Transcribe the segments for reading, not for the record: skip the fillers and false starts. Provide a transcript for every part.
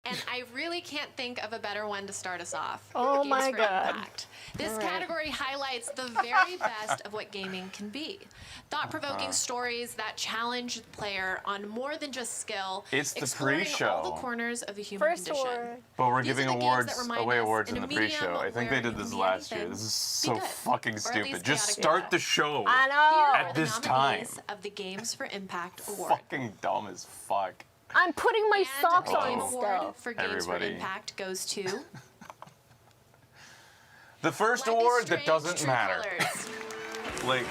and I really can't think of a better one to start us off. Oh Games my for God. Impact. This category highlights the very best of what gaming can be. Thought-provoking stories that challenge the player on more than just skill. It's the exploring pre-show. all the corners of the human First condition. award. But we're These giving are the games awards, that remind away us awards in in a the pre-show. medium I think where they did you this can be last year. anything, This is be so good, fucking or at stupid. least Just chaotic start good. the show. I Here know. are At the this nominees time. of the Games for Impact Award. Fucking dumb as fuck. I'm putting my And socks the on Game Award still. for Games Everybody. for Impact goes to The first Life is award that Strange doesn't True matter. Colors. Like,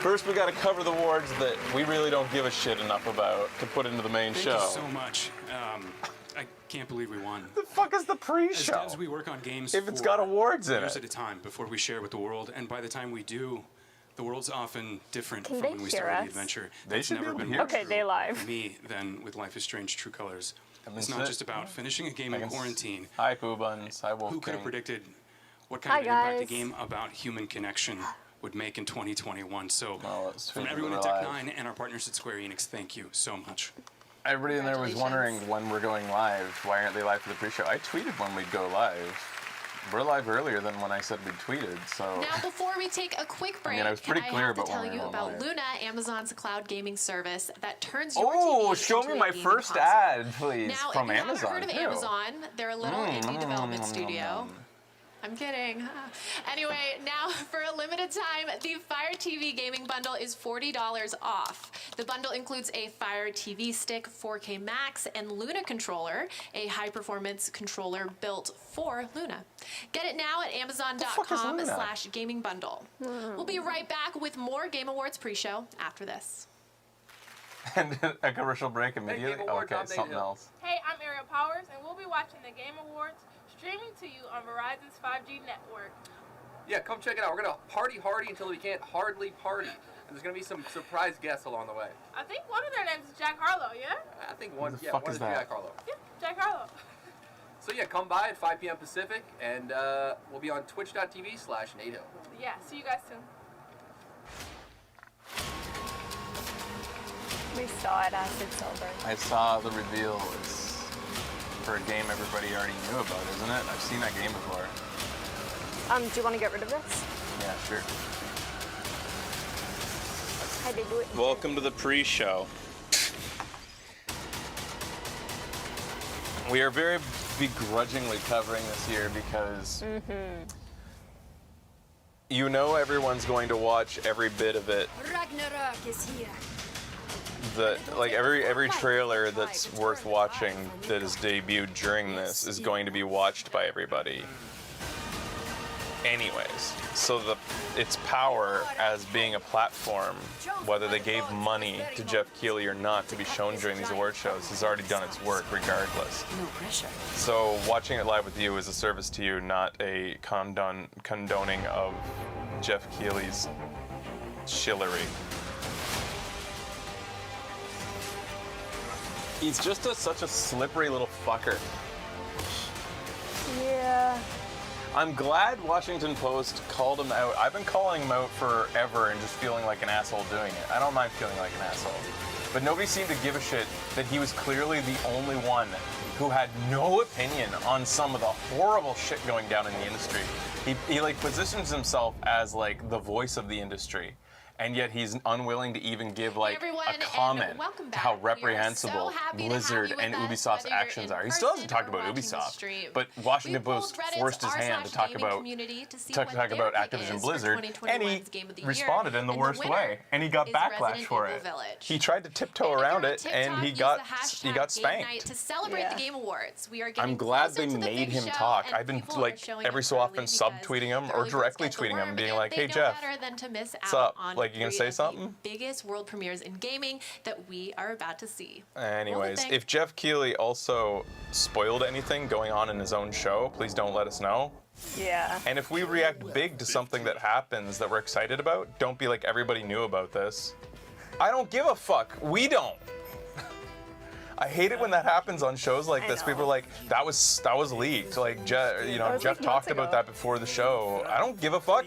first we gotta cover the awards that we really don't give a shit enough about to put into the main Thank show. you so much. I can't believe we won. The fuck is the As pre-show? devs, we work on games If it's for got awards in years it. at a time before we share with the world, and by the time we do, the world's often different Can from they when we hear started us? the adventure. They That's should be never able to been hear more us. Okay, true they live. for me than with Life is Strange True Colors. And It's that's not it. just about finishing a game I in can s- quarantine. Hi, Pooh Buns. Hi, Wolf Who could have King. predicted what Hi, kind of impact a guys. game about human connection would make in 2021? So, Well, it's from sweet that everyone we're at Tech live. 9 and our partners at Square Enix, thank you so much. Everybody in there was wondering Congratulations. when we're going live. Why aren't they live for the pre-show? I tweeted when we'd go live. We're live earlier than when I said we tweeted, so... Now, before we take a quick break, I was pretty clear have to about when tell we were you going about live. Luna, Amazon's cloud gaming service that turns your Oh, TV show into me a my gaming first console. ad, please, Now, from if you Amazon, haven't heard of too. Amazon, they're a little indie development studio. I'm kidding. Anyway, now for a limited time, the Fire TV gaming bundle is $40 off. The bundle includes a Fire TV stick, 4K Max, and Luna controller, a high-performance controller built for Luna. Get it now at fuck is Amazon.com Luna? /gaming bundle. We'll be right back with more Game Awards pre-show after this. And a commercial break immediately? Game Awards Okay, updated. something else. Hey, I'm Ariel Powers, and we'll be watching the Game Awards streaming to you on Verizon's 5G network. Yeah, come check it out. We're going to party hardy until we can't hardly party. And there's going to be some surprise guests along the way. I think one of their names is Jack Harlow, yeah? I think one, Who the yeah, fuck one is is that? Jack Harlow. Yeah, Jack Harlow. So yeah, come by at 5 p.m. Pacific, and we'll be on twitch.tv/NATO. Yeah, see you guys soon. We saw it as it's over. I saw the reveal. It's for a game everybody already knew about, isn't it? I've seen that game before. Do you want to get rid of this? Yeah, sure. How they do it? Welcome to the pre-show. We are very begrudgingly covering this year because you know everyone's going to watch every bit of it. Ragnarok is here. Like every trailer that's worth watching that is debuted during this is going to be watched by everybody. Anyways, so its power as being a platform, whether they gave money to Jeff Keighley or not to be shown during these award shows, has already done its work regardless. No pressure. So watching it live with you is a service to you, not a condoning of Jeff Keighley's shillery. He's just such a slippery little fucker. Yeah. I'm glad Washington Post called him out. I've been calling him out forever and just feeling like an asshole doing it. I don't mind feeling like an asshole. But nobody seemed to give a shit that he was clearly the only one who had no opinion on some of the horrible shit going down in the industry. He like positions himself as like the voice of the industry. And yet he's unwilling to even give like everyone, a and comment welcome to how back. We are reprehensible so happy to have Blizzard you with and us, Ubisoft's whether you're actions in are. He still hasn't person talked or about watching the Ubisoft, stream. but Washington We pulled Post Reddit's forced his hand to talk r/gaming about community to see talk what their about pick Activision is for Blizzard, and he 2021's Game of the Year, responded in the and worst winner way, and he got is backlash Resident for Evil it. Village. He tried to tiptoe And if around you're on it, and he TikTok, got use the hashtag spanked. Game Night to celebrate Yeah. the Game Awards. We are getting I'm glad closer they to the made big him show, talk. and I've been people like are showing every up so often early subtweeting him because or early directly birds get the tweeting him, worm, being and like, they "Hey know Jeff, better than to miss what's out up? on Like, you gonna three say of the something?" biggest world premieres in gaming that we are about to see. Anyways, thing. if Jeff Keighley also spoiled anything going on in his own show, please don't let us know. Yeah. And if we react big to something that happens that we're excited about, don't be like everybody knew about this. I don't give a fuck. We don't. I hate it when that happens on shows like I this. know. People are like, that was leaked. Like, Jeff was Jeff like talked months about ago. that before the show. I don't give a fuck.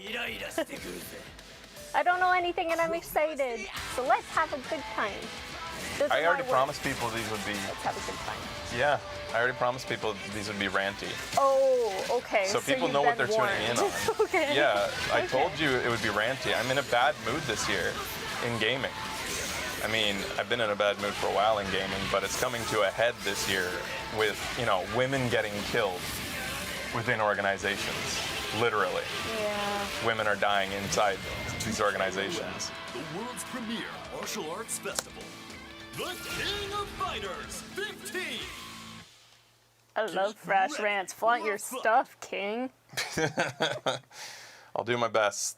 I don't know anything and I'm excited. So let's have a good time. This I is already my promised people these would be. Let's have a good time. Yeah, I already promised people these would be ranty. Oh, okay. So people you've know what been they're tuning in on. warned. Okay. Yeah, I Okay. told you it would be ranty. I'm in a bad mood this year in gaming. I mean, I've been in a bad mood for a while in gaming, but it's coming to a head this year with, women getting killed within organizations. Literally. Yeah. Women are dying inside these organizations. The world's premier martial arts festival. The King of Fighters 15! I love Fresh Rants. Flaunt your stuff, King. I'll do my best.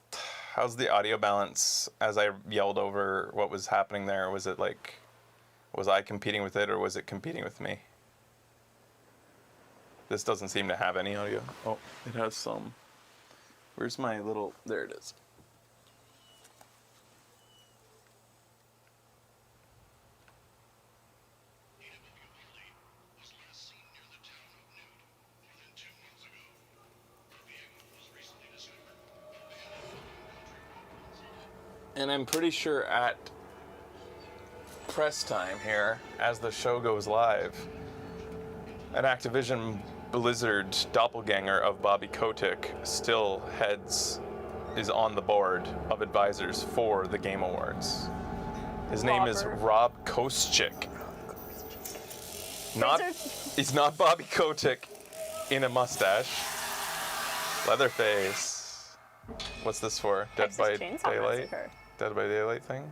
How's the audio balance as I yelled over what was happening there? Was it like, was I competing with it or was it competing with me? This doesn't seem to have any audio. Oh, it has some. Where's my little, there it is. And I'm pretty sure at press time here, as the show goes live, an Activision Blizzard doppelganger of Bobby Kotick still is on the board of advisors for the Game Awards. His name is Rob Koscheck. He's not Bobby Kotick in a mustache. Leatherface. What's this for? Dead by Daylight? Dead by Daylight thing?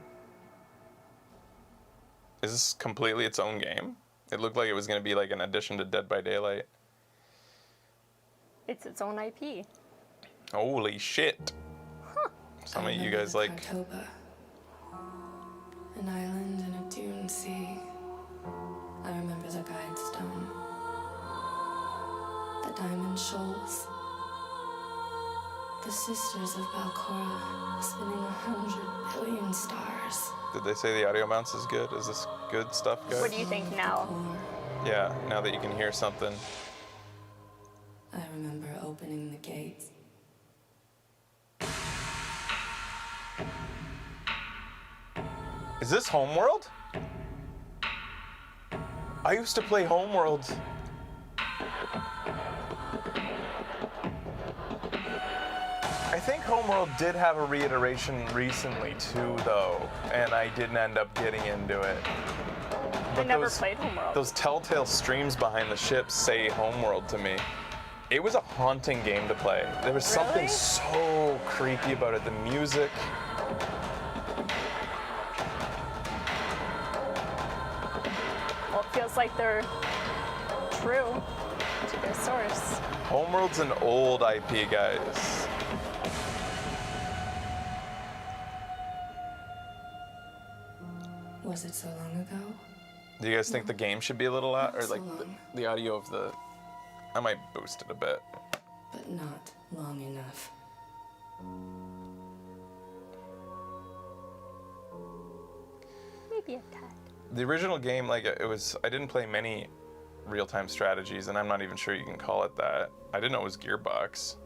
Is this completely its own game? It looked like it was going to be like an addition to Dead by Daylight. It's its own IP. Holy shit. Huh. Some of you guys like... An island in a dune sea. I remember the guide stone. The diamond shoals. The sisters of Valcora spinning 100 billion stars. Did they say the audio bounce is good? Is this good stuff, guys? What do you think now? Yeah, now that you can hear something. I remember opening the gates. Is this Homeworld? I used to play Homeworld. I think Homeworld did have a reiteration recently too, though, and I didn't end up getting into it. I never played Homeworld. Those Telltale streams behind the ship say Homeworld to me. It was a haunting game to play. There was something so creepy about it. The music. Well, it feels like they're true to their source. Homeworld's an old IP, guys. Was it so long ago? Do you guys think the game should be a little loud, or like the audio of the? I might boost it a bit. But not long enough. Maybe a tad. The original game, like it was, I didn't play many real-time strategies, and I'm not even sure you can call it that. I didn't know it was Gearbox.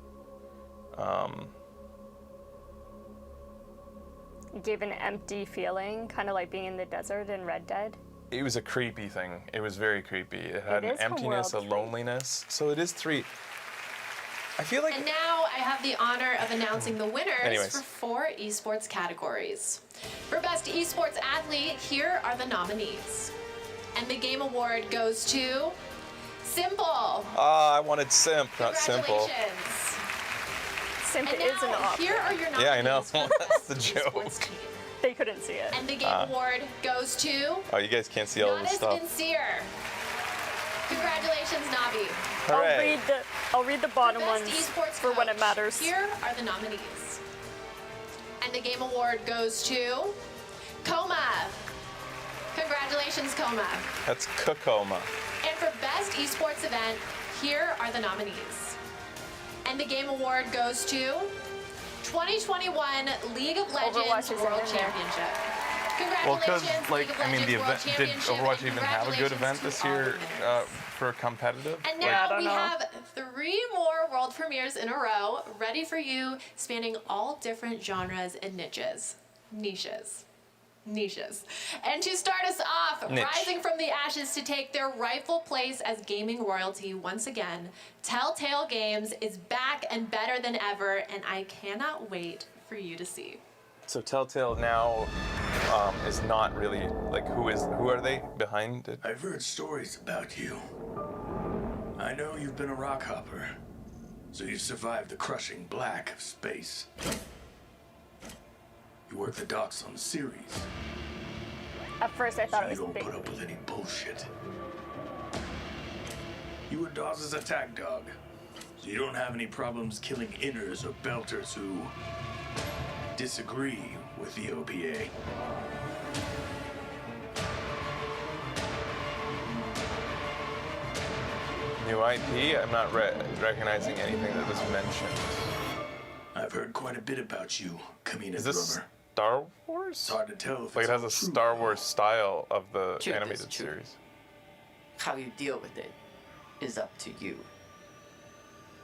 It gave an empty feeling, kind of like being in the desert in Red Dead. It was a creepy thing. It was very creepy. It had an is emptiness, a Homeworld 3. loneliness. So it is 3. I feel like. And now I have the honor of announcing the winners Anyways. for 4 esports categories. For Best Esports Athlete, here are the nominees. And the Game Award goes to Simple. Ah, I wanted Simp, not Simple. Congratulations. Simp And is an now, option. here are your nominees. Yeah, I know. for That's the Best joke. Esports Team. They couldn't see it. And the Game Award goes to Oh, you guys can't see all Not this as stuff. Sincere. Congratulations, Navi. Hooray. I'll read the bottom Best ones esports for when it coach. matters. Here are the nominees. And the Game Award goes to Coma. Congratulations, Coma. That's Kokoma. And for Best Esports Event, here are the nominees. And the Game Award goes to 2021 League of Legends Overwatch is World in there. Championship. Well, Congratulations, because, League like, of I mean, the Legends event, World did Championship, Overwatch and even have a good event congratulations this to all year the winners. for competitive? And Yeah, I now don't we know. have 3 more world premieres in a row ready for you, spanning all different genres and niches. Niches. And to start us off, Niche. rising from the ashes to take their rightful place as gaming royalty once again, Telltale Games is back and better than ever, and I cannot wait for you to see. So Telltale now is not really like who are they behind it? I've heard stories about you. I know you've been a rock hopper, so you survived the crushing black of space. You work the docks on the series, At first, I thought so it you was don't big. put up with any bullshit. You were Dawes' attack dog, so you don't have any problems killing inners or belters who disagree with the OPA. New IP? I'm not recognizing anything that was mentioned. I've heard quite a bit about you, Kamina Is this Drummer. Star Wars? It's hard to tell if Like it's it has all a true. Star Wars style of the Truth is animated truth. series. How you deal with it is up to you,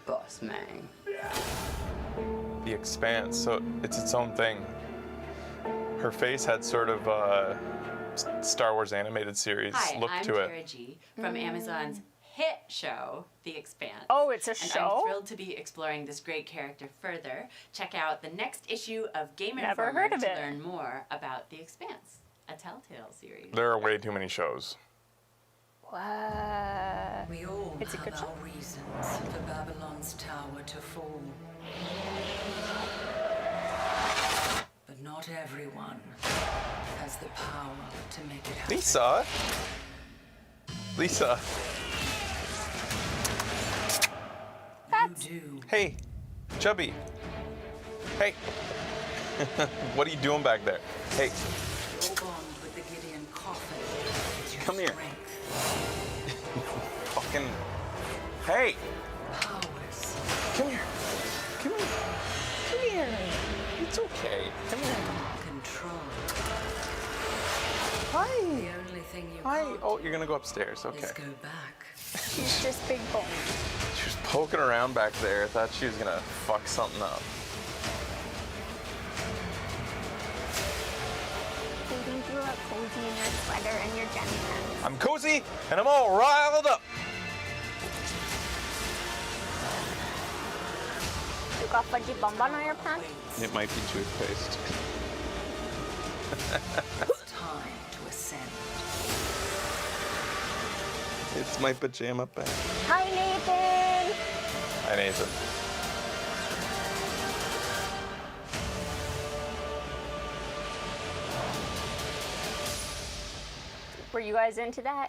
boss man. The Expanse, so it's its own thing. Her face had sort of Star Wars animated series Hi, look I'm to Tara it. G from Amazon's hit show, The Expanse. Oh, it's a And show? I'm thrilled to be exploring this great character further. Check out the next issue of Game Never Informer heard of to it. learn more about The Expanse, a Telltale series. There are way too many shows. What? We all It's a good have show. our reasons for Babylon's tower to fall. But not everyone has the power to make it happen. Lisa. You do. Hey, Chubby. Hey. What are you doing back there? Hey, Your bond with the Gideon coffin is your Come here. strength, fucking. Hey, powers. come here. Come here. Come here. It's okay. Come here. Control. Hi. The only thing you Hi. can't Oh, you're gonna go upstairs. do Okay. is go back. She's just big bone. She was poking around back there. Thought she was gonna fuck something up. You think you look cozy in your sweater and your gem pants. I'm cozy and I'm all riled up. You got fudgy bonbon on your pants? It might be toothpaste. It's time to ascend. It's my pajama bag. Hi, Nathan! Hi, Nathan. Were you guys into that?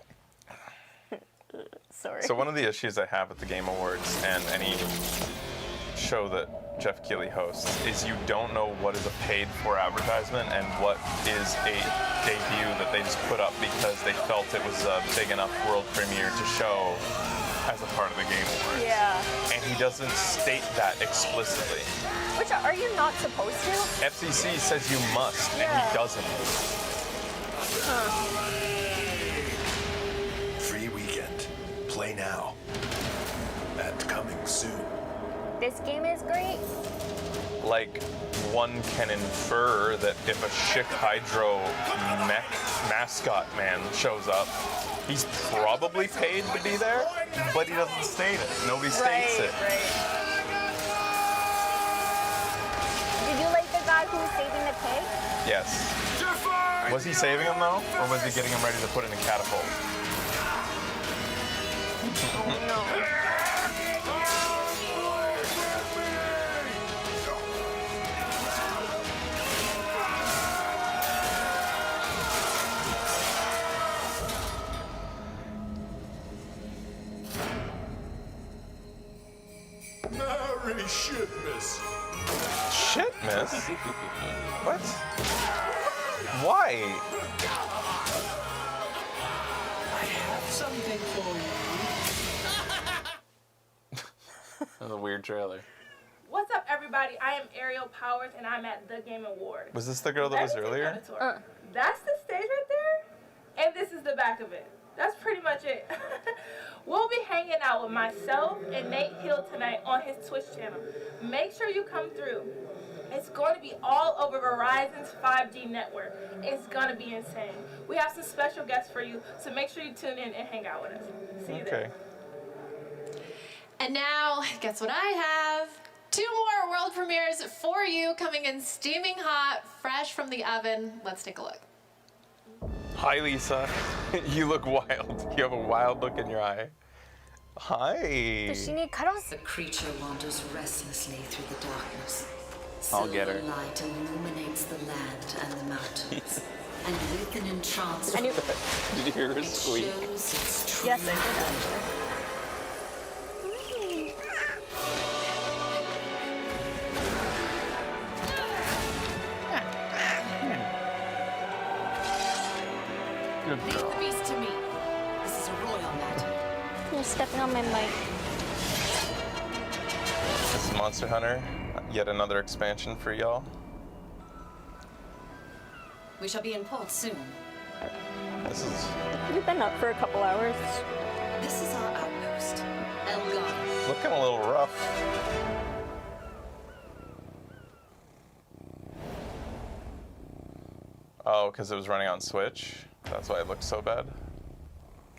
Sorry. So one of the issues I have with the Game Awards and any show that Jeff Keighley hosts is you don't know what is a paid for advertisement and what is a debut that they just put up because they felt it was a big enough world premiere to show as a part of the Game Awards. Yeah. And he doesn't state that explicitly. Which are you not supposed to? FCC says you must, and Yeah. he doesn't. Free weekend. Play now. And coming soon. This game is great. Like, one can infer that if a Chic Hydro mech mascot man shows up, he's probably paid to be there, but he doesn't state it. Nobody states it. Right. Did you like the guy who was saving the pig? Yes. Was he saving him though, or was he getting him ready to put in a catapult? Oh no. Merry shitness. Shit, miss. What? Why? I have something for you. That was a weird trailer. What's up, everybody? I am Ariel Powers, and I'm at the Game Awards. Was this the girl that was Let me take earlier? you on a tour. That's the stage right there, and this is the back of it. That's pretty much it. We'll be hanging out with myself and Nate Hill tonight on his Twitch channel. Make sure you come through. It's going to be all over Verizon's 5G network. It's going to be insane. We have some special guests for you, so make sure you tune in and hang out with us. See you there. And now, guess what I have? 2 more world premieres for you, coming in steaming hot, fresh from the oven. Let's take a look. Hi, Lisa. You look wild. You have a wild look in your eye. Hi. Does she need cuddles? The creature wanders restlessly through the darkness. I'll get her. Silver light illuminates the land and the mountains. And with an entranced Did you hear her squeak? shows its true Yes, I did actually. Leave the beast to me. This is a royal matter. You're stepping on my mic. This is Monster Hunter. Yet another expansion for y'all. We shall be in port soon. This is... We've been up for a couple hours. This is our outpost, Elgar. looking a little rough. Oh, because it was running on Switch? That's why it looked so bad?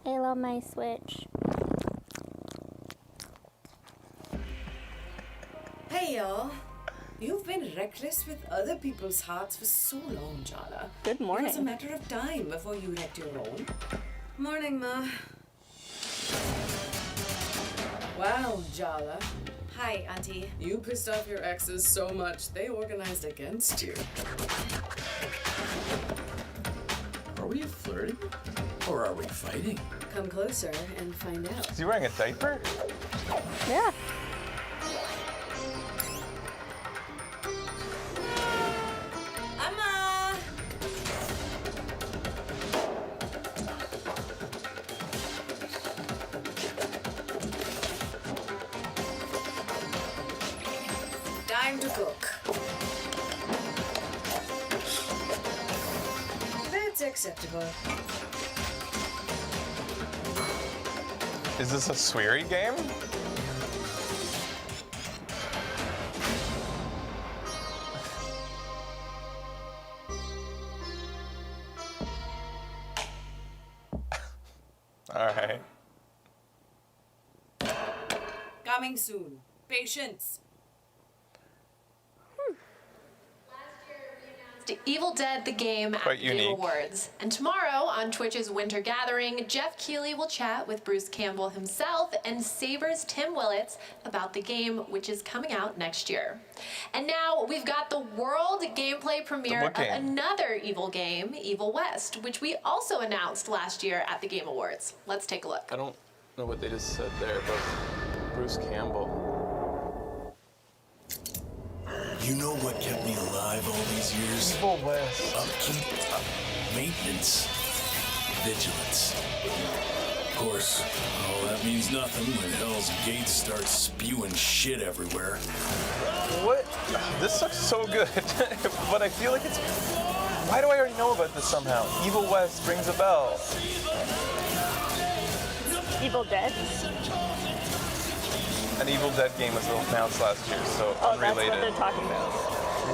I love my Switch. Hey y'all. You've been reckless with other people's hearts for so long, Jala. Good morning. It was a matter of time before you had your own. Morning, Ma. Wow, Jala. Hi, Auntie. You pissed off your exes so much, they organized against you. Are we flirting? Or are we fighting? Come closer and find out. Is he wearing a diaper? Yeah. Amma! Time to cook. That's acceptable. Is this a sweary game? Alright. Coming soon. Patience. Evil Dead the Game at Quite the Game unique. Awards. And tomorrow on Twitch's Winter Gathering, Jeff Keighley will chat with Bruce Campbell himself and Saber's Tim Willits about the game, which is coming out next year. And now we've got the world gameplay premiere what of game? another Evil game, Evil West, which we also announced last year at the Game Awards. Let's take a look. I don't know what they just said there, but Bruce Campbell. You know what kept me alive all these years? Evil West. Upkeep, maintenance, vigilance. Of course, all that means nothing when Hell's Gates starts spewing shit everywhere. What? This looks so good, but I feel like it's... Why do I already know about this somehow? Evil West rings a bell. Evil Dead. An Evil Dead game was announced last year, so Oh, unrelated. that's what they're talking about.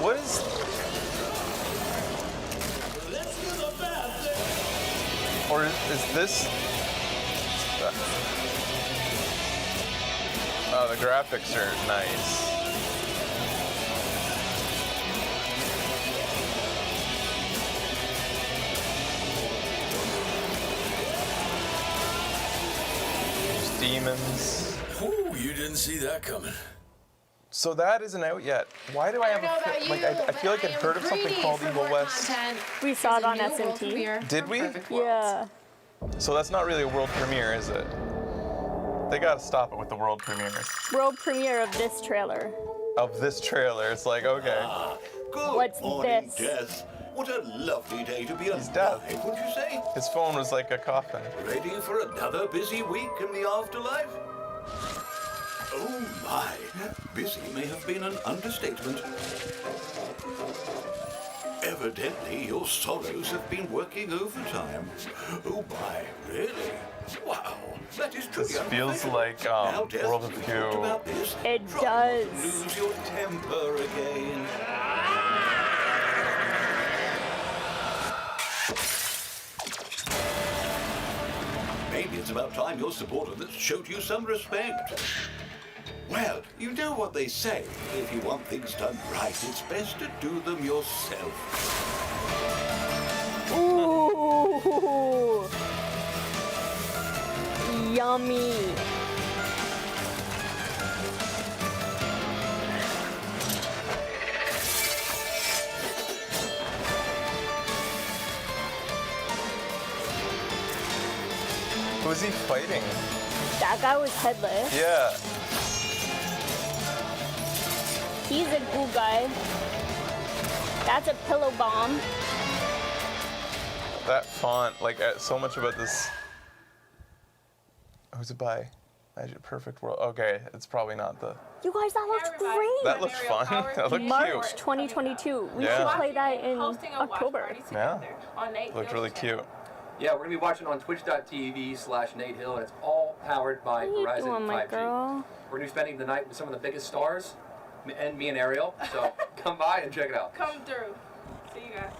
What is... Or is this... Oh, the graphics are nice. There's demons. Oh, you didn't see that coming. So that isn't out yet. Why do I have don't know a about like? you, I feel like I'd but heard of I am something greedy called for Evil more West. content. We saw it There's a on new world SMT. premiere Did for we? Perfect Worlds. Yeah. So that's not really a world premiere, is it? They gotta stop it with the world premieres. World premiere of this trailer. Of this trailer, it's like, okay. Good What's morning, this? Death. What a lovely day to be alive, dead. wouldn't you say? His phone was like a coffin. Ready for another busy week in the afterlife? Oh my, busy may have been an understatement. Evidently, your sorrows have been working overtime. Oh my, really? Wow, that is truly This feels like Now, Death, World of we talked Pew. about this. It Try does. not to lose your temper again. It's about time your support of this showed you some respect. Well, you know what they say. If you want things done right, it's best to do them yourself. Ooh. Yummy. Who was he fighting? That guy was headless. Yeah. He's a cool guy. That's a pillow bomb. That font, like, so much about this. Who's it by? Magic Perfect World. Okay, it's probably not the. You guys, that looks great. That looks fun. That looks March cute. 2022. We Yeah. should play that in October. Yeah. Looked really cute. Yeah, we're gonna be watching on twitch.tv/Nate Hill, and it's all powered by What are you Verizon doing, my 5G. girl? We're gonna be spending the night with some of the biggest stars, and me and Ariel. So come by and check it out. Come through. See you guys.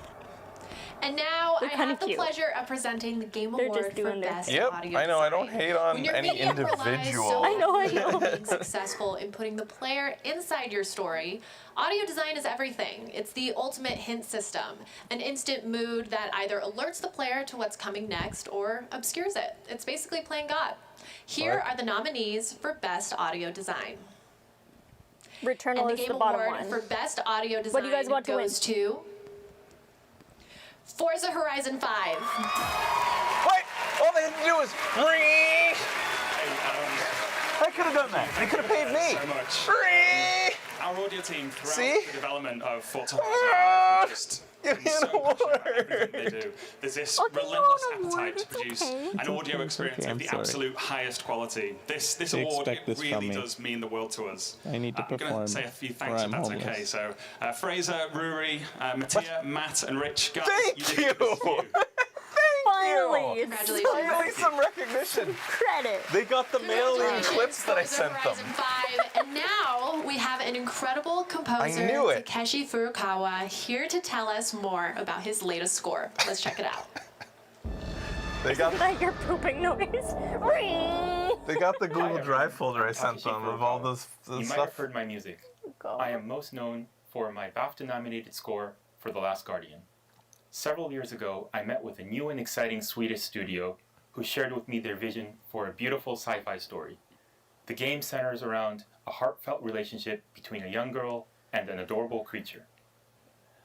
And now They're I kinda have the cute. pleasure of presenting the Game They're Award just for doing their Best thing. Yep, Audio I know. I don't Design. hate on When your any media relies individual. so I know. heavily on being successful in putting the player inside your story, audio design is everything. It's the ultimate hint system, an instant mood that either alerts the player to what's coming next or obscures it. It's basically playing God. Here are the nominees for Best Audio Design. Returnal And the is Game the bottom Award one. for Best Audio Design What do you guys want to win? goes to Forza Horizon 5. What? All they had to do was free. I could have done that. They could have paid me. So much. Free. Our audio team throughout See? the development of Forza Horizon just Give me so an passionate about award. everything they do. There's this Oh, do you relentless want an award? appetite to It's produce okay. an audio experience of the absolute highest quality. This They award, expect it this from really me. does mean the world to us. I need to I'm going perform to say a few or thanks if I'm that's homeless. okay. So, Fraser, Ruri, Mattia, Matt, and Rich, guys, Thank you did you. this for you. Finally, Congratulations. Finally, some recognition. credit. They got the mail-in clips that I Forza sent them. Horizon 5. And now we have an incredible composer, knew it. Takeshi Furukawa, here to tell us more about his latest score. Let's check it out. They got Did I hear pooping noise? they got the Google Drive folder I sent them of all this You might have stuff. heard my music. Go. I am most known for my BAFTA-nominated score for The Last Guardian. Several years ago, I met with a new and exciting Swedish studio who shared with me their vision for a beautiful sci-fi story. The game centers around a heartfelt relationship between a young girl and an adorable creature.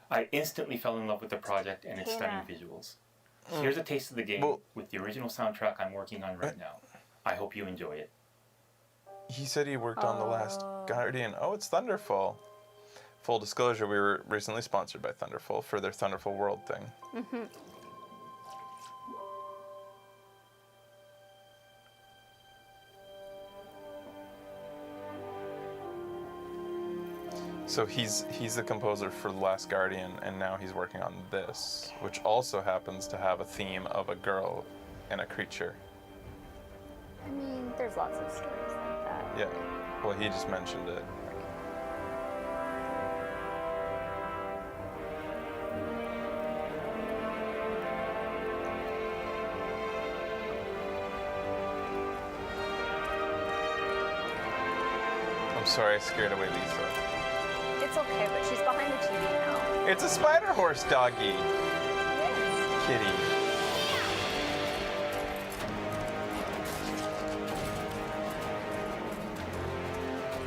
I instantly fell in love with the project and its stunning visuals. Here's a taste of the game with the original soundtrack I'm working on right now. I hope you enjoy it. He said he worked on The Last Guardian. Oh, it's Thunderful. Full disclosure, we were recently sponsored by Thunderful for their Thunderful World thing. Mm-hmm. So he's the composer for The Last Guardian, and now he's working on this, which also happens to have a theme of a girl and a creature. I mean, there's lots of stories like that. Yeah. Well, he just mentioned it. I'm sorry, I scared away Lisa. It's okay, but she's behind the TV now. It's a spider horse doggy. Kitty.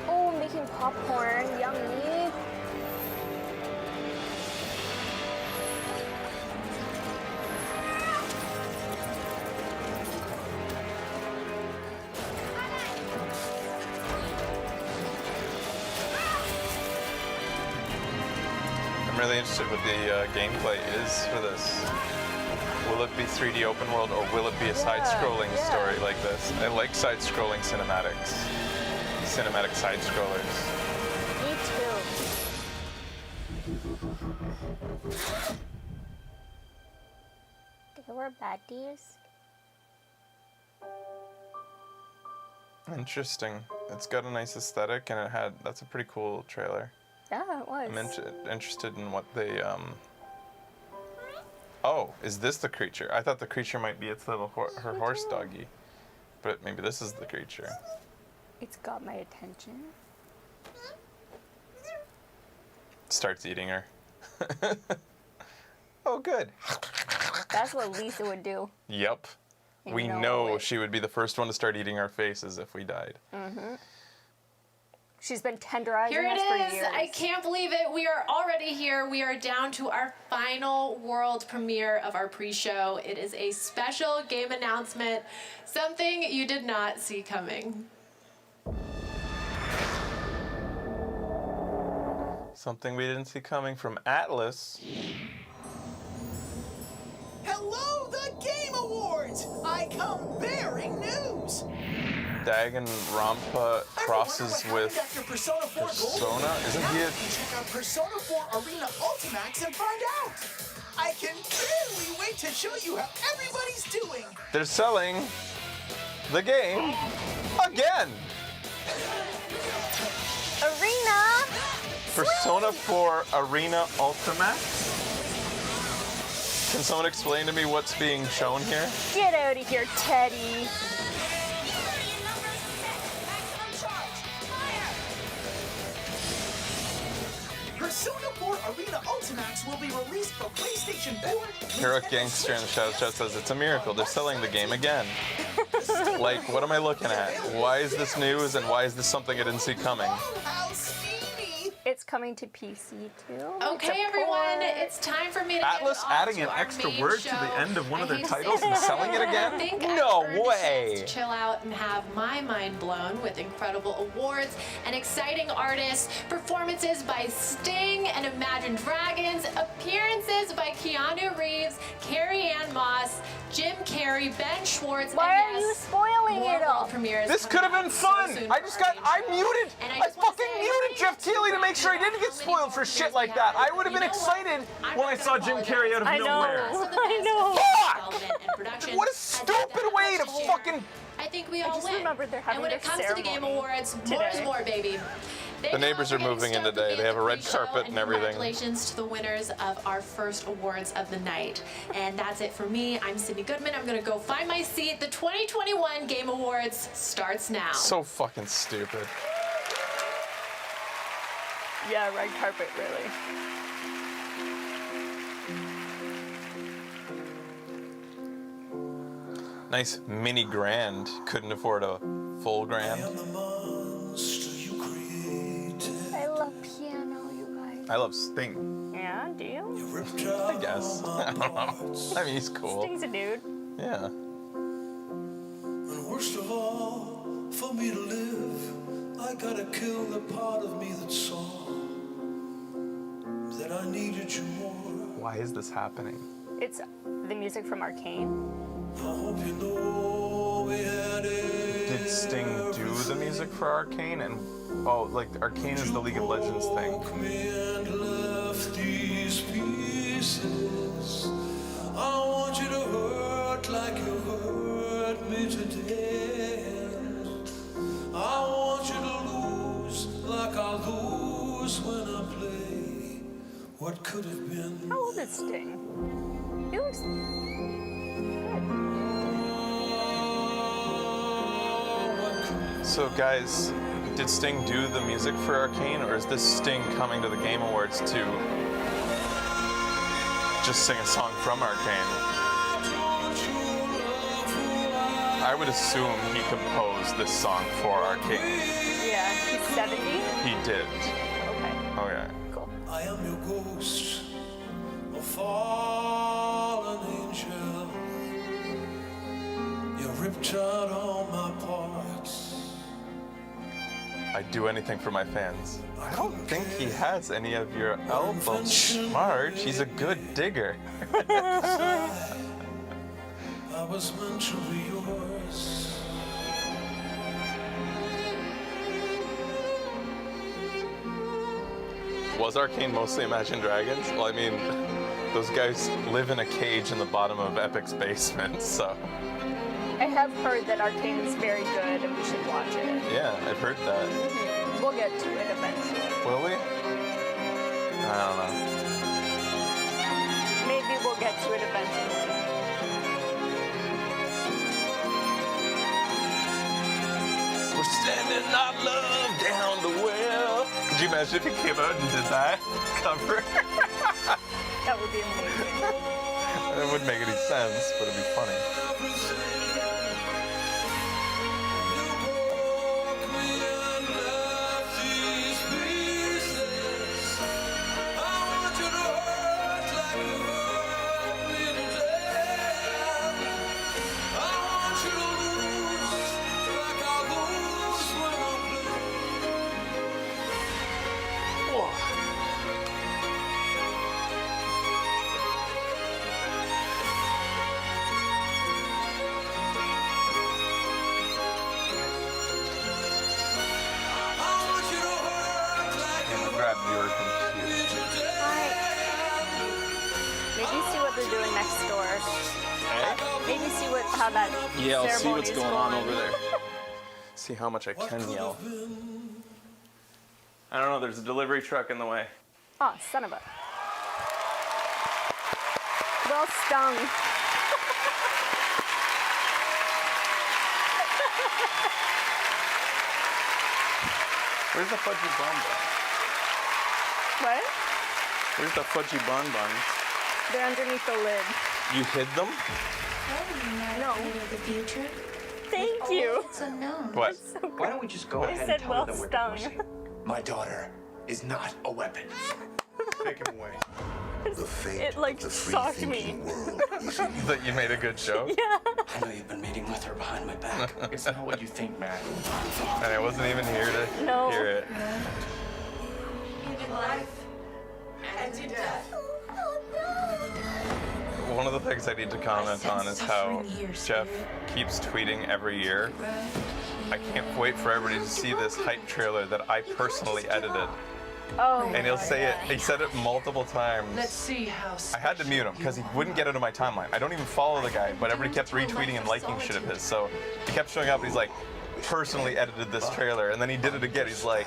Oh, making popcorn. Yummy. I'm really interested what the gameplay is for this. Will it be 3D open world, or will it be a side-scrolling story like this? I like side-scrolling cinematics. Cinematic side-scrollers. Me too. They were baddies. Interesting. It's got a nice aesthetic, and that's a pretty cool trailer. Yeah, it was. I'm interested in what they, Oh, is this the creature? I thought the creature might be its little her horse doggy. But maybe this is the creature. It's got my attention. Starts eating her. Oh, good. That's what Lisa would do. Yep. In We no know way. she would be the first one to start eating our faces if we died. Mm-hmm. She's been tenderizing Here us it for is. years. I can't believe it. We are already here. We are down to our final world premiere of our pre-show. It is a special game announcement, something you did not see coming. Something we didn't see coming from Atlas. Hello, the Game Awards! I come bearing news! Danganronpa crosses with After Persona 4 Persona? Golden, Isn't now he you a... can check out Persona 4 Arena Ultimax and find out! I can barely wait to show you how everybody's doing! They're selling the game again! Arena! Persona 4 Arena Ultimax? Can someone explain to me what's being shown here? Get out of here, Teddy. Persona 4 Arena Ultimax will be released for PlayStation 4. Hero Gangster in the Shadow Chat says it's a miracle. They're selling the game again. Like, what am I looking at? Why is this news and why is this something I didn't see coming? It's coming to PC too. Okay, everyone, it's time for me to Atlas give it off adding to an our extra main word to show. the end of one of I their hate to say titles and this, selling it but again? I think No I've earned a way. chance to chill out and have my mind blown with incredible awards and exciting artists, performances by Sting and Imagine Dragons, appearances by Keanu Reeves, Carrie-Anne Moss, Jim Carrey, Ben Schwartz, Why and are you yes, spoiling more it all? world premieres This could have been fun! I muted! I fucking muted Jeff Keighley to make sure he didn't get spoiled for shit like that. I would have been excited when I saw Jim Carrey out of nowhere. I know. Fuck! What a stupid way to fucking... I think we I all just win. remembered they're having and when their it comes to the Game ceremony Awards, more is today. more, baby. The neighbors are moving in today. They have a red carpet and everything. Congratulations to the winners of our first awards of the night. And that's it for me. I'm Sydney Goodman. I'm going to go find my seat. The 2021 Game Awards starts now. So fucking stupid. Yeah, red carpet, really. Nice mini grand. Couldn't afford a full grand. I love piano, you guys. I love Sting. Yeah, do you? I guess. I don't know. I mean, he's cool. Sting's a dude. Yeah. And worst of all, for me to live, I gotta kill the part of me that saw that I needed you more. Why is this happening? It's the music from Arcane. I hope you know we had it. Did Sting do the music for Arcane? And oh, like Arcane is the League of Legends thing. And left these pieces. I want you to hurt like you hurt me today. I want you to lose like I lose when I play. What could have been? How old is Sting? He looks So guys, did Sting do the music for Arcane, or is this Sting coming to the Game Awards to just sing a song from Arcane? I would assume he composed this song for Arcane. Yeah, he's 70. He did. Okay. Okay. Cool. I am your ghost, a fallen angel. You ripped out all my parts. I'd do anything for my fans. I don't think he has any of your albums. Marge, he's a good digger. I was meant to be yours. Was Arcane mostly Imagine Dragons? Well, I mean, those guys live in a cage in the bottom of Epic's basement, so... I have heard that Arcane is very good and we should watch it. Yeah, I've heard that. We'll get to it eventually. Will we? I don't know. Maybe we'll get to it eventually. We're sending our love down the well. Could you imagine if he came out and did that cover? That would be amazing. It wouldn't make any sense, but it'd be funny. Maybe see what they're doing next door. Maybe see how that Yeah, I'll see what's ceremony's going on over there. See how much I can yell. I don't know, there's a delivery truck in the way. Oh, son of a. Well stung. Where's the fudgy bonbon? What? Where's the fudgy bonbons? They're underneath the lid. You hid them? No. The future? Thank you. It's unknown. What? So Why don't we just go I ahead said and tell well her that we're stung. divorcing? My daughter is not a weapon. Take him away. The fate It like of the shocked me. free-thinking world is in you. That you made a good joke? Yeah. I know you've been meeting with her behind my back. It's not what you think, Matt. And I wasn't even here to hear it. Even life and to death. One of the things I need to comment on is how Jeff keeps tweeting every year. I can't wait for everybody to see this hype trailer that I personally edited. Oh. And he'll say it, he said it multiple times. Let's see how. I had to mute him because he wouldn't get out of my timeline. I don't even follow the guy, but everybody kept retweeting and liking shit of his. So he kept showing up and he's like, personally edited this trailer. And then he did it again. He's like,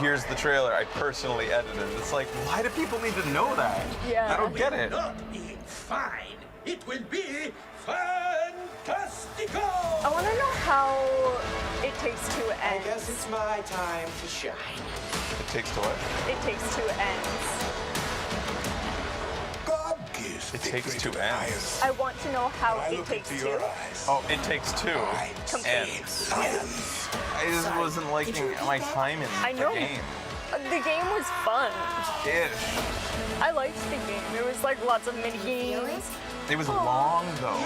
here's the trailer I personally edited. It's like, why do people need to know that? Yeah. I don't get it. Not be fine. It will be fantastico. I want to know how It Takes Two ends. I guess it's my time to shine. It takes to what? It Takes Two ends. God gives It takes two ends. I want to know how It Takes Two. Oh, It Takes two ends. I just wasn't liking my time in I know. the game. The game was fun. Ish. I liked the game. There was like lots of mini games. It was long though.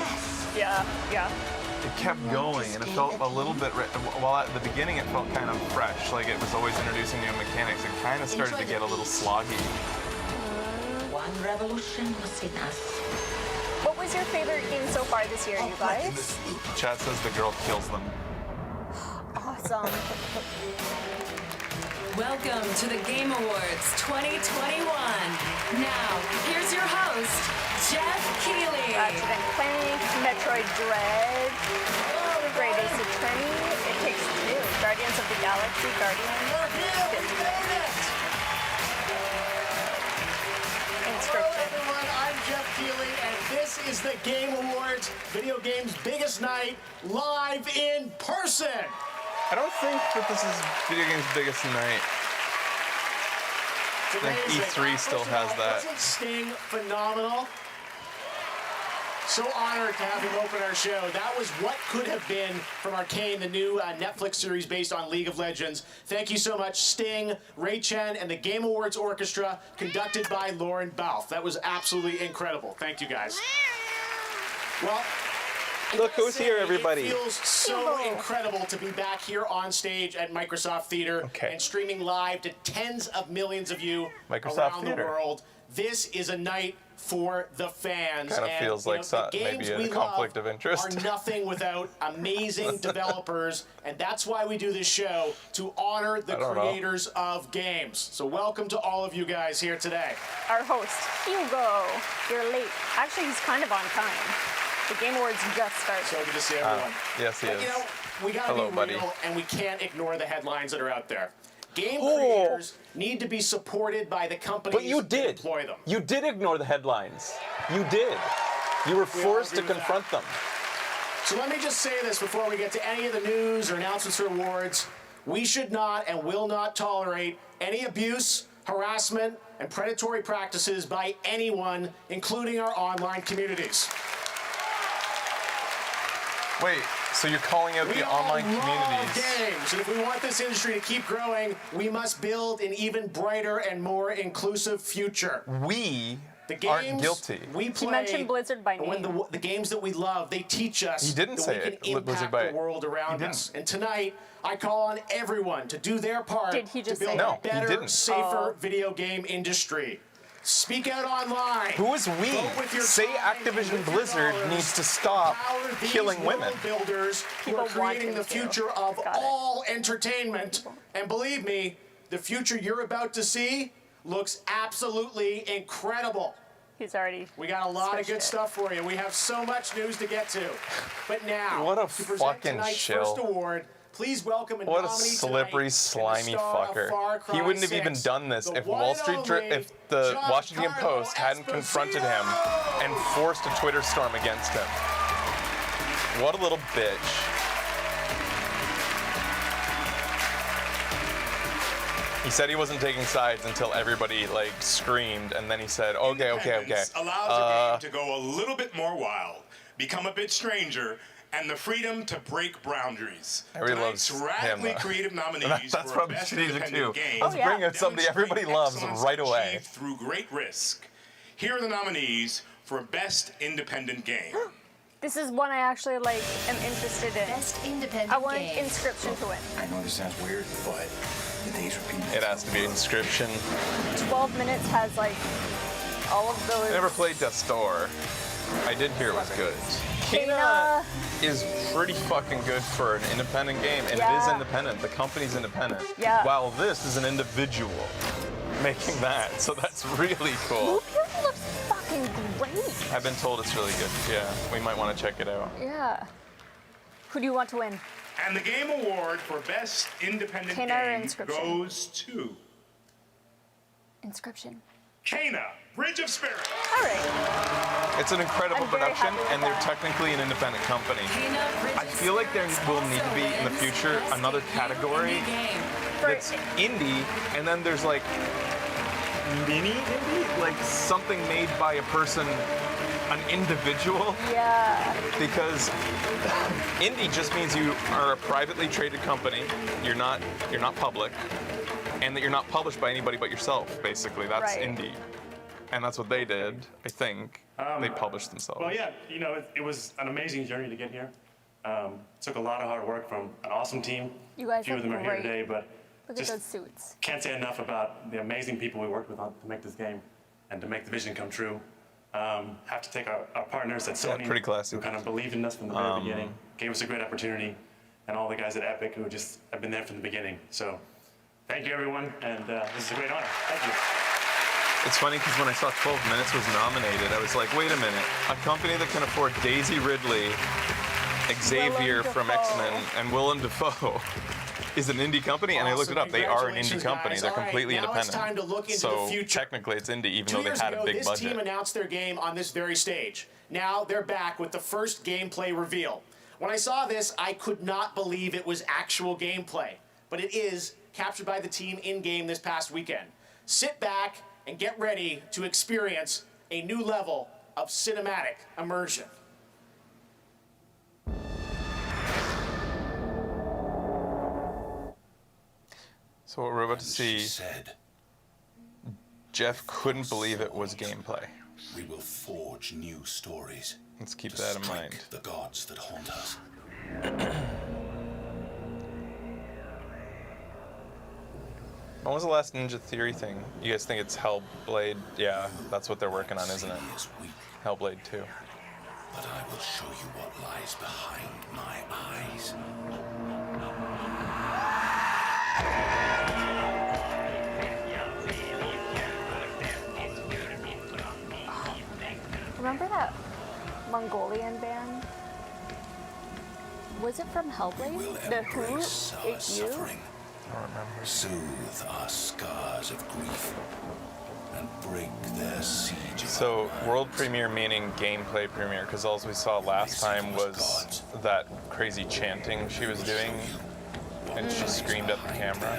Yeah, yeah. It kept going and it felt a little bit, well at the beginning it felt kind of fresh, like it was always introducing new mechanics. It kind of started to get a little sloggy. One revolution was enough. What was your favorite game so far this year, you guys? Chat says the girl kills them. Awesome. Welcome to the Game Awards 2021. Now, here's your host, Jeff Keighley. Ratchet and Clank, Metroid Dread, Great Ace Attorney, It Takes Two, Guardians of the Galaxy, Inscription. Everyone, I'm Jeff Keighley, and this is the Game Awards, video games' biggest night, live in person. I don't think that this is video games' biggest night. I think E3 still has that. Wasn't Sting phenomenal? So honored to have him open our show. That was What Could Have Been from Arcane, the new Netflix series based on League of Legends. Thank you so much, Sting, Ray Chen, and the Game Awards Orchestra, conducted by Lauren Balfe. That was absolutely incredible. Thank you, guys. Well, look who's here, everybody. It feels so incredible to be back here on stage at Microsoft Theater and streaming live to tens of millions of you around the world. This is a night for the fans. Kind of feels like maybe a conflict of interest. Are nothing without amazing developers, and that's why we do this show, to honor the creators of games. So welcome to all of you guys here today. Our host, Hugo. You're late. Actually, he's kind of on time. The Game Awards just started. So good to see everyone. Yes, he is. You know, we gotta Hello, be buddy. real, and we can't ignore the headlines that are out there. Game creators need to be supported by the companies But you that did. employ them. You did ignore the headlines. You did. You were forced to confront them. So let me just say this before we get to any of the news or announcements or awards. We should not and will not tolerate any abuse, harassment, and predatory practices by anyone, including our online communities. Wait, so you're calling out the online communities? Games, and if we want this industry to keep growing, we must build an even brighter and more inclusive future. We the games aren't guilty. We play, You mentioned Blizzard by name. when the games that we love, they teach us He didn't that say we can it, impact Blizzard by the world around didn't. us. And tonight, I call on everyone to do their part Did he just to build say a that? No, he better, didn't. safer video game industry. Speak out online. Who is we? Vote with your Say time and Activision with your Blizzard dollars. needs to stop Power these killing women. world builders who People are creating want the him to. future of Got it. all entertainment. And believe me, the future you're about to see looks absolutely incredible. He's already. We got a lot of switched good it. stuff for you. We have so much news to get to. But now, What a to present fucking tonight's shill. first award, please welcome What a nominee slippery, tonight slimy and the star of fucker. Far Cry He wouldn't have 6, even done this the if one Wall and Street, only if the Giancarlo Washington Post hadn't confronted him and forced a Twitter storm against him. What a little bitch. He said he wasn't taking sides until everybody like screamed, and then he said, "Okay." Independence allows a game to go a little bit more wild, become a bit stranger, and the freedom to break boundaries. Everybody Tonight's loves radically him. creative nominees That's for probably best strategic independent too. game Let's bring out somebody everybody loves demonstrate right excellence away. achieved through great risk. Here are the nominees for best independent game. This is one I actually like am interested in. Best independent I want game. Inscription to win. I know this sounds weird, but the days repeat. It has to be Inscription. 12 minutes has like all of those. I never played Death's Door. I did hear it was good. Kena is pretty fucking good for an independent game, and it is Yeah. independent. The company's independent. Yeah. While this is an individual making that, so that's really cool. Lupio looks fucking great. I've been told it's really good. Yeah, we might want to check it out. Yeah. Who do you want to win? And the game award for best independent Kena or game Inscription? goes to Inscription. Kena, Bridge of Spirit. All right. It's an incredible I'm very production, happy with and they're that. technically an independent company. I feel like there will need to be in the future another category that's indie, and then there's like mini indie, like something made by a person, an individual. Yeah. Because indie just means you are a privately traded company. You're not public, and that you're not published by anybody but yourself. Basically, that's Right. indie, and that's what they did. I think they published themselves. Well, yeah, you know, it was an amazing journey to get here. Took a lot of hard work from an awesome team. You guys a few are of them are here great. today, but Look just at those suits. can't say enough about the amazing people we worked with to make this game and to make the vision come true. Have to take our partners at Sony, pretty classy. who kind of believed in us from the very beginning, gave us a great opportunity, and all the guys at Epic who just have been there from the beginning. So thank you, everyone, and this is a great honor. Thank you. It's funny because when I saw 12 Minutes was nominated, I was like, wait a minute, a company that can afford Daisy Ridley, Xavier from Dafoe. X-Men, and Willem Dafoe is an indie company, and I looked it up. They are an indie Congratulations, company. guys. They're All right, completely now it's independent. time to look into so the future. technically it's indie, even 2 though they years had ago, a big this budget. team announced their game on this very stage. Now they're back with the first gameplay reveal. When I saw this, I could not believe it was actual gameplay, but it is, captured by the team in-game this past weekend. Sit back and get ready to experience a new level of cinematic immersion. So what we're about to see, Jeff couldn't believe it was gameplay. We will forge new stories. Let's keep to that in strike mind. The gods that haunt us. When was the last Ninja Theory thing? You guys think it's Hellblade? Yeah, that's what they're working on, isn't it? Hellblade 2. But I will show you what lies behind my eyes. Remember that Mongolian band? Was it from Hellblade? The Who? Embrace our It You? suffering. Soothe our scars of grief. and break their siege. So, world premiere meaning gameplay premiere, because all we saw last time was that crazy chanting she was doing, and she screamed at the camera.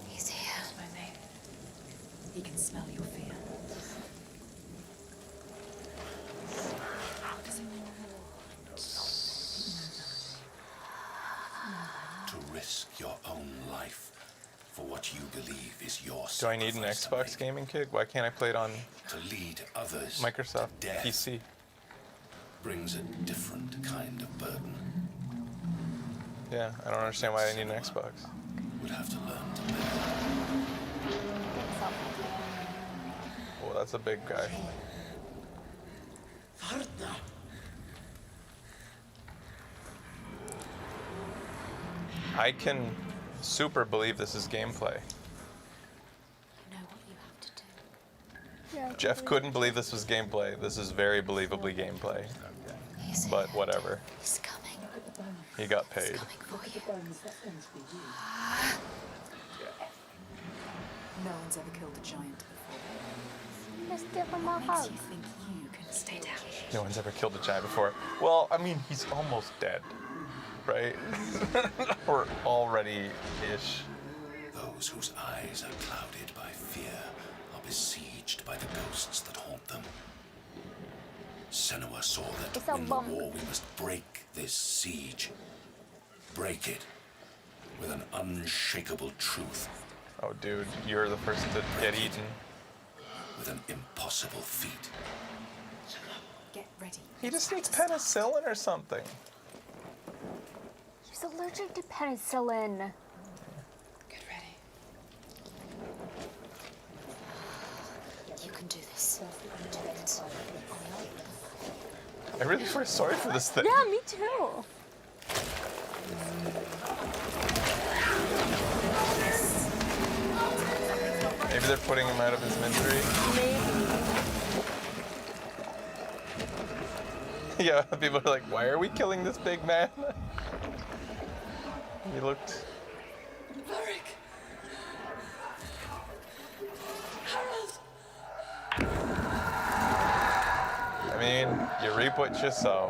He's here. That's my mate. He can smell your fear. To risk your own life for what you believe is your Do I need an Xbox gaming kit? Why can't I play it on to lead others Microsoft to death PC? brings a different kind of burden. Yeah, I don't understand why I need an Xbox. Would have to learn to live. Oh, that's a big guy. I can super believe this is gameplay. Yeah, Jeff couldn't believe this was gameplay. This is very believably gameplay. But whatever. He's coming. He got paid. No one's ever killed a giant before. Let's give him a hug. You think you can stay down? No one's ever killed a giant before. Well, I mean, he's almost dead, right? Or already-ish. Those whose eyes are clouded by fear are besieged by the ghosts that haunt them. Senua saw that to win the war, we must break this siege. Break it with an unshakable truth. Oh, dude, you're the first to get eaten. With an impossible feat. Get ready. He just needs penicillin or something. He's allergic to penicillin. Get ready. You can do this. Do it. I really feel sorry for this thing. Yeah, me too. Maybe they're putting him out of his misery. Maybe. Yeah, people are like, why are we killing this big man? He looked... Varric. I mean, you reap what you sow.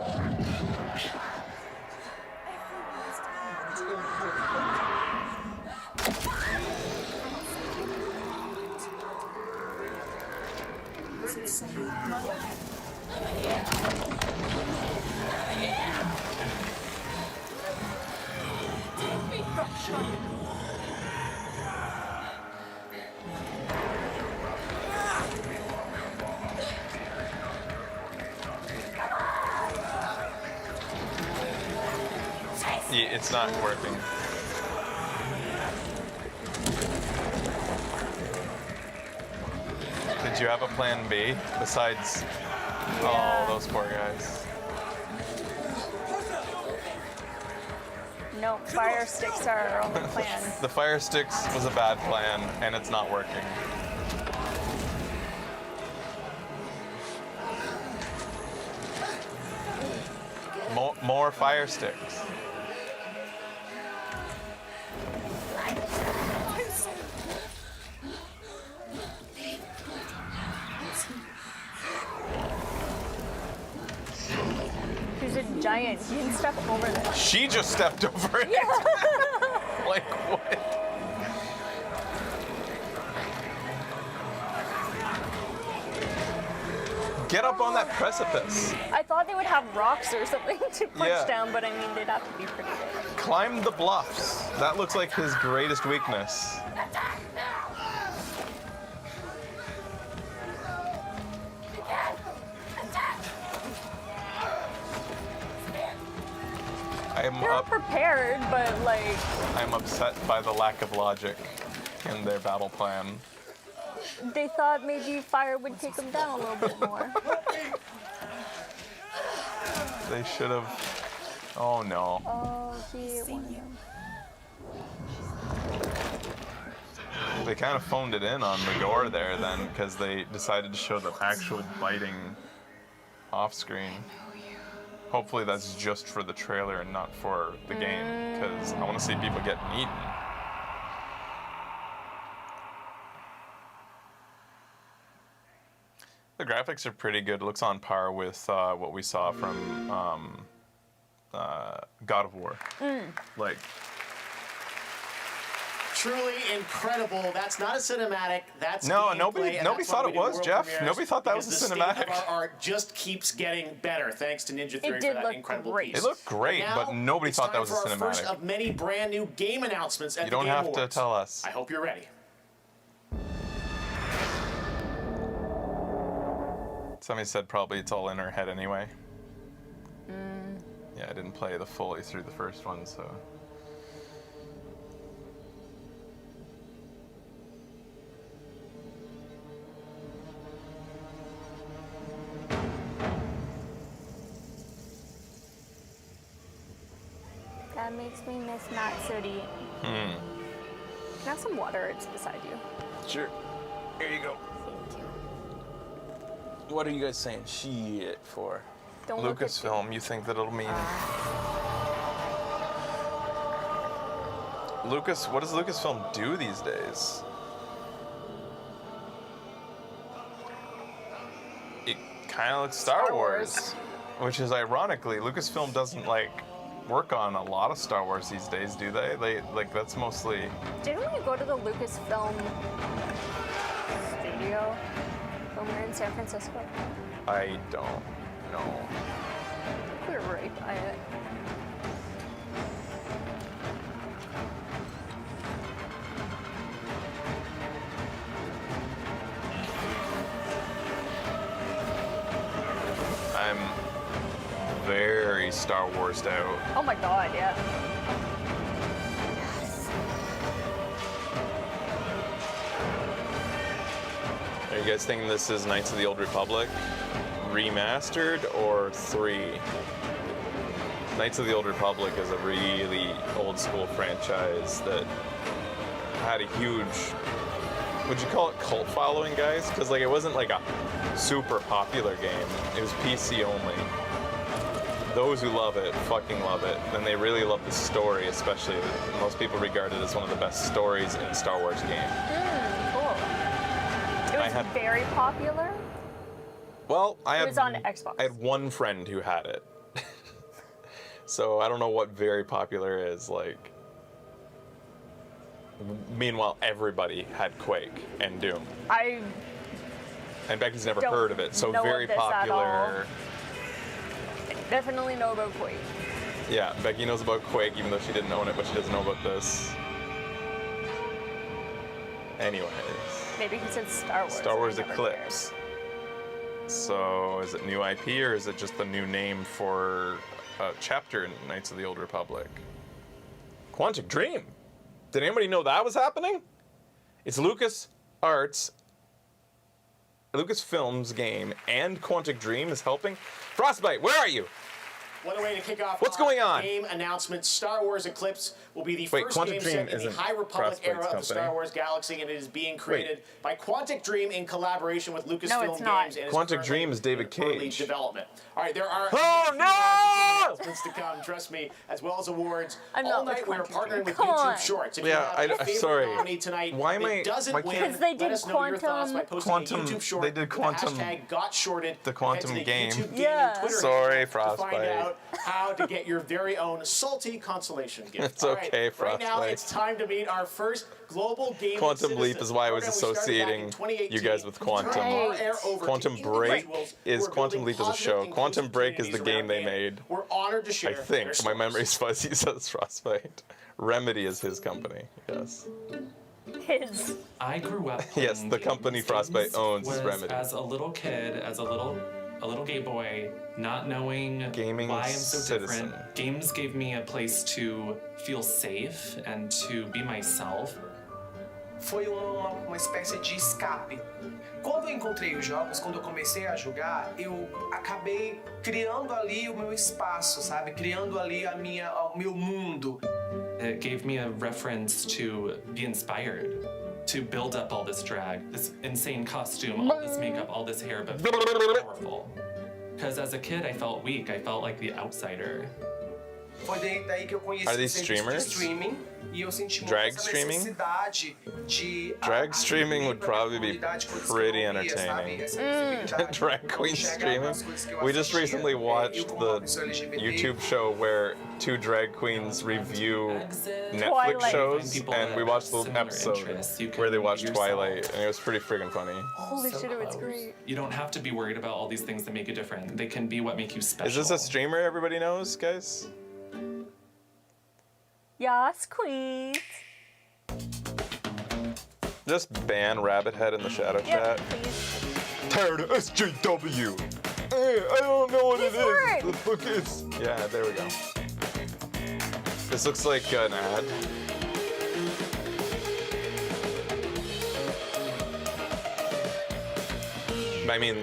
Yeah, it's not working. Did you have a plan B besides... Oh, those poor guys. No, fire sticks are our only plan. The fire sticks was a bad plan, and it's not working. More fire sticks. There's a giant. You can step over there. She just stepped over it. Yeah. Like what? Get up on that precipice. I thought they would have rocks or something to punch down, but I mean, they'd have to be pretty big. Climb the bluffs. That looks like his greatest weakness. They're prepared, but like... I'm upset by the lack of logic in their battle plan. They thought maybe fire would take them down a little bit more. They should have... Oh no. Oh, he ate one of them. They kind of phoned it in on the gore there then, because they decided to show the actual biting off screen. Hopefully that's just for the trailer and not for the game, because I want to see people getting eaten. The graphics are pretty good. It looks on par with what we saw from God of War. Like, truly incredible. That's not a cinematic. That's no, gameplay, and nobody that's why thought we it do was, world Jeff. premieres, Nobody thought that was because a the cinematic. state of our art just keeps getting better, thanks to Ninja Theory did for that look incredible great. piece. It looked great, And but now nobody it's thought that time was a for our first cinematic. of many brand new game announcements at You the don't Game have to Awards. tell us. I hope you're ready. Somebody said probably it's all in her head anyway. Yeah, I didn't play fully through the first one, so. That makes me miss Matsuri. Can I have some water? It's beside you. Sure. Here you go. Thank you. What are you guys saying shit for? Don't look at Lucasfilm, you think that it'll mean... What does Lucasfilm do these days? It kind of looks Star Wars. Which is ironically, Lucasfilm doesn't work on a lot of Star Wars these days, do they? That's mostly... Didn't we go to the Lucasfilm studio when we were in San Francisco? I don't know. We were right by it. I'm very Star Wars'd out. Oh my god, yeah. Are you guys thinking this is Knights of the Old Republic remastered or 3? Knights of the Old Republic is a really old school franchise that had a huge, would you call it cult following, guys? Because it wasn't a super popular game. It was PC only. Those who love it fucking love it. And they really love the story, especially. Most people regard it as one of the best stories in a Star Wars game. Cool. It was very popular. Well, It was on Xbox. I had one friend who had it. So I don't know what very popular is. Meanwhile, everybody had Quake and Doom. And Becky's never Don't heard of it, so know very of this at popular. Definitely know about Quake. Yeah, Becky knows about Quake, even though she didn't own it, but she doesn't know about this. Anyways. Maybe because it's Star Wars. Star Wars I never Eclipse. So, is it new IP or is it just the new name for a chapter in Knights of the Old Republic? Quantic Dream. Did anybody know that was happening? It's Lucasfilm's game, and Quantic Dream is helping. Frostbite, where are you? What a way to kick off What's going on? Game announcement. Star Wars Eclipse will be the Wait, first Quantic game Dream set in the isn't High Republic Frostbite's era of the company. Star Wars galaxy, and it is being created by Quantic Dream in collaboration with Lucasfilm it's not. Games. And is Quantic currently Dream is David in early Cage. development. All right, there are announcements to come, trust me, as well as awards. I'm All not with night we're Quantic Dream. partnering with Come YouTube on. Shorts. If Yeah, you have a favorite sorry. nominee tonight Why am I- that doesn't why win, can't- Because they let did us know your thoughts by Quantum- posting a YouTube short they did with Quantum- the hashtag GotShorted. the Quantum Head to the game. YouTube Yeah. Twitter Sorry, handle to find Frostbite. out how to get your very own salty consolation gift. It's All right, okay, Right now, Frostbite. it's time to meet our first global gaming Quantum Leap citizen. is why I was Program we started back in associating 2018. you guys with Quantum. Turning our air over Quantum to Break individuals is who are Quantum building Leap is a positive, show. inclusive Quantum Break is the communities game they around made. We're honored to share I think. their My stories. memory's fuzzy, says Frostbite. Remedy is his company. Yes. His. I grew up. Yes, playing the company games. Frostbite Games owns is was Remedy. As a little kid, as a little gay boy, not knowing Gaming why I'm so citizen. different. Games gave me a place to feel safe and to be myself. Foi uma espécie de escape. Quando eu encontrei os jogos, quando eu comecei a jogar, eu acabei criando ali o meu espaço, sabe? Criando ali o meu mundo. It gave me a reference to be inspired, to build up all this drag, this insane costume, all this makeup, all this hair, but powerful. Because as a kid, I felt weak. I felt like the outsider. Foi daí que eu conheci Are o these serviço de streamers? streaming e eu senti muito Drag essa streaming? necessidade de Drag streaming would probably be pretty sabe? entertaining. Essa visibilidade, Drag queen streaming. We just recently watched the YouTube show where two drag queens review Netflix Twilight. shows, People and that we watched the have similar episode interests. You where they can watched yourself. Twilight, and it was pretty friggin' funny. Holy So shit, it was close. great. You don't have to be worried about all these things that make you different. They can be what make you special. Is this a streamer everybody knows, guys? Yes, queen. Just ban Rabbit Head in the shadow Yeah, chat. please. Tired of SJW. Hey, I don't know what it Keep word. is. The book is. Yeah, there we go. This looks like an ad. I mean,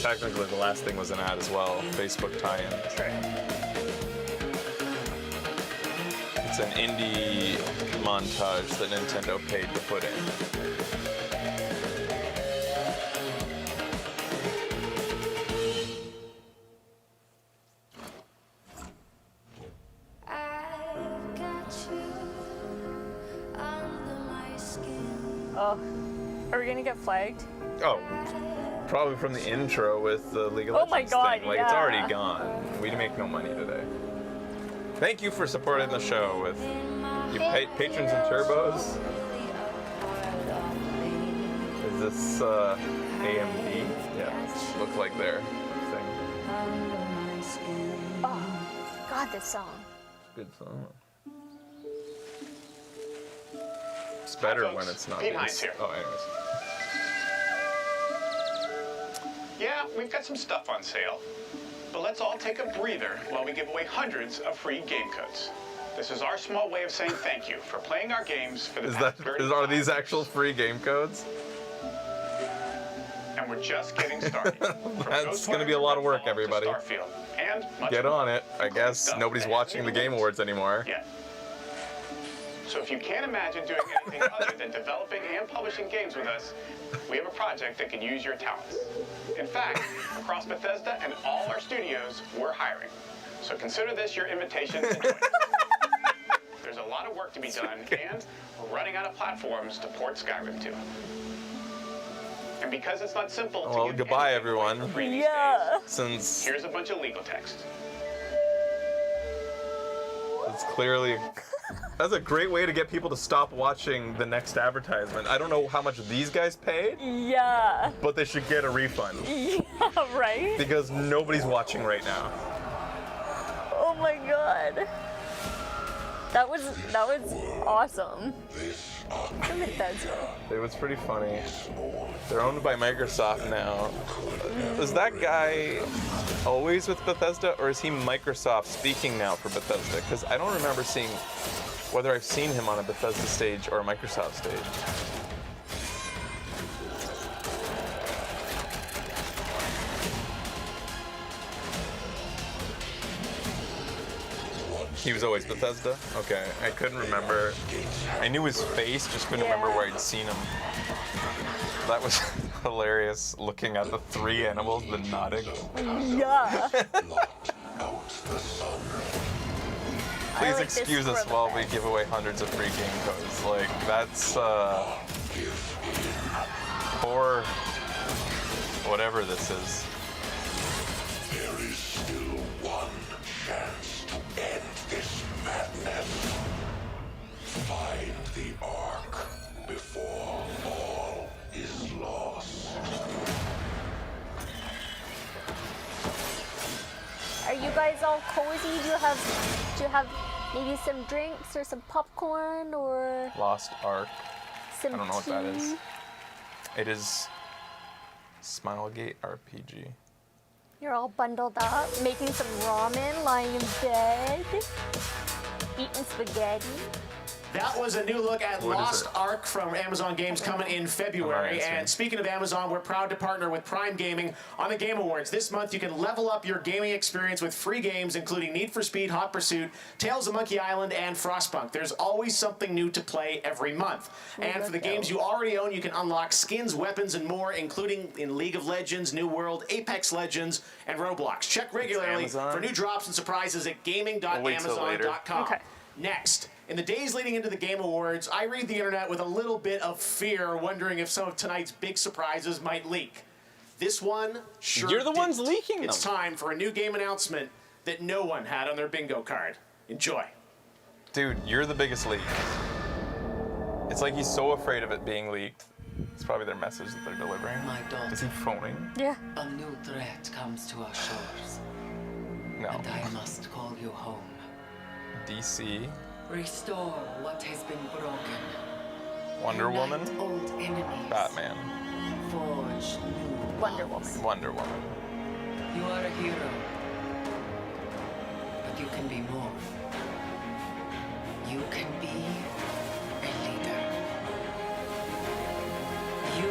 technically the last thing was an ad as well. Facebook tie-in. It's an indie montage that Nintendo paid to put in. Oh, are we gonna get flagged? Oh, probably from the intro with the League of Oh my Legends God, thing. Like, it's yeah. already gone. We make no money today. Thank you for supporting the show with you patrons and turbos. Is this AMD? Yeah, look like their thing. Oh, God, this song. Good song. It's better when it's not. Pete Hines here. Oh, anyways. Yeah, we've got some stuff on sale. But let's all take a breather while we give away hundreds of free game codes. This is our small way of saying thank you for playing our games for the past 30 Are these actual free game codes? and we're just getting started. That's gonna be a lot of work, everybody. Starfield, and much Get more. on it. I guess nobody's watching the Game Awards anymore. Yeah. So if you can't imagine doing anything other than developing and publishing games with us, we have a project that can use your talents. In fact, across Bethesda and all our studios, we're hiring. So consider this your invitation to join us. There's a lot of work to be done, and we're running out of platforms to port Skyrim to. And because it's not simple to Well, give goodbye, anything away everyone. for free these Yeah. days, Since here's a bunch of legal text. it's clearly. That's a great way to get people to stop watching the next advertisement. I don't know how much these guys paid, Yeah. but they should get a refund Yeah, right? because nobody's watching right now. Oh my God. That was awesome. Bethesda. It was pretty funny. They're owned by Microsoft now. Is that guy always with Bethesda, or is he Microsoft speaking now for Bethesda? Because I don't remember seeing whether I've seen him on a Bethesda stage or a Microsoft stage. He was always Bethesda? Okay, I couldn't remember. I knew his face, just couldn't remember where I'd seen him. That was hilarious, looking at the three animals, the nodding. Yeah. Please like this excuse us for while the we give away hundreds of free game codes. Like, that's, for whatever this is. There is still one chance to end this madness. Find the Ark before all is lost. Are you guys all cozy? Do you have maybe some drinks or some popcorn or Lost Ark. some I don't know what that is. tea? It is Smilegate RPG. You're all bundled up, making some ramen, lying in bed, eating spaghetti. That was a new look at Lost Ark from Amazon Games coming in February. And speaking of Amazon, we're proud to partner with Prime Gaming on the Game Awards. This month, you can level up your gaming experience with free games, including Need for Speed, Hot Pursuit, Tales of Monkey Island, and Frostpunk. There's always something new to play every month. And for the games you already own, you can unlock skins, weapons, and more, including in League of Legends, New World, Apex Legends, and Roblox. Check regularly for new drops and surprises at gaming.amazon.com. Okay. Next, in the days leading into the Game Awards, I read the internet with a little bit of fear, wondering if some of tonight's big surprises might leak. This one sure You're the ones didn't. leaking them. It's time for a new game announcement that no one had on their bingo card. Enjoy. Dude, you're the biggest leak. It's like he's so afraid of it being leaked. It's probably their message that they're delivering. My daughter. Is he phoning? Yeah. A new threat comes to our shores. No. And I must call you home. DC. Restore what has been broken. Wonder Woman. Old enemies. Batman. Forge new Wonder Woman. Wonder Woman. You are a hero. But you can be more. You can be a leader. You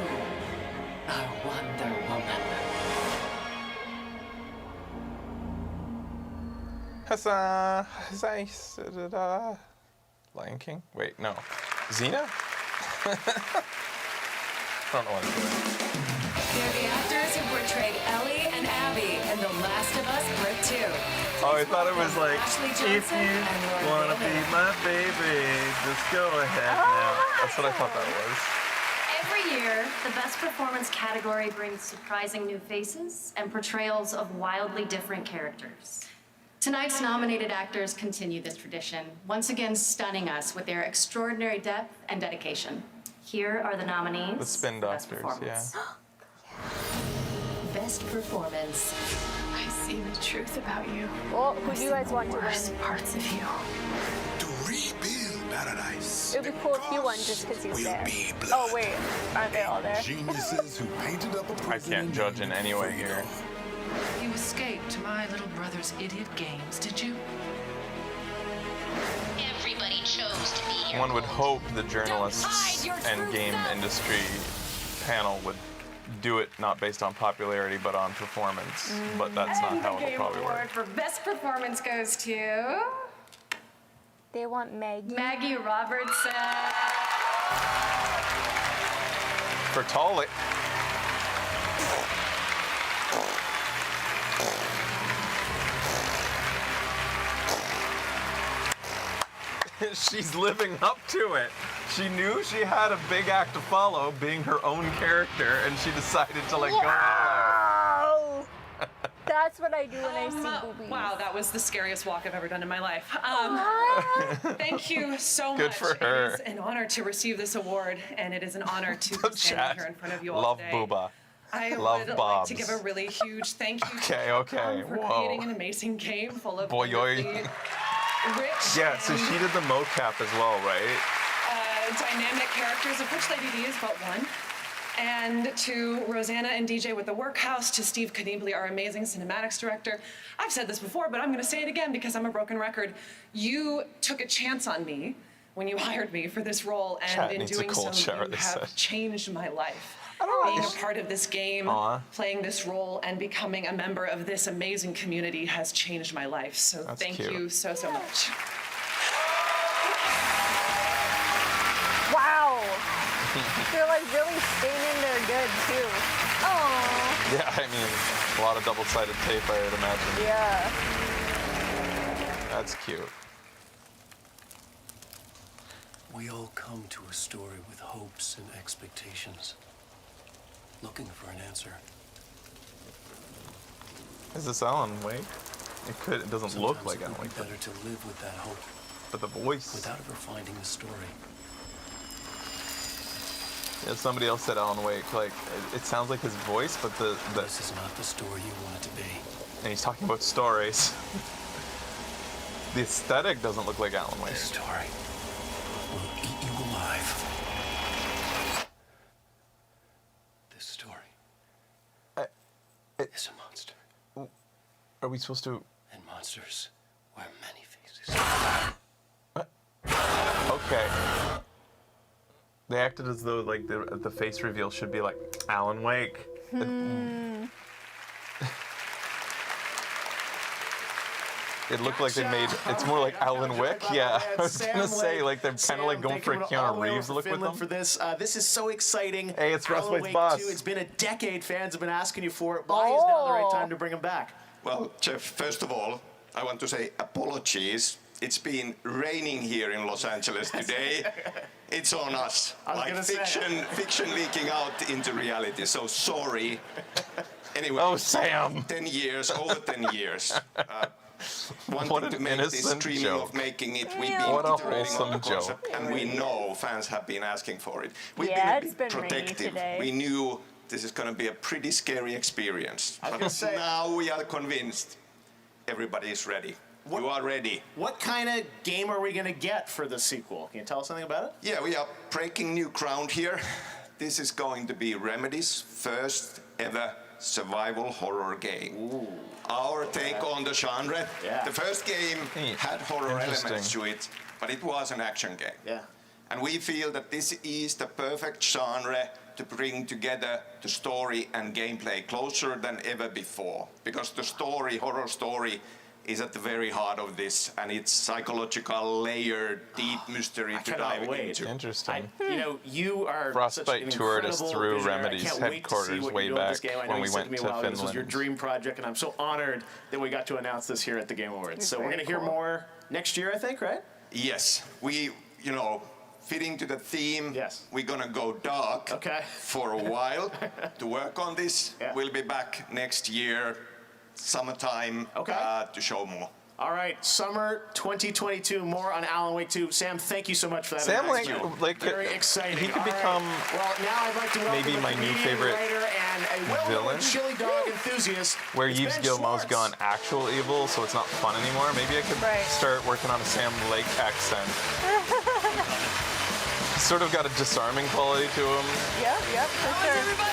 are Wonder Woman. Lion King? Wait, no. Xena? I don't know what I'm doing. They're the actors who portrayed Ellie and Abby in The Last of Us Part 2. Oh, I thought it was like, Ashley if Johnson you and Roy wanna be Bailey. my baby, just go ahead now. That's what I thought that was. Every year, the Best Performance category brings surprising new faces and portrayals of wildly different characters. Tonight's nominated actors continue this tradition, once again stunning us with their extraordinary depth and dedication. Here are the nominees. The Spin Doctors, yeah. Best Performance. I see the truth about you. Well, who do you guys want to win? Parts of you. To rebuild paradise. It would be cool if you won just because he's there. Oh wait, aren't they all there? Geniuses who painted up a I can't judge in any way here. You escaped my little brother's idiot games, did you? Everybody chose to be here. One would hope the journalists and game industry panel would do it not based on popularity but on performance. But that's not how it will probably Award work. for Best Performance goes to They want Maggie. Maggie Robertson. For Tolly. She's living up to it. She knew she had a big act to follow, being her own character, and she decided to go all out. That's what I do when I see boobies. Wow, that was the scariest walk I've ever done in my life. Thank you so Good much. for her. It is an honor to receive this award, and it is an honor to be standing here in front of you all Love today. Booba. I Love would Bobs. like to give a really huge thank you Okay, to okay, Capcom for whoa. creating an amazing game full of Boy, wonderfully rich Yeah, so she did the mocap as well, right? dynamic characters, of which Lady D is but one. And to Rosanna and DJ with the Workhouse, to Steve Knieble, our amazing cinematics director. I've said this before, but I'm going to say it again because I'm a broken record. You took a chance on me when you hired me for this role, and Chat in needs a doing cold so, shower, you they have said. changed my life. know. Being a part of this game, playing this role, and becoming a member of this amazing community has changed my life. So That's thank cute. you so, so much. Wow. They're like really staying in there good too. Oh. Yeah, I mean, a lot of double-sided tape, I would imagine. Yeah. That's cute. We all come to a story with hopes and expectations, looking for an answer. Is this Alan Wake? It doesn't look Sometimes like it Alan would Wake, be better to live with that hope, but the voice. without ever finding the story. Yeah, somebody else said Alan Wake. Like, it sounds like his voice, but the This is not the story you want it to be. and he's talking about stories. The aesthetic doesn't look like Alan Wake. This story will eat you alive. This story is a monster. Are we supposed to? And monsters wear many faces. Okay. They acted as though like the face reveal should be like Alan Wake. It looked like they made. It's more like Alan Wake. Yeah, I was gonna say like they're kind of like going for a Keanu Reeves look with them. For this, this is so exciting. Hey, it's Russ Alan Wake's Wake boss. 2, it's been a decade. Fans have been asking you for it. Why is now the right time to bring him back? Well, Jeff, first of all, I want to say apologies. It's been raining here in Los Angeles today. It's on us. Like fiction leaking out into reality. So sorry. Anyway, oh, Sam. 10 years, over 10 years. What an to make this innocent dream joke. of making it, we've been What a iterating on the wholesome concept, joke. and we know fans have been asking for it. We've Yeah, been a it's bit been rainy protective. today. We knew this is going to be a pretty scary experience. I was But gonna say- now we are convinced everybody is ready. You are ready. What kind of game are we going to get for the sequel? Can you tell us something about it? Yeah, we are breaking new ground here. This is going to be Remedy's first ever survival horror game. Ooh. Our take on the genre. Yeah. The first game had horror Interesting. elements to it, but it was an action game. Yeah. And we feel that this is the perfect genre to bring together the story and gameplay closer than ever before. Because the story, horror story, is at the very heart of this, and it's psychological, layered, deep mystery to dive into. Interesting. You know, you are Frostbite such an toured us incredible through visionary. I Remedy's can't wait to see headquarters what way you do with this back game. I know when you we said went to me, to wow, this was your Finland. dream project, and I'm so honored that we got to announce this here at the Game Awards. So we're very going to hear cool. more next year, I think, right? Yes, we, fitting to the theme, we're gonna go dark for a while to work on this. Yeah. We'll be back next year, summertime, to show more. All right, summer 2022, more on Alan Wake 2. Sam, thank you so much for that. Sam, announcement. Very exciting. he could All right. become Well, now I'd like to welcome maybe a my new comedian, favorite writer, and a well-known villain. chili dog enthusiast. Where It's Yves Ben Guillemot's Schwartz. gone actual evil, so it's not fun anymore. Maybe I could start working on a Sam Lake accent. Sort of got a disarming quality to him. Yep, for sure.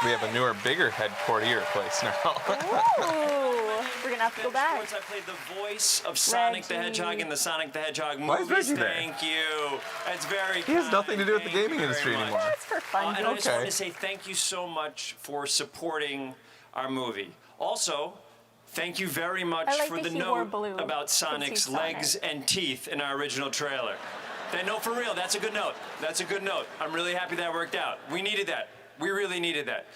We have a newer, bigger headquarter place now. Ooh, we're gonna have to go back. I played the voice of Sonic the Hedgehog in the Sonic the Hedgehog Why is movies. Reggie there? Thank you. That's very He has kind. nothing to do with the Thank gaming you industry very anymore. much. It's for fun. And I just want Okay. to say thank you so much for supporting our movie. Also, thank you very much I like for that the he wore note blue. about Can see Sonic's Sonic. legs and teeth in our original trailer. That note for real, that's a good note. That's a good note. I'm really happy that worked out. We needed that. We really needed that.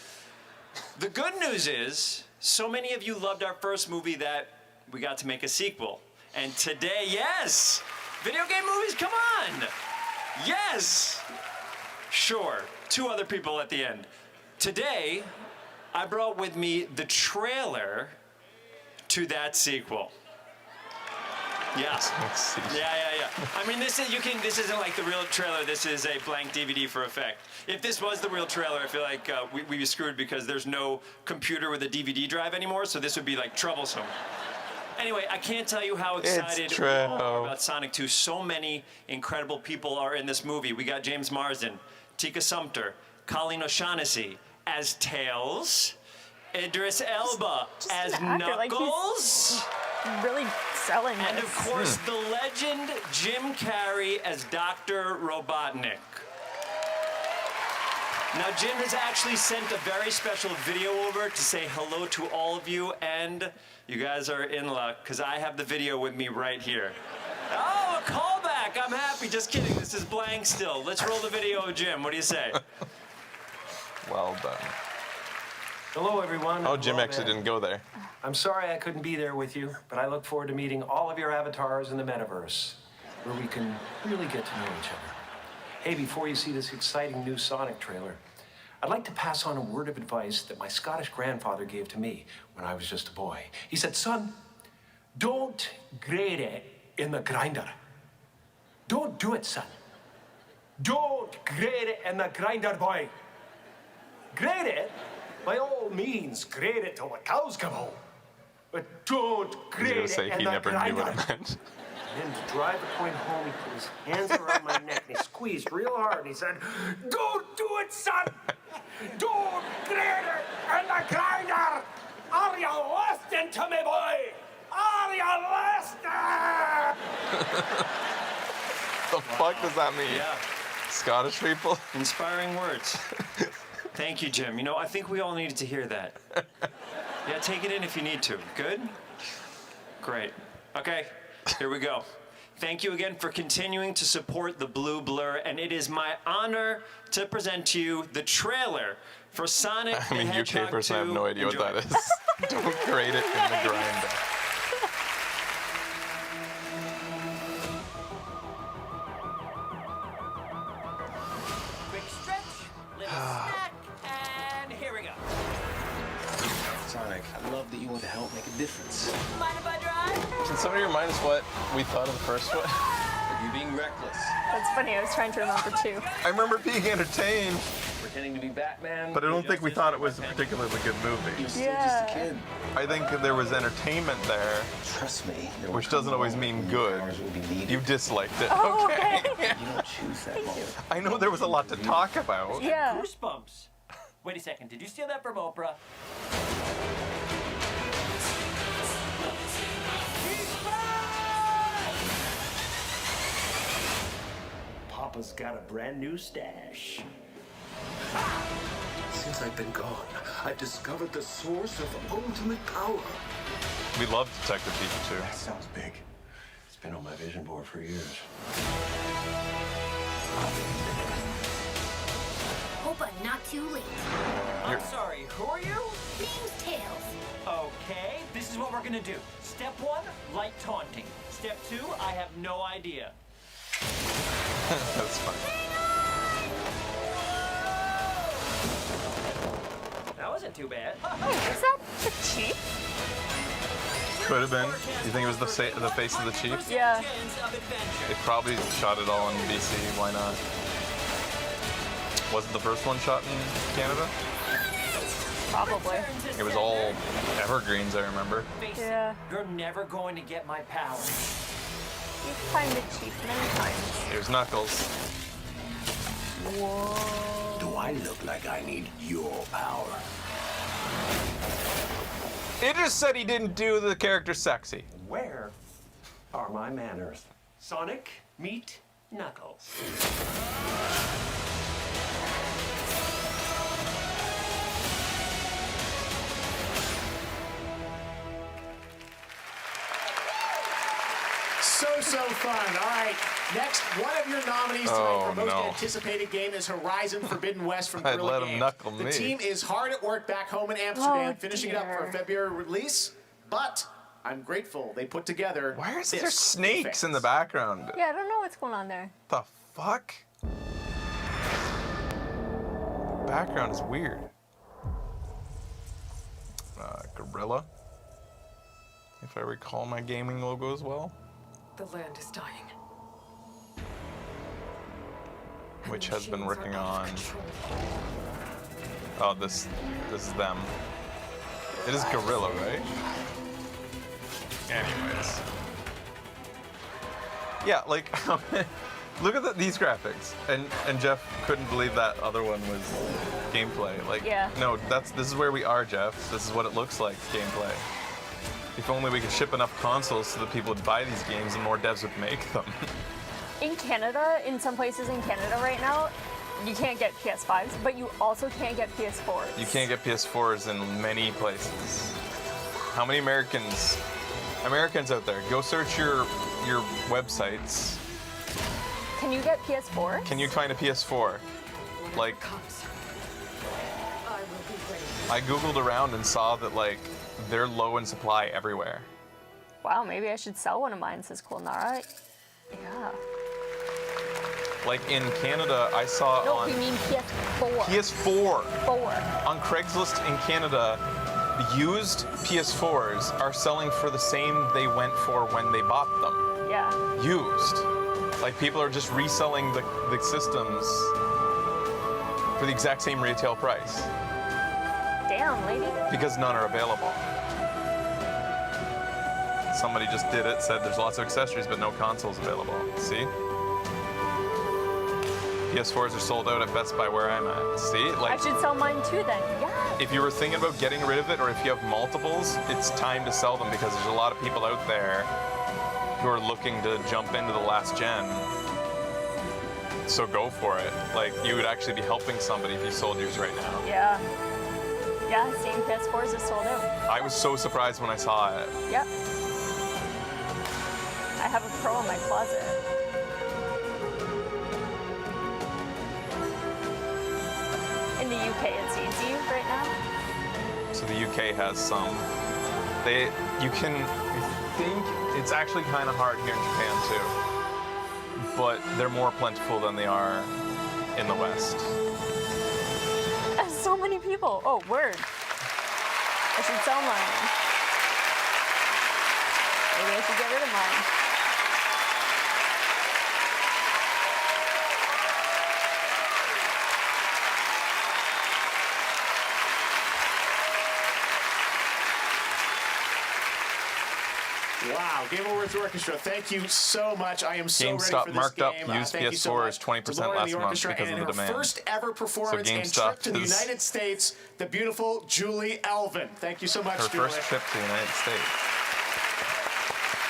The good news is, so many of you loved our first movie that we got to make a sequel. And today, yes! Video game movies, come on! Yes! Sure, 2 other people at the end. Today, I brought with me the trailer to that sequel. Yeah. Yeah. I mean, this isn't like the real trailer. This is a blank DVD for effect. If this was the real trailer, I feel like we'd be screwed because there's no computer with a DVD drive anymore, so this would be like troublesome. Anyway, I can't tell you how excited we are about Sonic 2. So many incredible people are in this movie. We got James Marsden, Tika Sumpter, Colleen O'Shaughnessy as Tails, Idris Elba as Knuckles. Really selling And this. of course, the legend Jim Carrey as Dr. Robotnik. Now, Jim has actually sent a very special video over to say hello to all of you, and you guys are in luck, because I have the video with me right here. Oh, a callback! I'm happy. Just kidding. This is blank still. Let's roll the video of Jim. What do you say? Well done. Hello, everyone. Oh, Jim Hello actually there. didn't go there. I'm sorry I couldn't be there with you, but I look forward to meeting all of your avatars in the metaverse, where we can really get to know each other. Hey, before you see this exciting new Sonic trailer, I'd like to pass on a word of advice that my Scottish grandfather gave to me when I was just a boy. He said, son, don't grade it in the grinder. Don't do it, son. Don't grade it in the grinder, boy. Grade it, by all means, grade it till the cows come home. But don't I was grade gonna say it in he the never knew grinder. what it meant. And then to drive the point home, he put his hands around my neck and he squeezed real hard and he said, don't do it, son! Don't grade it in the grinder! Are you listening to me, boy? The fuck does that mean? Yeah. Scottish people? Inspiring words. Thank you, Jim. You know, I think we all needed to hear that. Yeah, take it in if you need to. Good? Great. Okay, here we go. Thank you again for continuing to support the Blue Blur, and it is my honor to present to you the trailer for Sonic the Hedgehog UK person, I have no idea Enjoy. what that is. Don't grade it in the grind. Quick stretch, little snack, and here we go. Sonic, I love that you want to help make a difference. Mind if I drive? Can somebody remind us what we thought of the first one? Are you being reckless? That's funny. I was trying to remember too. I remember being entertained, Pretending to be Batman? but I don't think we thought it was a particularly good movie. You're still just a kid. I think there was entertainment there, Trust me. there will which come doesn't a always moment mean when your good. powers will be needed. You disliked it. Oh, Okay. You don't choose that moment. I know there was a lot to talk about. Yeah. Goosebumps. Wait a second, did you steal that from Oprah? Papa's got a brand new stash. Since I've been gone, I've discovered the source of ultimate power. We love Detective Pikachu. That sounds big. It's been on my vision board for years. Hope I'm not too late. I'm sorry, who are you? Name's Tails. Okay, this is what we're gonna do. Step 1, light taunting. Step 2, I have no idea. That's fun. That wasn't too bad. Oh, is that the chief? Could have been. You think it was the face of the chief? Yeah. They probably shot it all in BC. Why not? Wasn't the first one shot in Canada? Probably. It was all evergreens, I remember. Yeah. You're never going to get my power. You've climbed the chief many times. Here's Knuckles. Whoa. Do I look like I need your power? It just said he didn't do the character sexy. Where are my manners? Sonic, meet Knuckles. So fun. All right. Next, one of your nominees tonight for most no. anticipated game is Horizon Forbidden West from I'd Guerrilla let him Games. knuckle The me. team is hard at work back home in Amsterdam, Oh, finishing it up for a dear. February release. But I'm grateful they put together. Why is this there for snakes in the fans. background? Yeah, I don't know what's going on there. The fuck? The background is weird. Gorilla. If I recall my gaming logo as well. The land is dying. Which has been working on. Oh, this is them. It is Gorilla, right? Anyways. Yeah, like look at these graphics. And Jeff couldn't believe that other one was gameplay. Like Yeah. no, this is where we are, Jeff. This is what it looks like, gameplay. If only we could ship enough consoles so that people would buy these games and more devs would make them. In Canada, in some places in Canada right now, you can't get PS5s, but you also can't get PS4s. You can't get PS4s in many places. How many Americans out there, go search your websites. Can you get PS4? Can you find a PS4? Like, I googled around and saw that like they're low in supply everywhere. Wow, maybe I should sell one of mine, says Kulnara. Yeah. Like in Canada, I saw No, on we mean PS4. PS4 4. on Craigslist in Canada, used PS4s are selling for the same they went for when they bought them. Yeah. Used. Like people are just reselling the systems for the exact same retail price Damn, lady. because none are available. Somebody just did it, said there's lots of accessories but no consoles available. See? PS4s are sold out at Best Buy where I'm at. See? I Like, should sell mine too then. Yeah. if you were thinking about getting rid of it or if you have multiples, it's time to sell them because there's a lot of people out there who are looking to jump into the last gen. So go for it. Like, you would actually be helping somebody if you sold yours right now. Yeah. Yeah, same PS4s is sold out. I was so surprised when I saw it. Yep. I have a Pro in my closet. In the UK, it's easy right now. So the UK has some. I think it's actually kind of hard here in Japan too. But they're more plentiful than they are in the West. So many people. Oh, word. I should sell mine. Maybe I should get rid of mine. Wow, Game Awards Orchestra, thank you so much. I am so ready for this marked up game. used thank you so PS4 much is 20% to Lauren and last the month orchestra, because and of the in her demand. first ever performance and GameStop trip to the is- United States, the beautiful Julie Elvin. Thank you so much, Her Julie. first trip to the United States.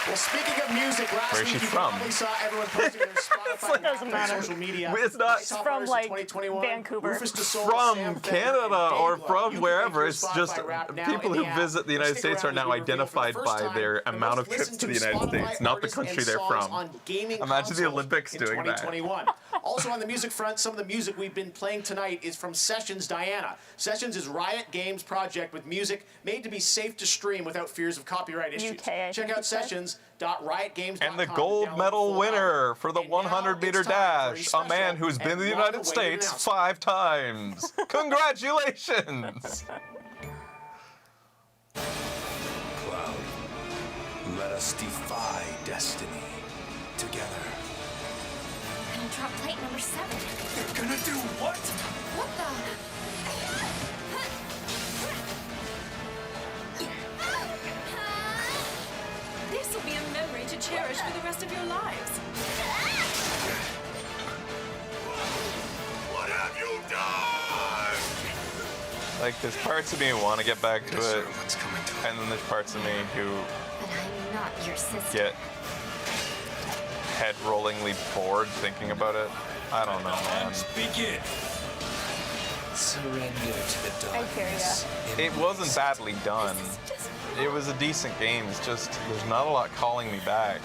Well, speaking of music, last Where's week she you from? probably saw everyone posting their Spotify Doesn't matter. social media. It's not- It's from, like, 2021, Vancouver. Rufus DeSoul, From Sam Fender, Canada and or Dave Lowe. from You can wherever, make it's your just Spotify rap now people in who the app. visit the United Stick States are around now as we reveal for the identified first by time their the amount most of trips listened to the to United Spotify States, not the artists country and they're songs from. on gaming Imagine the consoles Olympics in doing that. 2021. Also on the music front, some of the music we've been playing tonight is from Sessions Diana. Sessions is Riot Games' project with music made to be safe to stream without fears of copyright issues. UK, I Check think out it said. sessions.riotgames.com. And the gold medal winner for the 100-meter dash, a man who's been to the United States 5 times. Congratulations! Cloud, let us defy destiny together. Gonna drop plate number 7. You're gonna do what? What the? This will be a memory to cherish for the rest of your lives. What have you done? Like, there's parts of me who want to get back to it, and then there's parts of me who But I'm not your sister. get head-rollingly bored thinking about it. I don't know, man. Begin. Surrender to the darkness. It wasn't badly done. It was a decent game. It's just there's not a lot calling me back.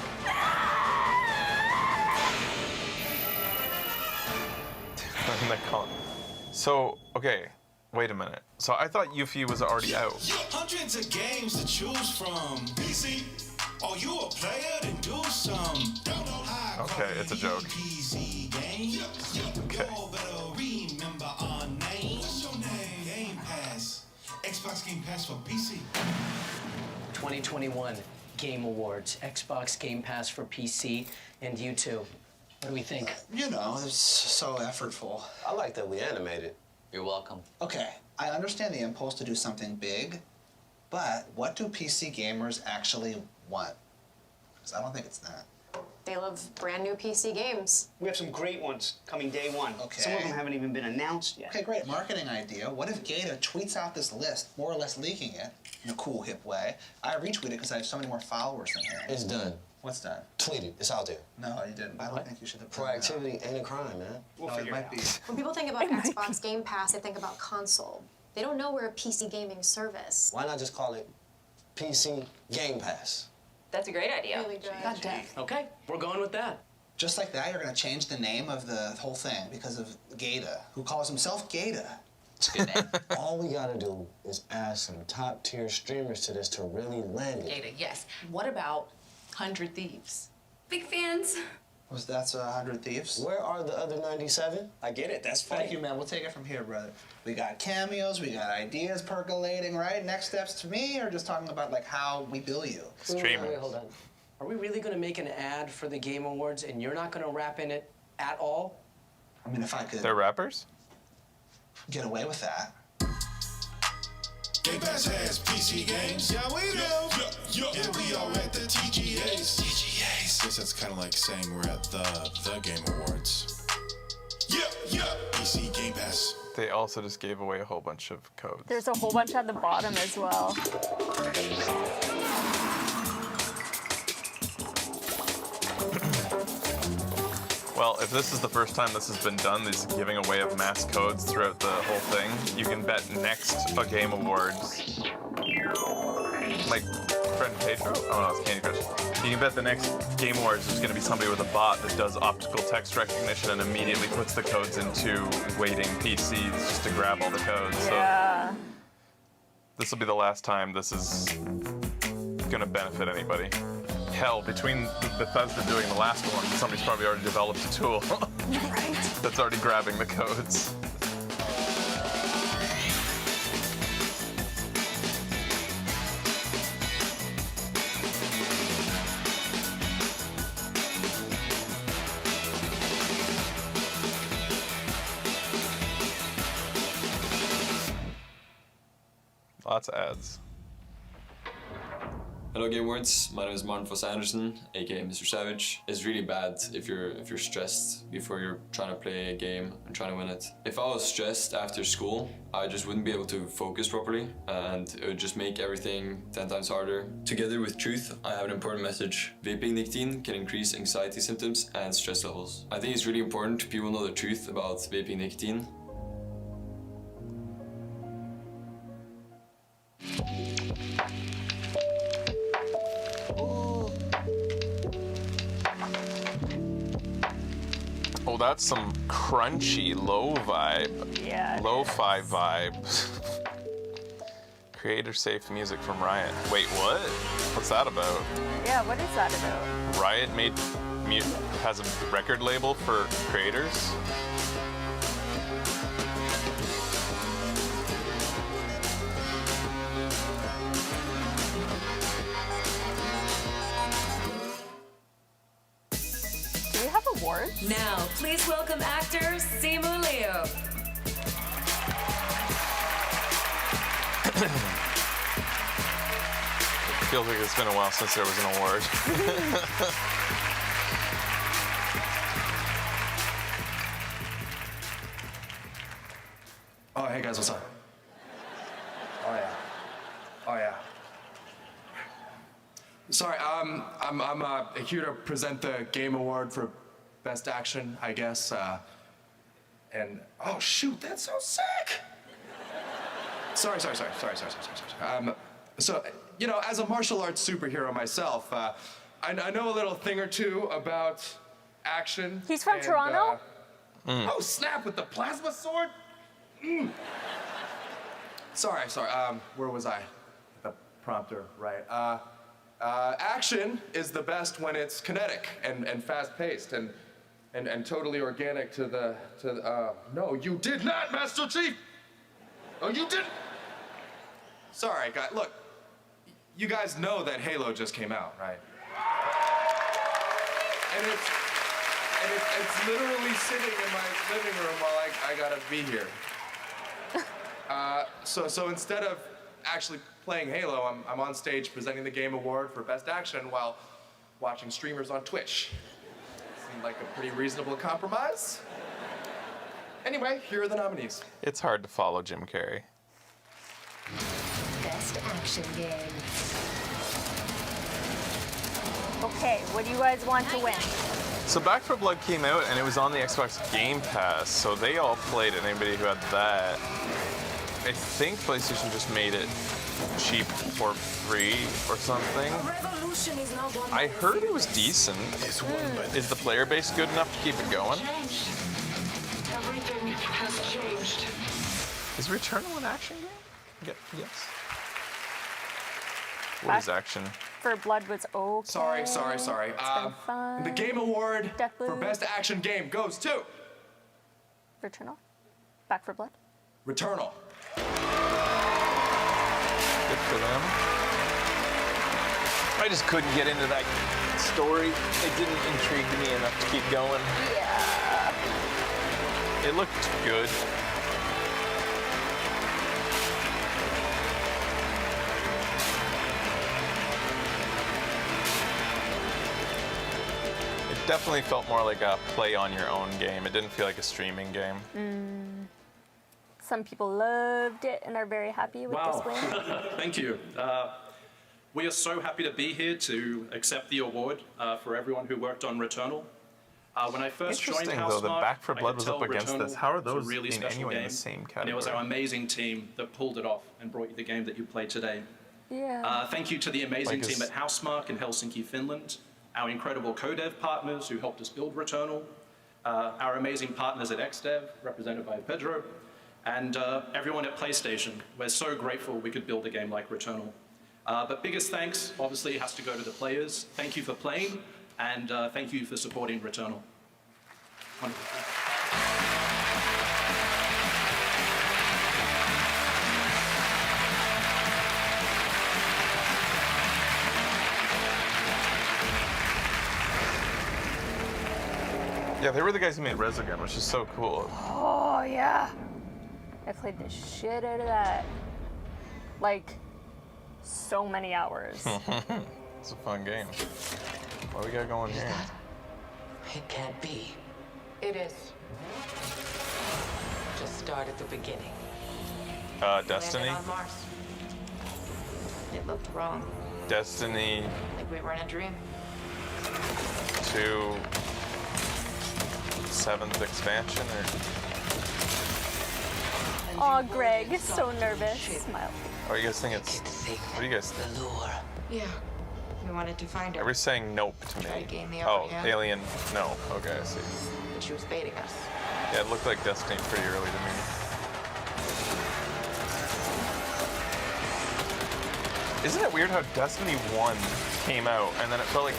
So, okay, wait a minute. So I thought Yuffie was already out. Hundreds of games to choose from. PC, are you a player? Then do some. Okay, it's a joke. PC games. Okay. Y'all better remember our name. What's your name? Game Pass. Xbox Game Pass for PC. 2021 Game Awards, Xbox Game Pass for PC, and YouTube. What do we think? You know, it's so effortful. I like that we animated. You're welcome. Okay, I understand the impulse to do something big, but what do PC gamers actually want? Because I don't think it's that. They love brand new PC games. We have some great ones coming day one. Okay. Some of them haven't even been announced yet. Okay, great. Marketing idea. What if Gaga tweets out this list, more or less leaking it in a cool, hip way? I retweet it because I have so many more followers than him. It's done. What's done? Tweet it. It's out there. No, you didn't. I don't think you should have done that. Proactivity ain't a crime, man. No, it might be. When people think about Xbox Game Pass, they think about console. They don't know we're a PC gaming service. Why not just call it PC Game Pass? That's a great idea. Really good. Got depth. Okay, we're going with that. Just like that, you're going to change the name of the whole thing because of Gaga, who calls himself Gaga. It's a good name. All we gotta do is add some top-tier streamers to this to really land it. Gaga, yes. What about 100 Thieves? Big fans. Was that 100 Thieves? Where are the other 97? I get it. That's funny. Thank you, man. We'll take it from here, brother. We got cameos. We got ideas percolating, right? Next steps to me, or just talking about like how we bill you? Wait, hold on. Are we really going to make an ad for the Game Awards and you're not going to rap in it at all? I mean, if I could They're rappers? get away with that. Game Pass has PC games. Yeah, we do. And we are at the TGAs. TGAs. Guess that's kind of like saying we're at the Game Awards. Yeah. PC Game Pass. They also just gave away a whole bunch of codes. There's a whole bunch at the bottom as well. Well, if this is the first time this has been done, this giving away of mass codes throughout the whole thing, you can bet next Game Awards. My friend Pedro? Oh no, it's Candy Crush. You can bet the next Game Awards there's going to be somebody with a bot that does optical text recognition and immediately puts the codes into waiting PCs just to grab all the codes. Yeah. So this will be the last time this is going to benefit anybody. Hell, between Bethesda doing the last one, somebody's probably already developed a tool that's already grabbing the codes. Lots of ads. Hello Game Awards, my name is Martin Foss Anderson, aka Mr. Savage. It's really bad if you're stressed before you're trying to play a game and trying to win it. If I was stressed after school, I just wouldn't be able to focus properly and it would just make everything 10 times harder. Together with truth, I have an important message. Vaping nicotine can increase anxiety symptoms and stress levels. I think it's really important people know the truth about vaping nicotine. Oh, that's some crunchy, low vibe. Yeah. Lo-fi vibe. Creator-safe music from Riot. Wait, what? What's that about? Yeah, what is that about? Riot has a record label for creators? Do you have awards? Now, please welcome actor Simu Liu. Feels like it's been a while since there was an award. Oh, hey guys, what's up? Oh yeah. Oh yeah. Sorry, I'm here to present the Game Award for Best Action, I guess. And oh shoot, that's so sick. Sorry. So, you know, as a martial arts superhero myself, I know a little thing or two about action. He's from Toronto? Oh snap! With the plasma sword. Sorry. Where was I? The prompter, right? Action is the best when it's kinetic and fast-paced and totally organic to the. No, you did not, Master Chief. Oh, you didn't. Sorry, guys. Look, you guys know that Halo just came out, right? And it's literally sitting in my living room while I gotta be here. So instead of actually playing Halo, I'm on stage presenting the Game Award for Best Action while watching streamers on Twitch. Seemed like a pretty reasonable compromise. Anyway, here are the nominees. It's hard to follow Jim Carrey. Best action game. Okay, what do you guys want to win? So Back 4 Blood came out and it was on the Xbox Game Pass, so they all played it. Anybody who had that. I think PlayStation just made it cheap or free or something. I heard it was decent. Is the player base good enough to keep it going? Everything has changed. Is Returnal an action game? Yes. What is action? For Blood was okay. Sorry. It's been fun. The Game Award for Deathloop. Best Action Game goes to Returnal? Back 4 Blood? Returnal. Good for them. I just couldn't get into that story. It didn't intrigue me enough to keep going. Yeah. It looked good. It definitely felt more like a play on your own game. It didn't feel like a streaming game. Some people loved it and are very happy with this win. Thank you. We are so happy to be here to accept the award for everyone who worked on Returnal. When I first joined Interesting, Housemarque, though, that Back 4 I Blood could was tell up against Returnal this. How are was a those really being special anyway in game, the same and it was our category? amazing team that pulled it off and brought you the game that you played today. Yeah. Thank you to the amazing Like team at Housemarque in Helsinki, Finland, our incredible co-dev partners who helped us build Returnal, our amazing partners at XDev, represented by Pedro, and everyone at PlayStation. We're so grateful we could build a game like Returnal. But biggest thanks, obviously, has to go to the players. Thank you for playing, and thank you for supporting Returnal. Wonderful. Yeah, they were the guys who made Resogun, which is so cool. Oh, yeah. I played the shit out of that. Like, so many hours. It's a fun game. What do we got going here? It can't be. It is. Just start at the beginning. Destiny? Landed on Mars. It looked wrong. Destiny Like we were in a dream. 2 7th expansion, or Oh, Greg, so nervous. Smile. or you guys think it's? What do you guys think? Yeah. We wanted to find her. Everybody's saying nope to Try me. to gain the upper Oh, hand. Alien, no. Okay, I see. But she was baiting us. Yeah, it looked like Destiny pretty early to me. Isn't it weird how Destiny 1 came out, and then it felt like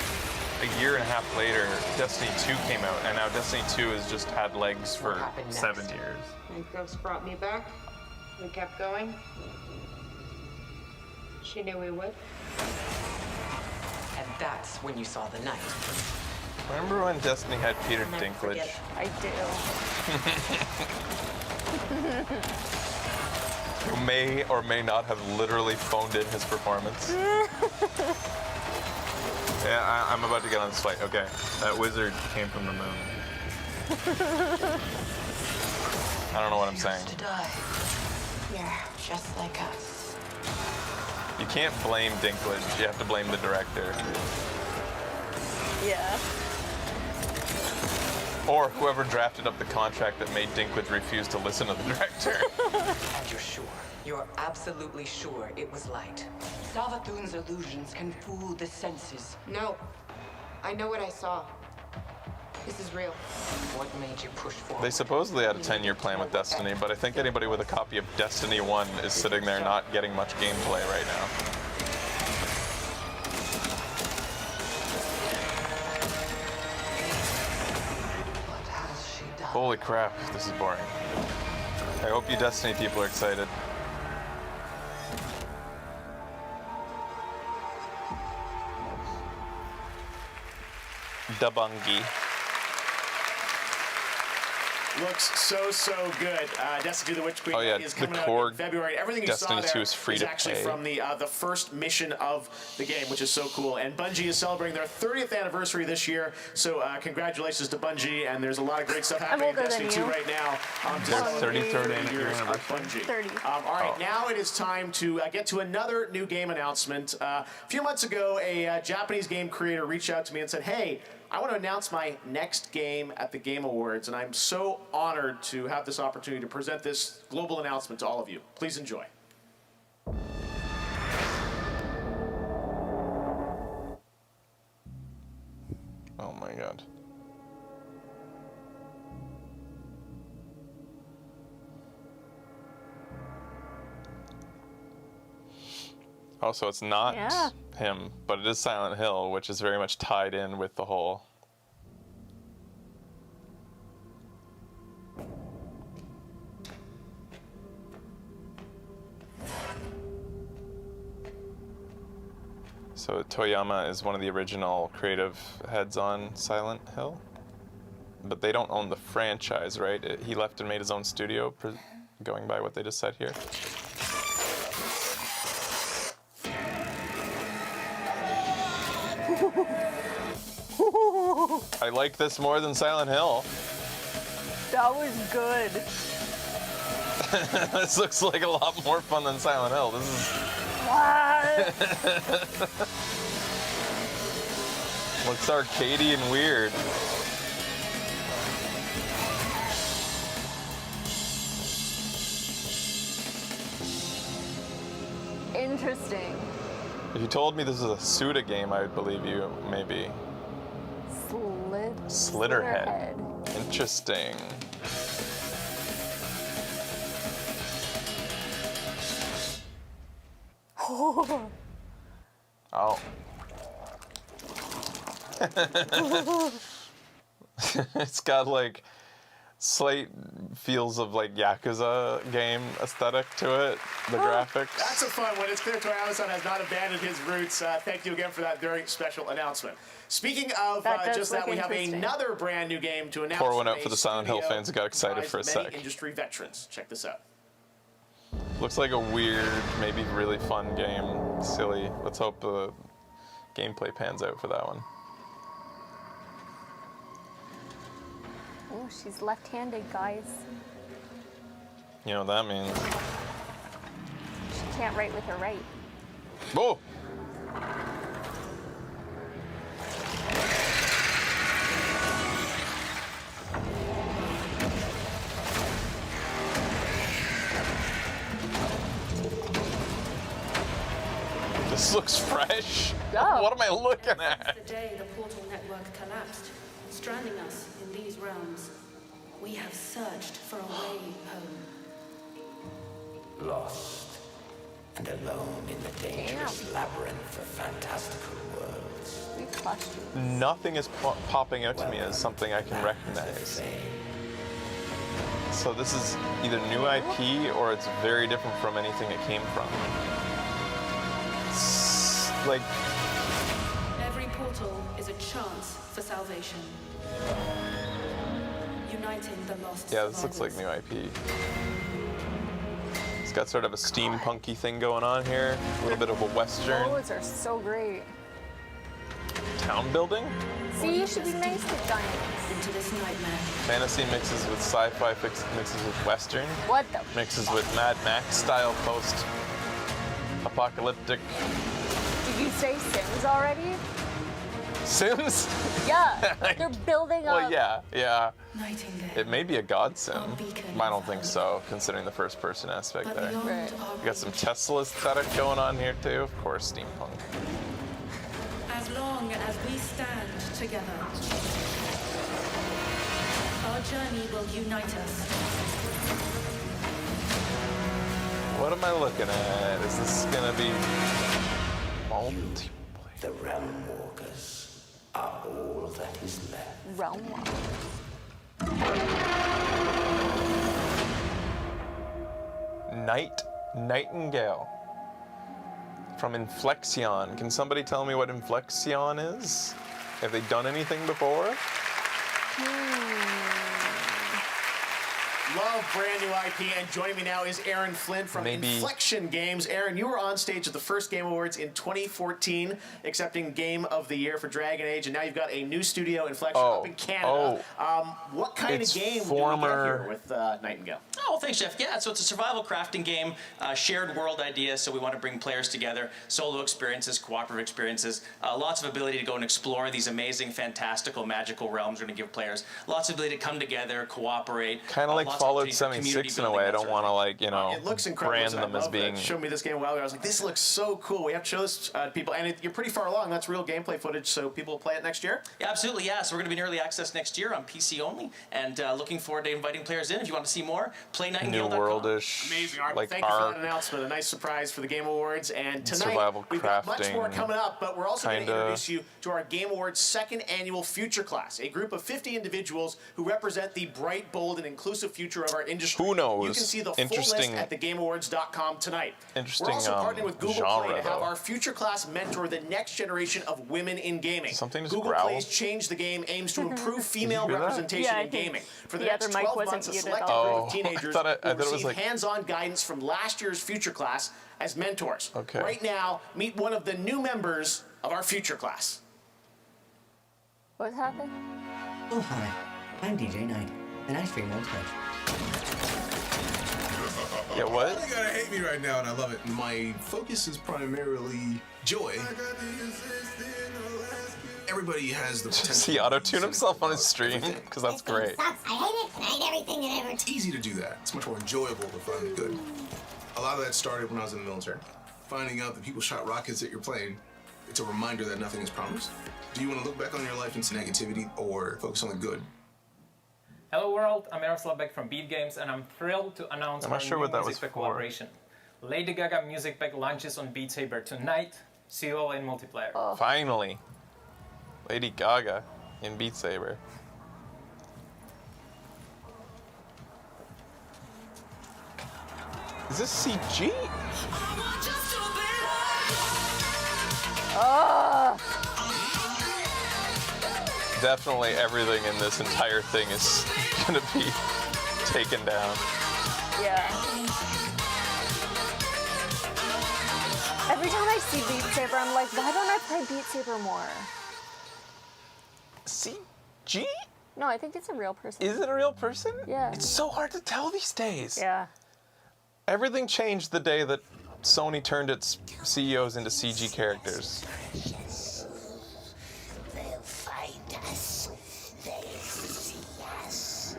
a year and a half later, Destiny 2 came out, and now Destiny 2 has just had legs for 7 years. And Ghost brought me back. We kept going. She knew we would. And that's when you saw the night. Remember when Destiny had Peter I'll never Dinklage? forget it. I do. Who may or may not have literally phoned in his performance. Yeah, I'm about to get on this flight. Okay, that wizard came from the moon. I don't know what I'm saying. To die. Yeah, just like us. You can't blame Dinklage. You have to blame the director. Yeah. Or whoever drafted up the contract that made Dinklage refuse to listen to the director. And you're sure? You're absolutely sure it was light? Savathun's illusions can fool the senses. No. I know what I saw. This is real. What made you push forward? They supposedly had a 10-year plan with Destiny, but I think anybody with a copy of Destiny 1 is sitting there not getting much gameplay right now. Holy crap, this is boring. I hope you Destiny people are excited. Da Bungie. Looks so good. Destiny 2: The Witch Queen is coming out core in February. Everything you Destiny saw there 2 is free to actually play. from the first mission of the game, which is so cool. And Bungie is celebrating their 30th anniversary this year, so congratulations to Bungie. And there's a lot of great stuff happening in older Destiny than 2 you. right now. Their Just 33rd years of anniversary. Bungie. 30. All right, now it is time to get to another new game announcement. A few months ago, a Japanese game creator reached out to me and said, hey, I want to announce my next game at the Game Awards, and I'm so honored to have this opportunity to present this global announcement to all of you. Please enjoy. Oh my god. Oh, so it's not him, but it is Silent Hill, which is very much tied in with the whole. So Toyama is one of the original creative heads on Silent Hill, but they don't own the franchise, right? He left and made his own studio, going by what they just said here. I like this more than Silent Hill. That was good. This looks like a lot more fun than Silent Hill. This is. What? Looks arcadey and weird. Interesting. If you told me this was a Suda game, I would believe you, maybe. Slitterhead. Interesting. Oh. It's got like slight feels of like Yakuza game aesthetic to it, the graphics. That's a fun one. It's clear Toyama-san has not abandoned his roots. Thank you again for that very special announcement. Speaking of just that, we have another brand new game to announce. Pour one out for the Silent Hill fans who got excited for a sec. Industry veterans. Check this out. Looks like a weird, maybe really fun game. Silly. Let's hope the gameplay pans out for that one. Oh, she's left-handed, guys. You know what that means. She can't write with her right. Whoa! This looks fresh. Oh. What am I looking at? The day the portal network collapsed, stranding us in these realms, we have searched for a way home. Lost and alone in the dangerous labyrinth of fantastical worlds. Nothing is popping out to me as something I can recognize. So this is either new IP or it's very different from anything it came from. It's like Every portal is a chance for salvation. Uniting the lost yeah, this looks like new IP. It's got sort of a steampunky thing going on here, a little bit of a western. Clothes are so great. Town building? See, you should be nice to giants. Into this nightmare. Fantasy mixes with sci-fi, mixes with western. What the? Mixes with Mad Max style post-apocalyptic. Did you say Sims already? Sims? Yeah, they're building up. Well, yeah. Nightingale. It may be a god sim. I don't think so, considering the first-person aspect there. Right. You got some Tesla aesthetic going on here too. Of course, steampunk. As long as we stand together, our journey will unite us. What am I looking at? Is this gonna be multiplayer? The Realm Walkers are all that is left. Realm Walkers. Nightingale from Inflexion. Can somebody tell me what Inflexion is? Have they done anything before? Love brand new IP, and joining me now is Aaron Flynn from Inflection Games. Aaron, you were on stage at the first Game Awards in 2014, accepting Game of the Year for Dragon Age, and now you've got a new studio, Inflection, up in Canada. What kind of game do we get here with Nightingale? Oh, well, thanks, Jeff. Yeah, so it's a survival crafting game, shared world idea, so we want to bring players together, solo experiences, cooperative experiences, lots of ability to go and explore these amazing, fantastical, magical realms. We're going to give players lots of ability to come together, cooperate. Kind of like Fallout 76 in a way. I don't want to, like, you know, it looks incredible. brand them as being. Showed me this game a while ago. I was like, this looks so cool. We have to show this to people, and you're pretty far along. That's real gameplay footage, so people will play it next year? Yeah, absolutely, yeah. So we're going to be in early access next year on PC only, and looking forward to inviting players in. If you want to see more, play Nightingale.com. New world-ish. Amazing, Art. Like Thank you for that announcement. A nice surprise for the Game Awards. And tonight, survival we've got much crafting, more coming up, but we're also going to kinda. introduce you to our Game Awards second annual Future Class, a group of 50 individuals who represent the bright, bold, and inclusive future of our industry. Who knows? You can see the full list at thegameawards.com tonight. We're also partnering with Google Play to have our Future Class mentor the next generation of women in gaming. Google Play's Change the Game aims to improve female representation in gaming. For the next 12 months, a select group of teenagers will receive hands-on guidance from last year's Future Class as mentors. Right now, meet one of the new members of our Future Class. What happened? Oh, hi. I'm DJ Knight, and I stream on Twitch. Yeah, what? You gotta hate me right now, and I love it. My focus is primarily joy. Everybody has the potential. Does he auto-tune himself on his stream? Because that's great. I hate it, and I hate everything that ever. It's easy to do that. It's much more enjoyable to find good. A lot of that started when I was in the military. finding out that people shot rockets at your plane, it's a reminder that nothing is promised. Do you want to look back on your life into negativity or focus on the good? Hello world, I'm Jaroslav Beck from Beat Games, and I'm thrilled to announce I'm our not sure new what that Music was Pack for. collaboration. Lady Gaga Music Pack launches on Beat Saber tonight. See you all in multiplayer. Finally. Lady Gaga in Beat Saber. Is this CG? Definitely everything in this entire thing is gonna be taken down. Yeah. Every time I see Beat Saber, I'm like, why don't I play Beat Saber more? CG? No, I think it's a real person. Is it a real person? Yeah. It's so hard to tell these days. Yeah. Everything changed the day that Sony turned its CEOs into CG characters. They'll find us. They'll see us.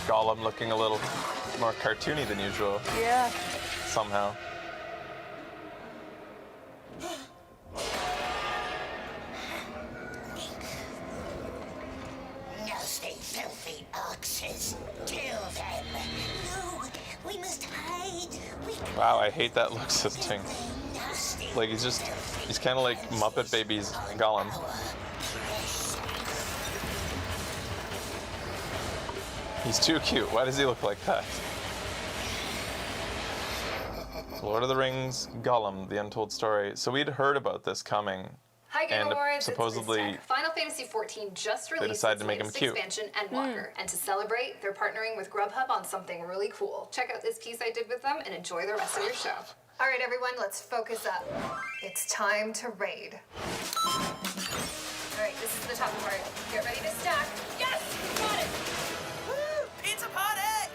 Gollum looking a little more cartoony than usual. Yeah. Somehow. Nasty, filthy oxes. Kill them. No, we must hide. Wow, I hate that look system. Like he's kind of like Muppet Babies Gollum. He's too cute. Why does he look like that? Lord of the Rings, Gollum, The Untold Story. So we'd heard about this coming. Hi, Game and Awards. supposedly it's Tech. Final Fantasy XIV just they released decided its to make him latest cute. expansion, Endwalker. And to celebrate, they're partnering with Grubhub on something really cool. Check out this piece I did with them and enjoy the rest of your show. All right, everyone, let's focus up. It's time to raid. All right, this is the tough part. Get ready to stack. Yes, got it. Woo! Pizza party!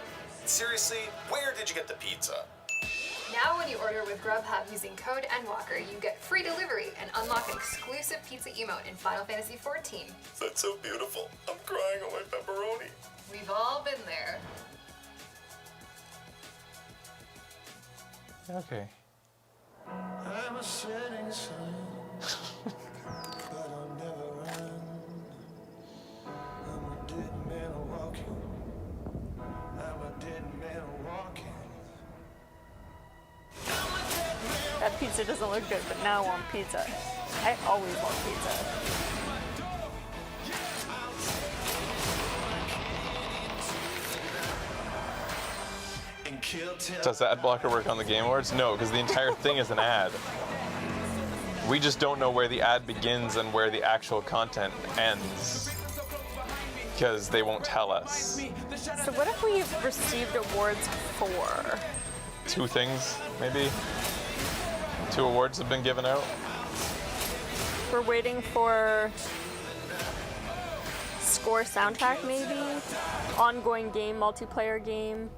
Seriously, where did you get the pizza? Now when you order with Grubhub using code Endwalker, you get free delivery and unlock an exclusive pizza emote in Final Fantasy XIV. That's so beautiful. I'm crying on my pepperoni. We've all been there. Okay. I'm a setting sun, but I'll never run. I'm a dead man walking. I'm a dead man walking. That pizza doesn't look good, but now I want pizza. I always want pizza. Does the ad blocker work on the Game Awards? No, because the entire thing is an ad. We just don't know where the ad begins and where the actual content ends. Because they won't tell us. So what if we received awards for? 2 things, maybe? 2 awards have been given out. We're waiting for score soundtrack, maybe? Ongoing game, multiplayer game.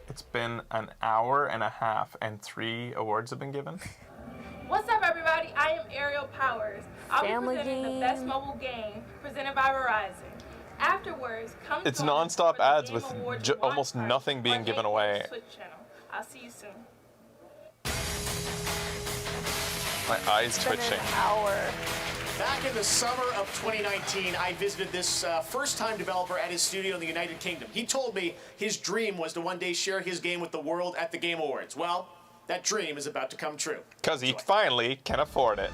It's been an hour and a half and 3 awards have been given. What's up, everybody? I am Ariel Powers. I'll Family be presenting game. the best mobile game presented by Verizon. Afterwards, come It's join us non-stop for the ads Game with Awards almost watch nothing being on given AIM away. Switch channel. I'll see you soon. My eyes It's been twitching. an hour. Back in the summer of 2019, I visited this first-time developer at his studio in the United Kingdom. He told me his dream was to one day share his game with the world at the Game Awards. Well, that dream is about to come true. Because he finally can afford it.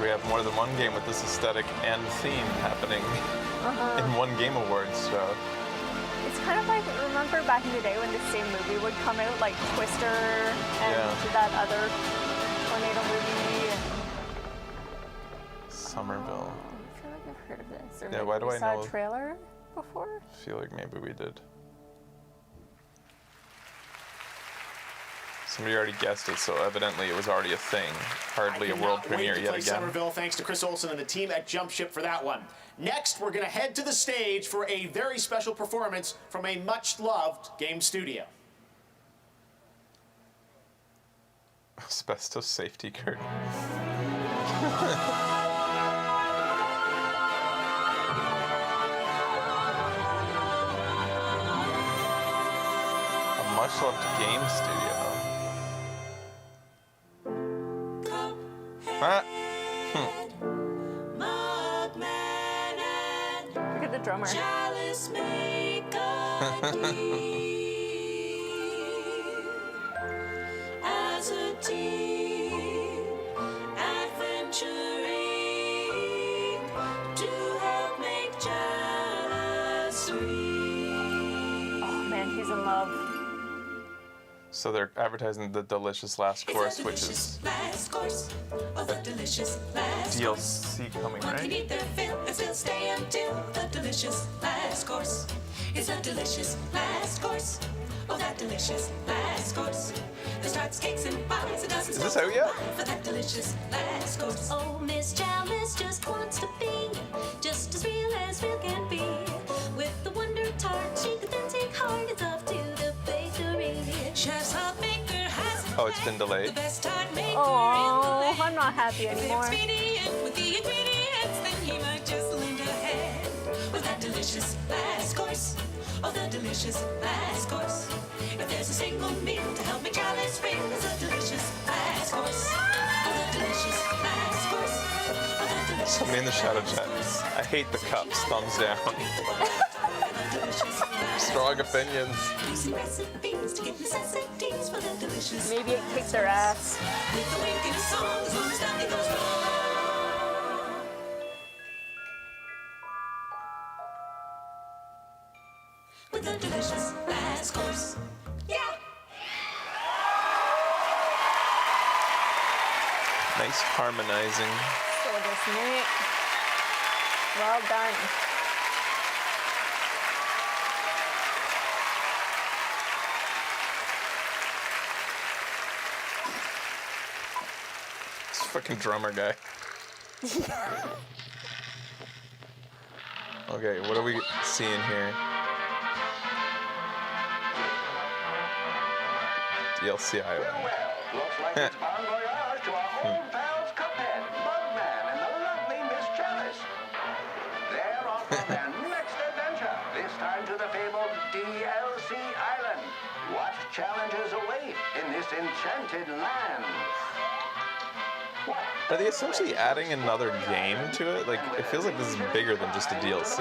we have more than one game with this aesthetic and theme happening in one Game Awards, so. It's kind of like, remember back in the day when the same movie would come out, like Twister and that other tornado movie? Somerville. I feel like I've heard of this. Or Yeah, why do I saw know? a trailer before? I feel like maybe we did. Somebody already guessed it, so evidently it was already a thing. Hardly a world premiere yet again. Somerville, thanks to Chris Olsen and the team at Jump Ship for that one. Next, we're going to head to the stage for a very special performance from a much-loved game studio. Asbestos safety curtain. A much-loved game studio. Ah. Look at the drummer. As a team, adventuring to help make Chalice free. Oh man, he's in love. So they're advertising the delicious last course, which is a delicious last DLC coming, One can right? eat their fill and still stay until the delicious last course. It's a delicious last course. Oh, that delicious last course. There's tarts, cakes, and pies. Is this out yet? For that delicious last course. Oh, Miss Chalice just wants to be just as real can be. With the wonder tart, she could then take heart. It's off to the bakery. Chef's hot baker has Oh, it's been delayed. Oh, I'm not happy anymore. with the ingredients, then he might just lend a hand with that delicious last course. Oh, the delicious last course. If there's a single meal to help make Chalice ring, it's a delicious last course. Oh, the delicious last course. Oh, the delicious Somebody in the shadow chat. I hate the cups. Thumbs down. Strong opinions. using recipes to get necessities for the delicious. Maybe it kicks their ass. With a wink and a song, as long as nothing goes wrong. With the delicious last course. Yeah! Nice harmonizing. Gorgeous, Nick. Well done. This fucking drummer guy. Okay, what are we seeing here? DLC Island. Looks like it's bon voyage to our old pals Cuphead, Bugman, and the lovely Miss Chalice. They're off on their next adventure, this time to the fabled DLC Island. What challenges await in this enchanted land? Are they essentially adding another game to it? Like, it feels like this is bigger than just a DLC.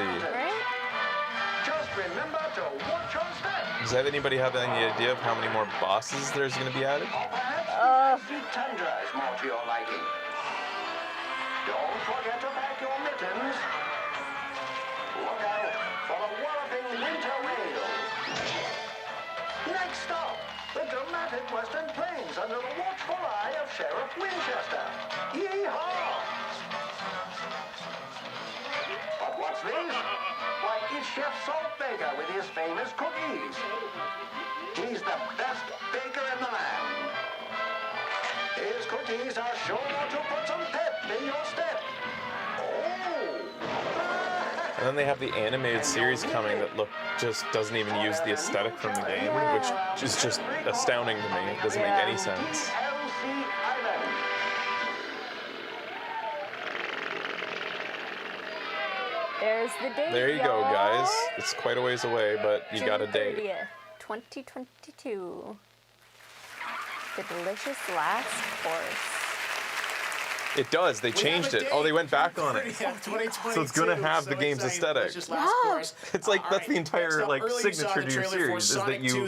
Just remember to watch your step. Does anybody have any idea of how many more bosses there's going to be added? The tundra is more to your liking. Don't forget to pack your mittens. Look out for the walloping winter whale. Next stop, the dramatic Western Plains under the watchful eye of Sheriff Winchester. Yee-haw! But what's this? Why, it's Chef Saltbaker with his famous cookies. He's the best baker in the land. His cookies are sure to put some pep in your step. Oh! And then they have the animated series coming that just doesn't even use the aesthetic from the game, which is just astounding to me. It doesn't make any sense. There's the date. There you go, y'all. guys. It's quite a ways away, but you got a June date. 30th, 2022. The delicious last course. It does. They changed it. Oh, they went back on it. So it's going to have the game's aesthetic. It's like that's the entire like signature to your series is that you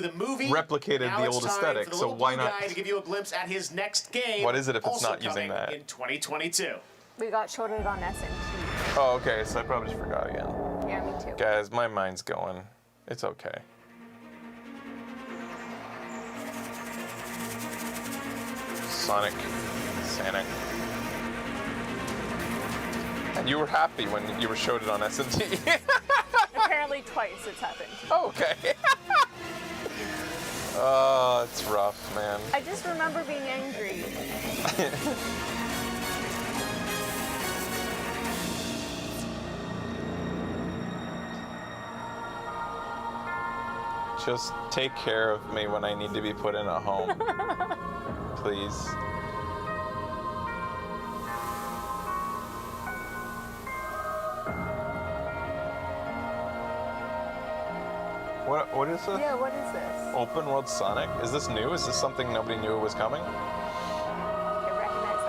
replicated the old aesthetic. So why not? To give you a glimpse at his next game. What is it if it's also not using coming that? in 2022. We got showed it on SNT. Oh, okay, so I probably just forgot again. Yeah, me too. Guys, my mind's going. It's okay. Sonic. And you were happy when you were showed it on SNT. Apparently twice it's happened. Oh, okay. Oh, it's rough, man. I just remember being angry. Just take care of me when I need to be put in a home. Please. What is this? Yeah, what is this? Open World Sonic? Is this new? Is this something nobody knew was coming? I recognize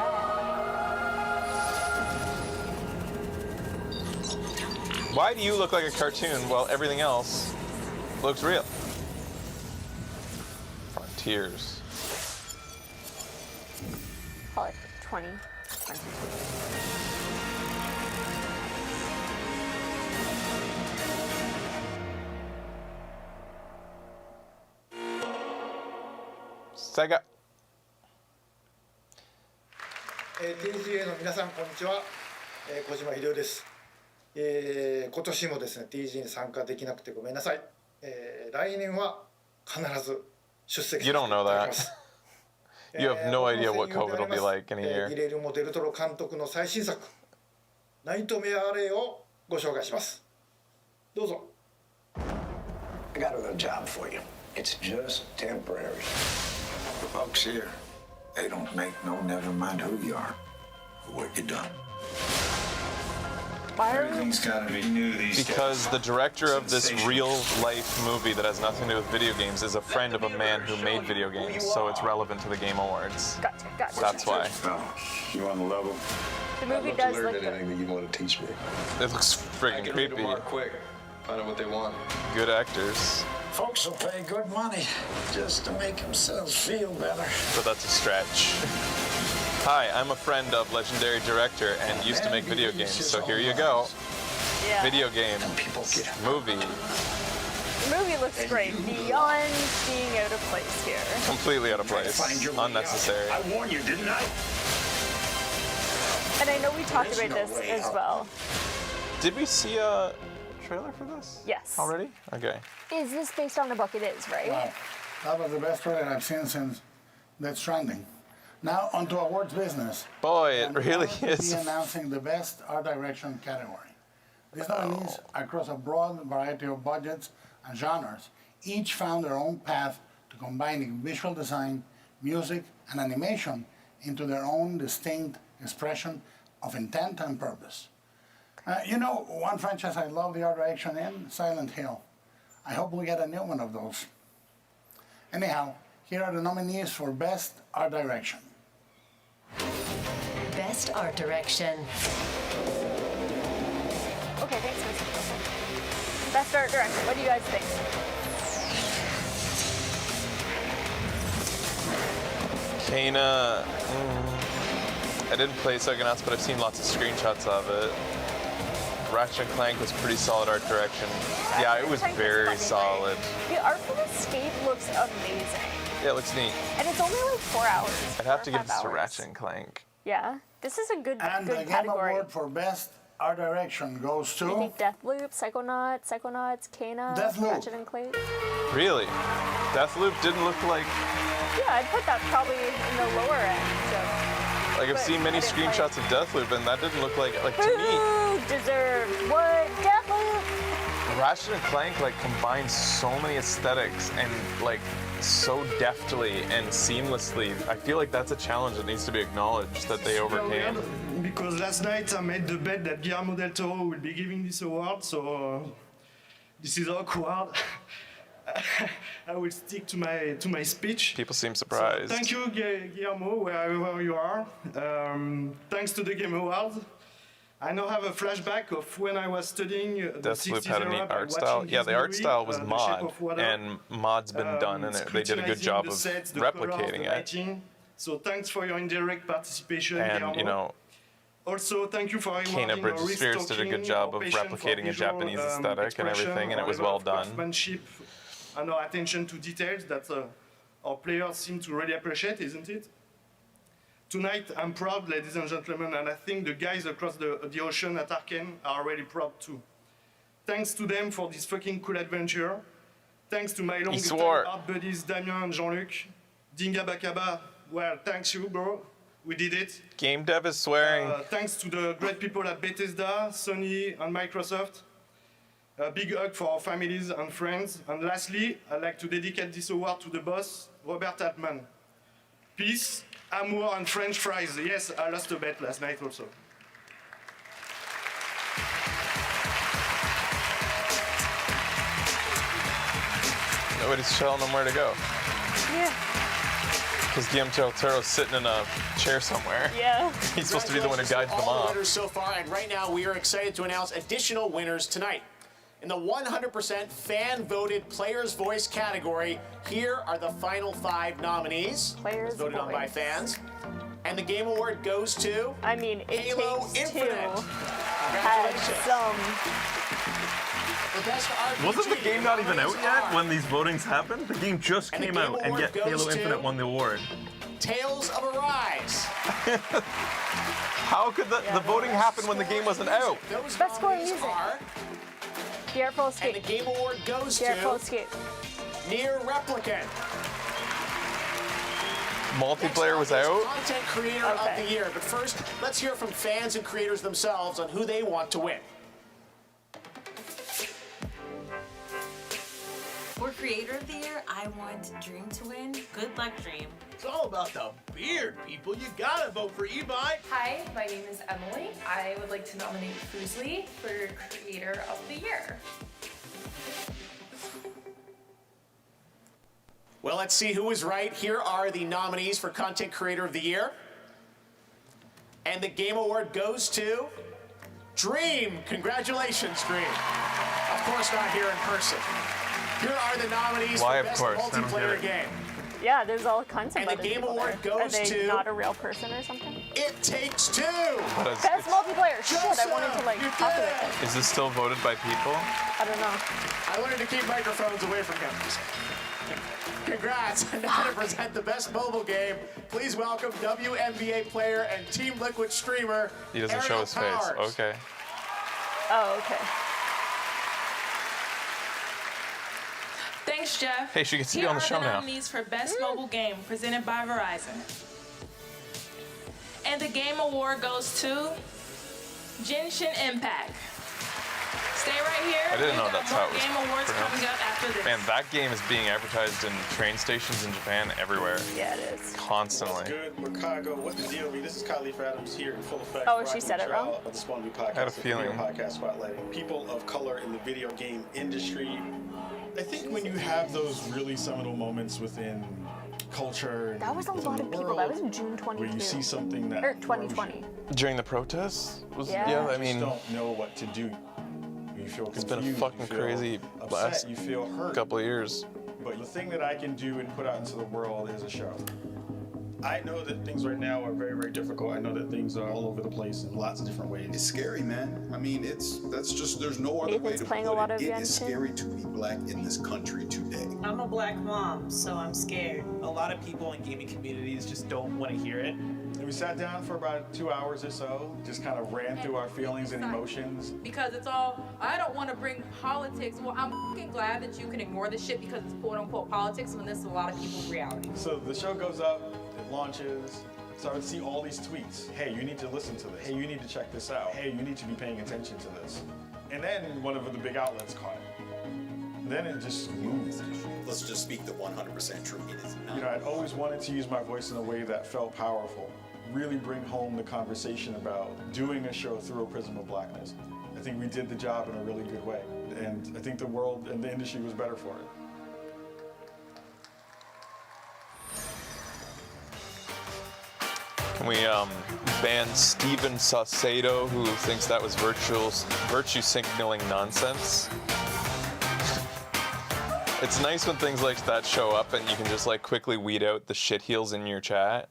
that. Why do you look like a cartoon while everything else looks real? Frontiers. Call it 2022. Sega. TGA の皆さんこんにちは、小島秀夫です、今年もですね TGA に参加できなくてごめんなさい、来年は必ず出席させていただきます。 You don't know that. You have no idea what COVID will be like in a year. ギレルモ・デルトロ監督の最新作ナイトメアレイをご紹介します。どうぞ。 I got a little job for you. It's just temporary. The folks here, they don't make no never mind who you are, or what you done. Everything's gotta be new these days. Because the director of this real-life movie that has nothing to do with video games is a friend of a man who made video games, so it's relevant to the Game Awards. Gotcha. That's why. You on the level? The movie does look good. Anything that you want to teach me? It looks friggin' creepy. Quick. Find out what they want. Good actors. Folks will pay good money just to make themselves feel better. But that's a stretch. Hi, I'm a friend of legendary director and used to make video games, so here you go. Yeah. Video game, movie. The movie looks great, beyond being out of place here. Completely out of place. Unnecessary. I warned you, didn't I? And I know we talked about this as well. Did we see a trailer for this? Yes. Already? Okay. Is this based on a book? It is, right? Wow. That was the best trailer I've seen since Death Stranding. Now onto awards business. Boy, it really is. We'll be announcing the best art direction category. These nominees across a broad variety of budgets and genres each found their own path to combining visual design, music, and animation into their own distinct expression of intent and purpose. You know, one franchise I love the art direction in, Silent Hill. I hope we get a new one of those. Anyhow, here are the nominees for Best Art Direction. Best Art Direction. Okay, thanks, Mr. Wilson. Best Art Direction, what do you guys think? Kana. I didn't play Psychonauts, but I've seen lots of screenshots of it. Ratchet & Clank was pretty solid art direction. Yeah, it was very solid. The art for the skate looks amazing. Yeah, it looks neat. And it's only like 4 hours. I'd have to give this to Ratchet & Clank. Yeah, this is a good, And good the Game category. Award for Best Art Direction goes I to think Deathloop, Psychonauts, Kana, Deathloop. Ratchet & Clank. Really? Deathloop didn't look like... Yeah, I'd put that probably in the lower end. Like, I've seen many screenshots of Deathloop, and that didn't look like to me. Who deserved what? Deathloop! Ratchet & Clank, like, combines so many aesthetics and, like, so deftly and seamlessly. I feel like that's a challenge that needs to be acknowledged that they overcame. Because last night I made the bet that Guillermo del Toro will be giving this award, so this is awkward. I will stick to my speech. People seem surprised. So, thank you, Guillermo, wherever you are. Thanks to the Game Awards. I now have a flashback of when I was studying the Deathloop 60s had a neat era art by style. watching Yeah, his the art movie, style was The Shape mod, of Water. and mod's been done, and they did a good job of scrutinizing the sets, the colors, replicating the it. lighting. So thanks for your indirect participation, And, Guillermo. you know, Also, thank you for Kana rewarding Bridges Spears did a good job of replicating a Japanese aesthetic and everything, and it was well done. Craftsmanship and our attention to details that our players seem to really appreciate, isn't it? Tonight, I'm proud, ladies and gentlemen, and I think the guys across the ocean at Arkane are really proud too. Thanks to them for this fucking cool adventure. Thanks to my long-time art buddies Damien and Jean-Luc. Dinga Bakaba, well, thanks you, bro. We did it. Game dev is swearing. Thanks to the great people at Bethesda, Sony, and Microsoft. A big hug for our families and friends. And lastly, I'd like to dedicate this award to the boss, Robert Altman. Peace, amour, and French fries. Yes, I lost a bet last night also. Nobody's telling them where to go. Yeah. Because Guillaume Tero's sitting in a chair somewhere. Yeah. He's supposed to be the one who guides them all off. the winners so far, and right now we are excited to announce additional winners tonight. In the 100% fan-voted Player's Voice category, here are the final 5 nominees. Player's voted on by Voice. fans. And the Game Award goes to I mean, it Halo takes Infinite. two. Congratulations. Wasn't the game not even out yet when these votings happened? The game just came out, and yet Halo Infinite won the award. Tales of Arise. How could the voting happen when the game wasn't out? Those Best score nominees music. are, The Artful Escape. and the Game Award goes The Artful to Escape. Nier Replicant. Multiplayer was out? Content Creator of the Year. But first, let's hear from fans and creators themselves on who they want to win. For Creator of the Year, I want Dream to win. Good luck, Dream. It's all about the beard, people. You gotta vote for Ebi. Hi, my name is Emily. I would like to nominate Fuslie for Creator of the Year. Well, let's see who was right. Here are the nominees for Content Creator of the Year. And the Game Award goes to Dream. Congratulations, Dream. Of course, not here in person. Here are the nominees Why, for of Best course? I don't get Multiplayer it. Game. Yeah, there's all kinds of And the other Game people Award there. Are goes they to- not a real person or something? It Takes Two. Best multiplayer. Shit, I wanted to like talk about this. Is this still voted by people? I don't know. I wanted to keep microphones away from him. Congrats. And now to present the best mobile game, please welcome WNBA player and Team Liquid streamer, He doesn't show Ariel his face. Powers. Okay. Oh, okay. Thanks, Jeff. Hey, she gets to be Here on the are show the now. nominees for Best Mobile Game presented by Verizon. And the Game Award goes to Genshin Impact. Stay right here. I didn't know We've got that's how more it was Game Awards pronounced. coming up after this. Man, that game is being advertised in train stations in Japan everywhere. Yeah, it is. Constantly. Good, Chicago. What's the deal? This is Khalif Adams here in full effect. Oh, she said it wrong? Of the Spawn podcast. I had a feeling. Podcast spotlighting people of color in the video game industry. I think when you have those really seminal moments within culture, That was a within lot the of people. world, That was in June 22. where you see something that Or 2020. During the protests? Yeah. I mean, you just don't know what to do. You feel confused. it's been a fucking you feel crazy upset, last you feel hurt. couple of years. But the thing that I can do and put out into the world is a show. I know that things right now are very, very difficult. I know that things are all over the place in lots of different ways. It's scary, man. I mean, that's just, there's no other way to playing a put lot it. of It is Genshin. scary to be black in this country today. I'm a black mom, so I'm scared. A lot of people in gaming communities just don't want to hear it. And we sat down for about 2 hours or so, just kind of ran through our feelings and emotions. Because it's all, I don't want to bring politics. Well, I'm fucking glad that you can ignore this shit because it's quote unquote politics when this is a lot of people's reality. So the show goes up, it launches. So I would see all these tweets. Hey, you need to listen to this. Hey, you need to check this out. Hey, you need to be paying attention to this. And then one of the big outlets caught it. Then it just moved. Let's just speak the 100% truth. It is not. You know, I'd always wanted to use my voice in a way that felt powerful. Really bring home the conversation about doing a show through a prism of blackness. I think we did the job in a really good way. And I think the world and the industry was better for it. Can we ban Steven Saucedo, who thinks that was virtue signaling nonsense? It's nice when things like that show up and you can just like quickly weed out the shitheels in your chat.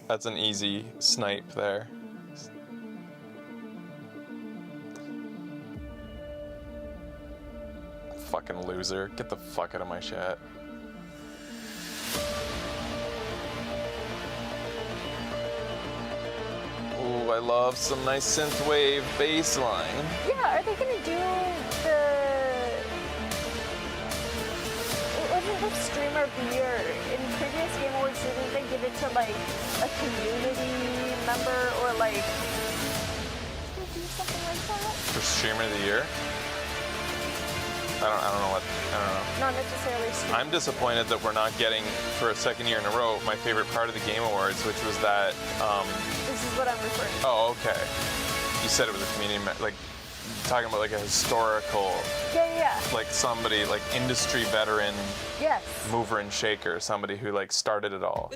That's an easy snipe there. fucking loser. Get the fuck out of my chat. Ooh, I love some nice synthwave bass line. Yeah, are they gonna do wasn't the streamer of the year in previous Game Awards? Didn't they give it to like a community member or like? Did they do something like that? For streamer of the year? I don't know. Not necessarily streamer. I'm disappointed that we're not getting, for a second year in a row, my favorite part of the Game Awards, which was that. This is what I'm referring to. Oh, okay. You said it was a community, like talking about like a historical. Yeah. Like somebody, like industry veteran. Yes. Mover and shaker, somebody who like started it all.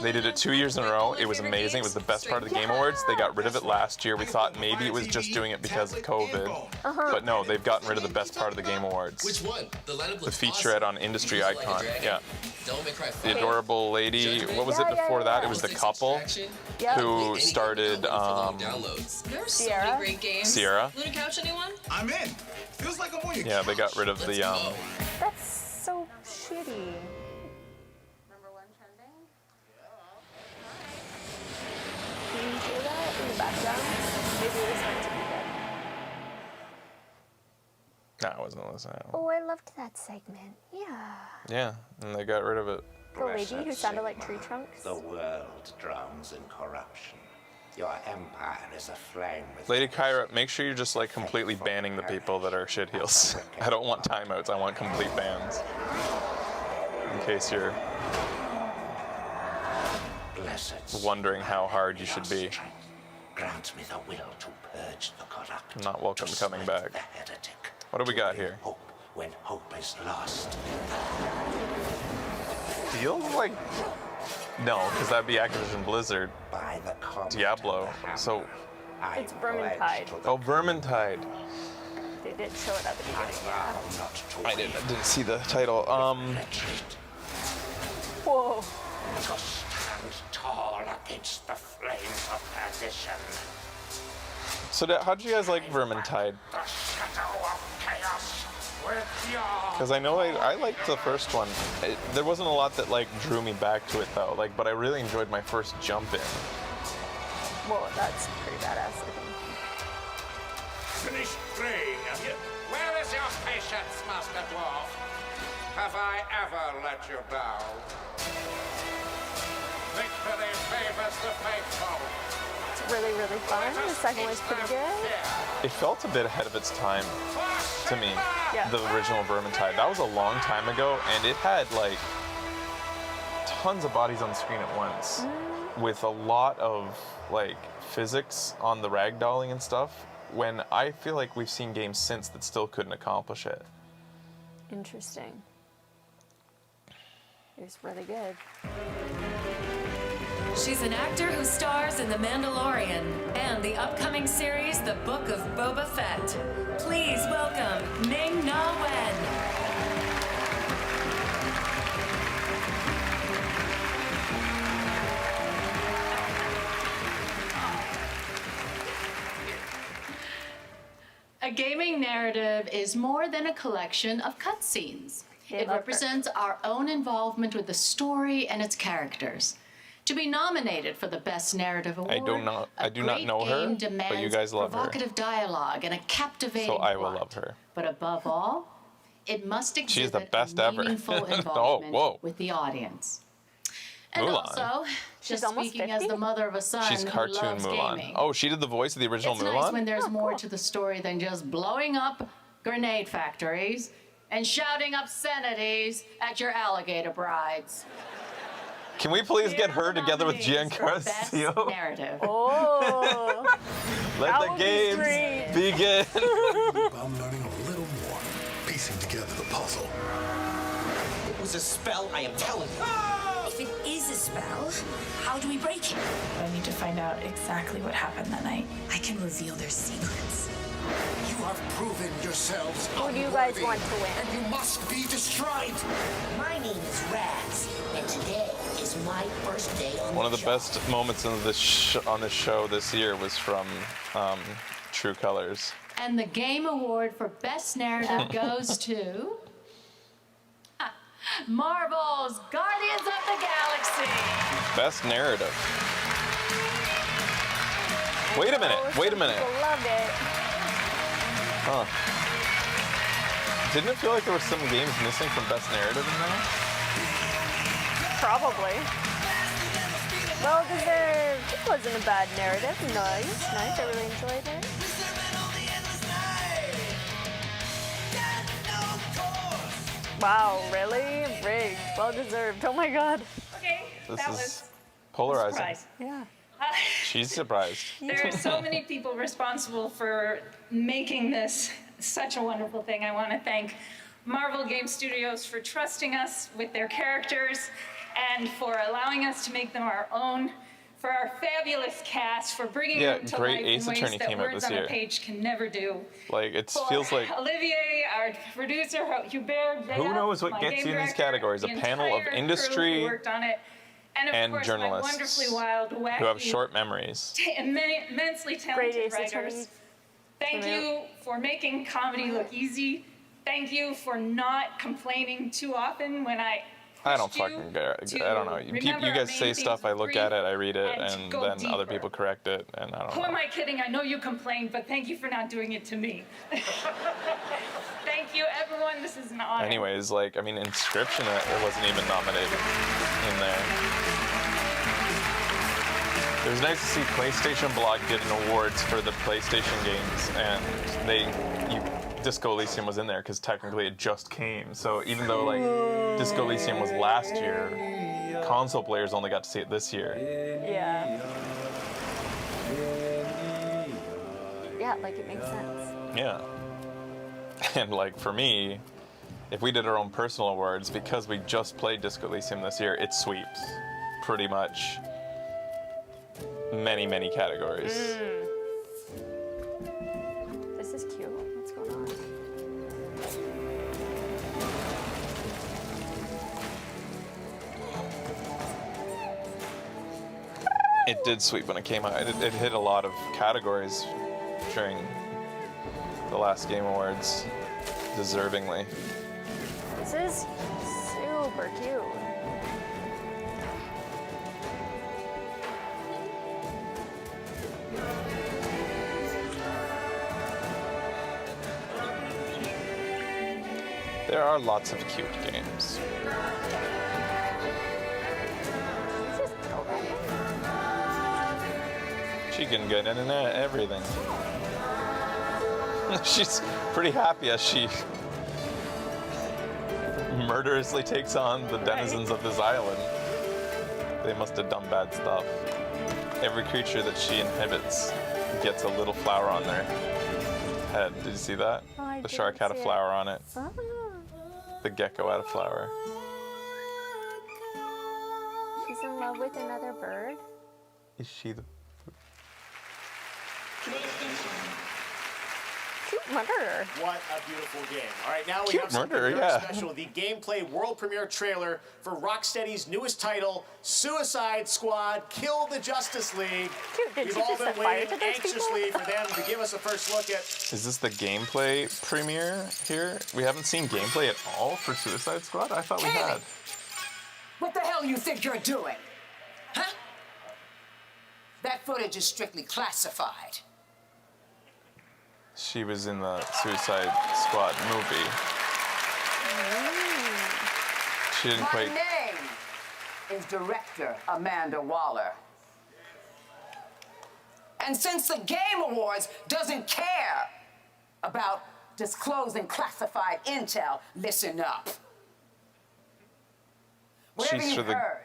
They did it 2 years in a row. It was amazing. It was the best part of the Game Awards. They got rid of it last year. We thought maybe it was just doing it because of COVID. But no, they've gotten rid of the best part of the Game Awards. Which one? The lineup The looks featurette on Industry Icon. Yeah. Don't make cry. The adorable lady. What was it before that? It was the couple who started Sierra. Sierra. Luna Couch, anyone? I'm in. Feels like I'm on your Yeah, they got rid of the That's so shitty. #1 trending? Can you hear that in the background? Maybe it was meant to be good. No, I wasn't listening. Oh, I loved that segment. Yeah. Yeah, and they got rid of it. The lady who sounded like tree trunks. The world drowns in corruption. Your empire is aflame with Lady Kyra, make sure you're just like completely banning the people that are shitheels. I don't want timeouts, I want complete bans. In case you're wondering how hard you should be. Grant me the will to purge the corrupt. Not welcome coming back. What do we got here? When hope is lost. Feels like... No, because that'd be Activision Blizzard. Diablo. So... It's Vermintide. Oh, Vermintide. They did show it at the beginning, yeah. I didn't see the title. Whoa. To stand tall against the flames of perdition. So how did you guys like Vermintide? The shadow of chaos with your... Because I know I liked the first one. There wasn't a lot that like drew me back to it though. Like, but I really enjoyed my first jump in. Well, that's pretty badass, I think. Finished praying, have you? Where is your patience, Master Dwarf? Have I ever let you down? Victory favors the faithful. It's really, really fun. The second one's pretty good. It felt a bit ahead of its time to me. Yeah. The original Vermintide. That was a long time ago, and it had like tons of bodies on screen at once, with a lot of like physics on the ragdolling and stuff. When I feel like we've seen games since that still couldn't accomplish it. Interesting. It was really good. She's an actor who stars in The Mandalorian and the upcoming series The Book of Boba Fett. Please welcome Ming-Na Wen. A gaming narrative is more than a collection of cutscenes. It represents our own involvement with the story and its characters. To be nominated for the Best Narrative Award, I do not know her, but you guys love her. Provocative dialogue and a captivating So I will plot. love her. But above all, it must exhibit She's the best a ever. meaningful Oh, involvement whoa. with the audience. And Mulan. also, just almost speaking 50? as the mother of a son She's who cartoon loves Mulan. gaming. Oh, she did the voice of the original It's Mulan? nice when there's more to the story than just blowing up grenade factories and shouting obscenities at your alligator brides. Can we please get her together with Nominees for Best Giancarlo? Narrative. Oh. Let the games begin. I'm learning a little more, piecing together the puzzle. It was a spell, I am telling you. If it is a spell, how do we break it? I need to find out exactly what happened that night. I can reveal their secrets. You have proven yourselves Who do you guys want to win? and you must be destroyed. My name is Raz, and today is my first day on One of the the job. best moments in this on this show this year was from True Colors. And the Game Award for Best Narrative goes to Marvel's Guardians of the Galaxy. Best narrative. Wait a minute. Wait a minute. People love it. Huh. Didn't it feel like there were some games missing from best narrative in there? Probably. Well deserved. It wasn't a bad narrative. Nice. I really enjoyed it. Wow, really? Rigged. Well deserved. Oh my god. Okay, This that is was polarizing. surprise. Yeah. She's surprised. There are so many people responsible for making this such a wonderful thing. I want to thank Marvel Game Studios for trusting us with their characters and for allowing us to make them our own. For our fabulous cast, for bringing them to life in Ace ways Attorney that came out words this on year. a page can never do. Like, it For feels like... Olivier, our producer, Hubert, Who knows what my gets game you in these director, categories? A the panel of entire crew industry who worked on it, and of and course, journalists my wonderfully wild, wacky, who have short memories. Immensely talented Ace writers. Attorney. Thank you for making comedy look easy. Thank you for not complaining too often when I don't fucking care. I don't know. You guys say stuff, I look at it, I read it, and go then other deeper. people correct it, and I don't Who know. am I kidding? I know you complained, but thank you for not doing it to me. Thank you, everyone. This is an honor. Anyways, like, I mean, Inscription, it wasn't even nominated in there. It was nice to see PlayStation Blog getting awards for the PlayStation games, and Disco Elysium was in there because technically it just came. So even though like Disco Elysium was last year, console players only got to see it this year. Yeah. Yeah, like it makes sense. Yeah. And like for me, if we did our own personal awards, because we just played Disco Elysium this year, it sweeps pretty much many, many categories. This is cute. What's going on? It did sweep when it came out. It hit a lot of categories during the last Game Awards, deservingly. This is super cute. There are lots of cute games. She can get in and out of everything. She's pretty happy as she murderously takes on the denizens of this island. They must have done bad stuff. Every creature that she inhibits gets a little flower on their head. Did you see that? Oh, I The shark had a didn't see flower on it. Ah. The gecko had a flower. She's in love with another bird. Is she the... Cute murderer. What a beautiful game. All right, now we Cute have something murderer, very yeah. special. The gameplay world premiere trailer for Rocksteady's newest title, Suicide Squad, Kill the Justice League. Cute. Did We've she all just been set fire waiting to those anxiously people? for them to give us a first look at. Is this the gameplay premiere here? We haven't seen gameplay at all for Suicide Squad? I thought we had. What the hell you think you're doing? Huh? That footage is strictly classified. She was in the Suicide Squad movie. She didn't My quite... name is Director Amanda Waller. And since the Game Awards doesn't care about disclosing classified intel, listen up. Whatever She's you for the- heard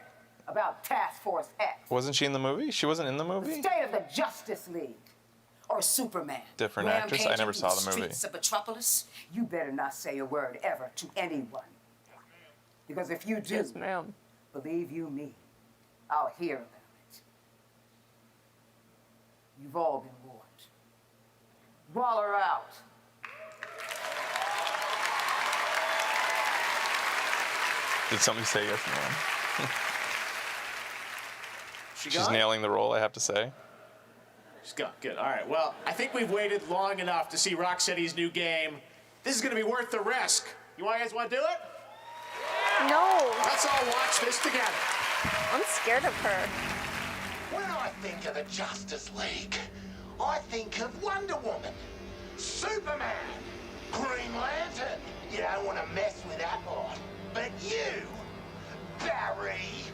about Task Force X, Wasn't she in the movie? She wasn't in the the movie? state of the Justice League, or Superman, Different actress? I never saw the movie. streets of Metropolis, you better not say a word ever to anyone. Because if you do, Yes, ma'am. believe you me, I'll hear about it. You've all been warned. Waller out. Did somebody say yes, ma'am? She She's gone? nailing the role, I have to say. She's gone. Good. All right. Well, I think we've waited long enough to see Rocksteady's new game. This is going to be worth the risk. You guys want to do it? No. Let's all watch this together. I'm scared of her. When I think of the Justice League, I think of Wonder Woman, Superman, Green Lantern. You don't want to mess with that lot. But you, Barry,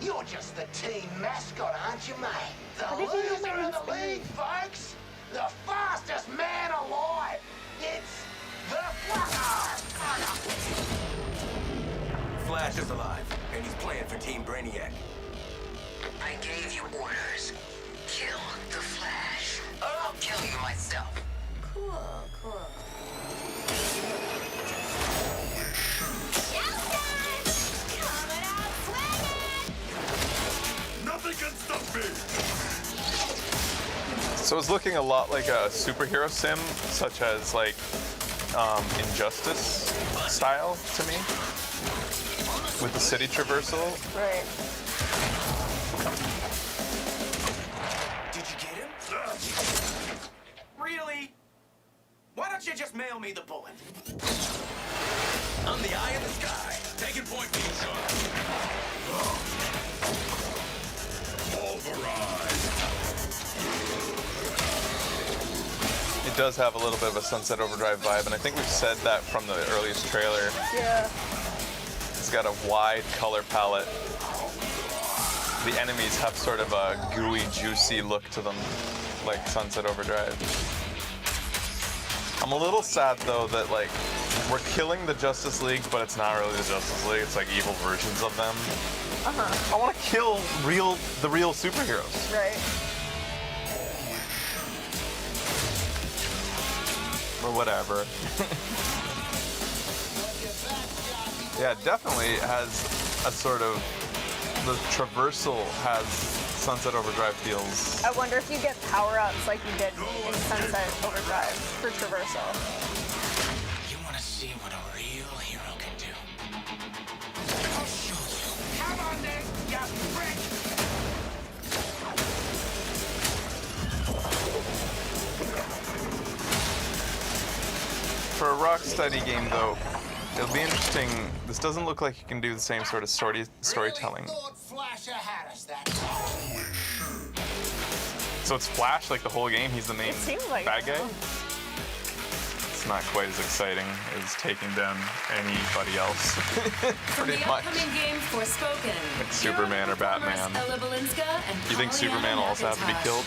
you're just the team mascot, aren't you, mate? The loser of the league, folks. The fastest man alive. It's the Flash. Flash is alive, and he's playing for Team Brainiac. I gave you orders. Kill the Flash, or I'll kill you myself. Cool, cool. Nothing can stop me! So it's looking a lot like a superhero sim, such as like Injustice style to me, with the city traversal. Right. Did you get him? Really? Why don't you just mail me the bullet? I'm the eye in the sky. Taking point being shot. It does have a little bit of a Sunset Overdrive vibe, and I think we've said that from the earliest trailer. Yeah. It's got a wide color palette. The enemies have sort of a gooey, juicy look to them, like Sunset Overdrive. I'm a little sad though that like we're killing the Justice League, but it's not really the Justice League. It's like evil versions of them. I want to kill the real superheroes. Right. Or whatever. Yeah, it definitely has a sort of, the traversal has Sunset Overdrive feels. I wonder if you get power-ups like you did in Sunset Overdrive for traversal. You want to see what a real hero can do? I'll show you. Come on then, you prick! For a Rocksteady game though, it'll be interesting. This doesn't look like you can do the same sort of storytelling. So it's Flash like the whole game? He's the main bad guy? It's not quite as exciting as taking down anybody else. From Pretty the much. upcoming game Forspoken. Like Superman or Batman. You think Superman also has to be killed?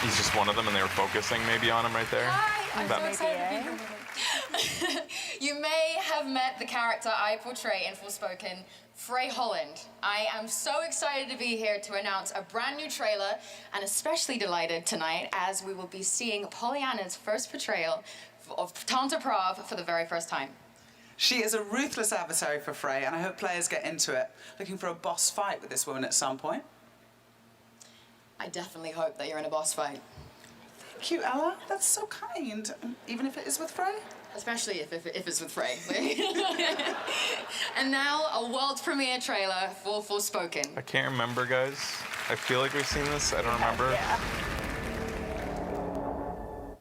He's just one of them and they were focusing maybe on him right there? I'm so excited to be here with you. You may have met the character I portray in Forspoken, Frey Holland. I am so excited to be here to announce a brand new trailer, and especially delighted tonight as we will be seeing Pollyanna's first portrayal of Tanta Prav for the very first time. She is a ruthless adversary for Frey, and I hope players get into it, looking for a boss fight with this woman at some point. I definitely hope that you're in a boss fight. Thank you, Ella. That's so kind. Even if it is with Frey? Especially if it's with Frey. And now, a world premiere trailer for Forspoken. I can't remember, guys. I feel like we've seen this. I don't remember. Yeah.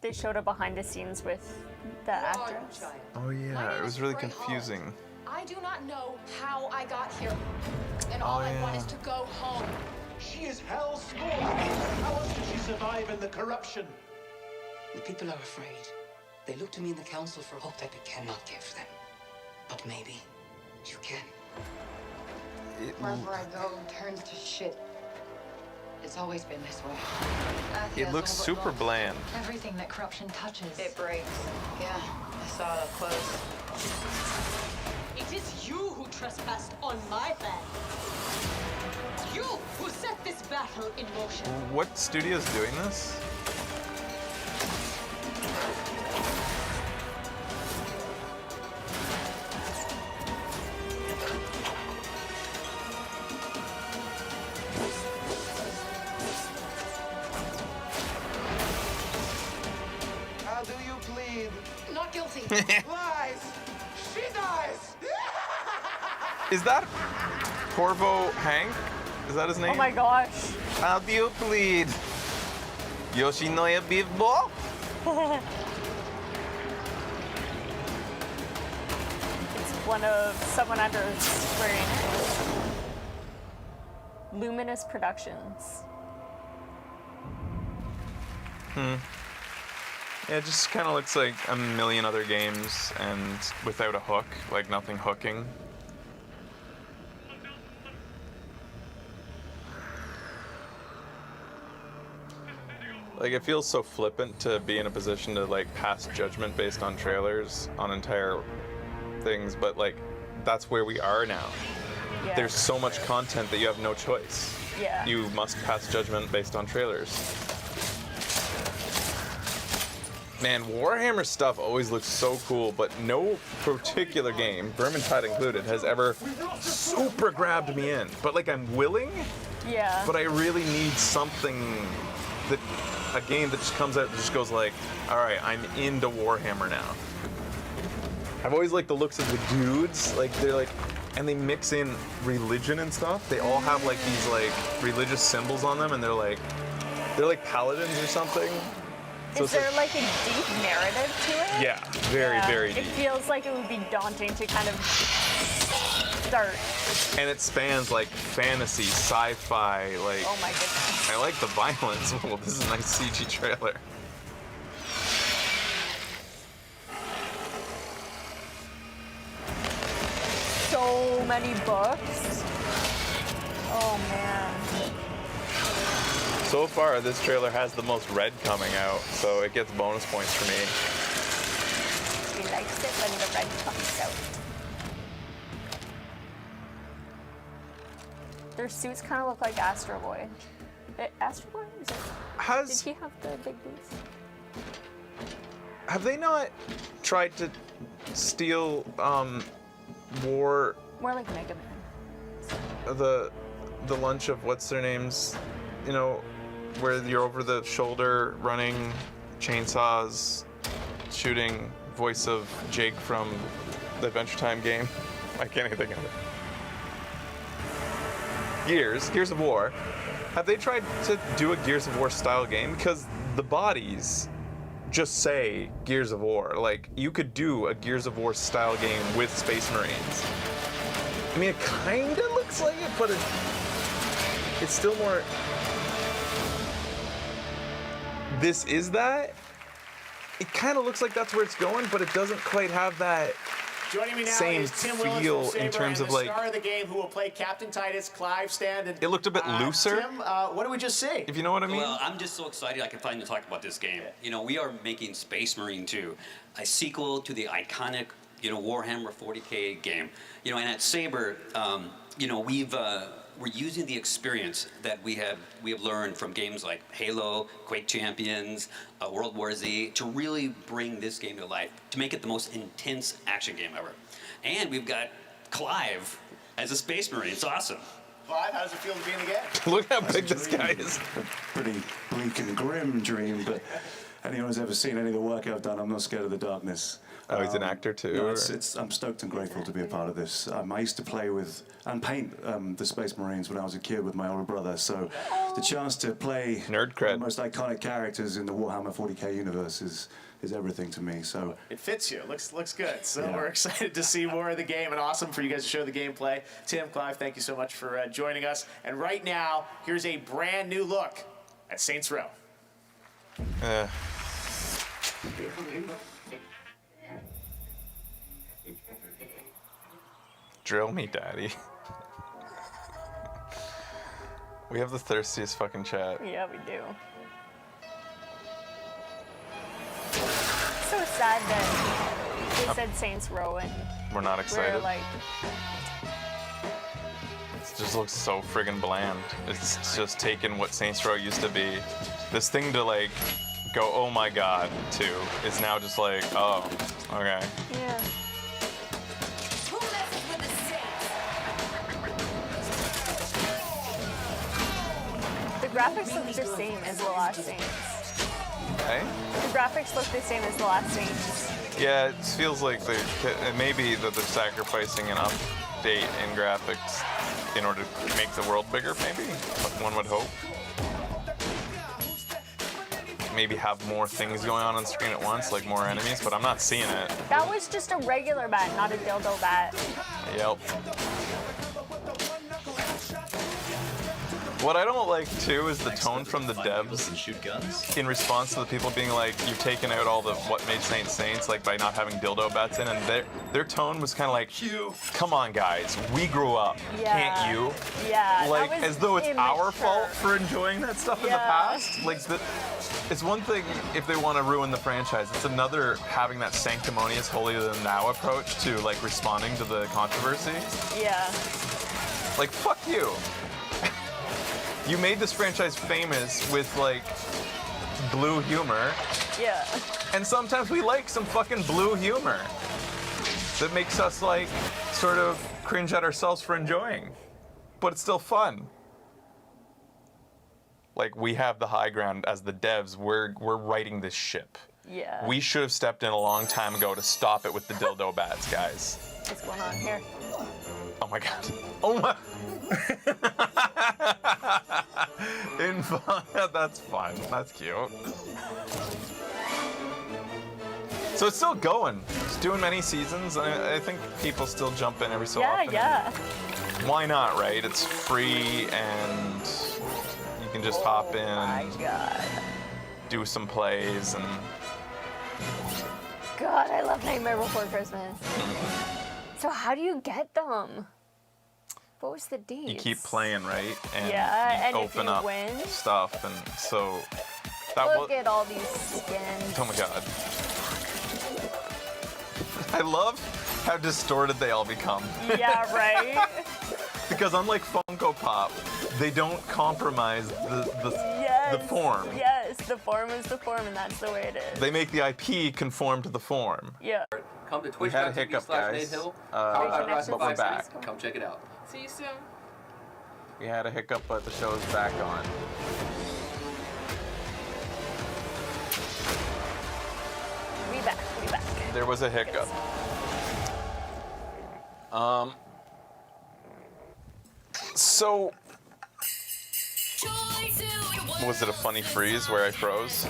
They showed a behind the scenes with the actress. Oh yeah, it was really confusing. I do not know how I got here. And all I want is to go home. She is hell scorned. How else did she survive in the corruption? The people are afraid. They look to me in the council for hope that I cannot give them. But maybe you can. Wherever I go turns to shit. It's always been this way. It looks super bland. Everything that corruption touches, it breaks. Yeah, I saw it up close. It is you who trespassed on my land. You who set this battle in motion. What studio's doing this? How do you plead? Not guilty. Lies! She dies! Is that Corvo Hank? Is that his name? Oh my gosh. How do you plead? Yoshinoya beef ball? It's someone under Square Enix. Luminous Productions. Yeah, it just kind of looks like a million other games and without a hook, like nothing hooking. Like, it feels so flippant to be in a position to, like, pass judgment based on trailers on entire things, but, like, that's where we are now. Yeah. There's so much content that you have no choice. Yeah. You must pass judgment based on trailers. Man, Warhammer stuff always looks so cool, but no particular game, Vermintide included, has ever super grabbed me in. But, like, I'm willing, Yeah. but I really need something that, a game that just comes out and just goes like, all right, I'm into Warhammer now. I've always liked the looks of the dudes, like they're like, and they mix in religion and stuff. They all have like these like religious symbols on them, and they're like paladins or something. So Is there like a deep narrative to it? Yeah, very It deep. feels like it would be daunting to kind of start. And it spans like fantasy, sci-fi, like. Oh my goodness. I like the violence. Well, this is a nice CG trailer. So many books. Oh man. So far, this trailer has the most red coming out, so it gets bonus points for me. He likes it when the red comes out. Their suits kind of look like Astro Boy. Astro Boy? Is it? Did he have the big boots? Have they not tried to steal War More like Mega Man. the lunch of what's their names? You know, where you're over the shoulder running chainsaws, shooting, voice of Jake from the Adventure Time game. I can't even think of it. Gears of War. Have they tried to do a Gears of War style game? Because the bodies just say Gears of War. Like, you could do a Gears of War style game with Space Marines. I mean, it kind of looks like it, but it's still more. This is that. It kind of looks like that's where it's going, but it doesn't quite have that. Joining me now same is Tim Willis feel from Saber in terms and of the like. star of the game who will play Captain Titus, Clive Stand. And, It looked a bit looser. Tim, what did we just see? If you know what I mean. Well, I'm just so excited I can finally talk about this game. You know, we are making Space Marine 2, a sequel to the iconic, you know, Warhammer 40K game. You know, and at Saber, you know, we're using the experience that we have learned from games like Halo, Quake Champions, World War Z, to really bring this game to life, to make it the most intense action game ever. And we've got Clive as a Space Marine. It's awesome. Clive, how does it feel to be in the game? Look how big this guy is. Pretty bleak and grim dream, but anyone who's ever seen any of the work I've done, I'm not scared of the darkness. Oh, he's an actor too. No, I'm stoked and grateful to be a part of this. I used to play with and paint the Space Marines when I was a kid with my older brother, so the chance to play nerd cred. the most iconic characters in the Warhammer 40K universe is everything to me. So It fits you. Looks good. So Yeah. we're excited to see more of the game, and awesome for you guys to show the gameplay. Tim, Clive, thank you so much for joining us. And right now, here's a brand new look at Saints Row. Drill me, daddy. We have the thirstiest fucking chat. Yeah, we do. So sad that they said Saints Row and We're not excited. we're like, It just looks so friggin' bland. It's just taken what Saints Row used to be. This thing to like go, oh my god, to is now just like, oh, okay. yeah. The graphics look the same as the last Saints. Hey? The graphics look the same as the last Saints. Yeah, it feels like it may be that they're sacrificing an update in graphics in order to make the world bigger, maybe? One would hope. maybe have more things going on the screen at once, like more enemies, but I'm not seeing it. That was just a regular bat, not a dildo bat. Yep. What I don't like too is the tone from the devs shoot guns in response to the people being like, you've taken out all the what made Saints Saints, like by not having dildo bats in, and their tone was kind of like, come on guys, we grew up, can't you? Yeah. Like as though it's our fault for enjoying that stuff in the past. Like it's one thing if they want to ruin the franchise. It's another having that sanctimonious, holier than thou approach to like responding to the controversy. Yeah. Like fuck you. You made this franchise famous with, like, blue humor. Yeah. And sometimes we like some fucking blue humor that makes us, like, sort of cringe at ourselves for enjoying. But it's still fun. Like, we have the high ground as the devs. We're righting this ship. Yeah. We should have stepped in a long time ago to stop it with the dildo bats, guys. What's going on here? Oh my god. Oh my... That's fun. That's cute. So it's still going. It's doing many seasons. I think people still jump in every so often. Yeah. Why not, right? It's free and you can just hop in. Oh my god. Do some plays and... God, I love Nightmare Before Christmas. So how do you get them? What was the deal? You keep playing, right? And yeah, you and open if you up win, stuff, and so that look at all these skins. Oh my god! I love how distorted they all become. Yeah, right. Because unlike Funko Pop, they don't compromise the form. Yes, the form is the form, and that's the way it is. They make the IP conform to the form. Yeah. Come to We had a hiccup, guys. But we're back. Come check it out. See you soon. We had a hiccup, but the show is back on. We back. There was a hiccup. So, was it a funny freeze where I froze?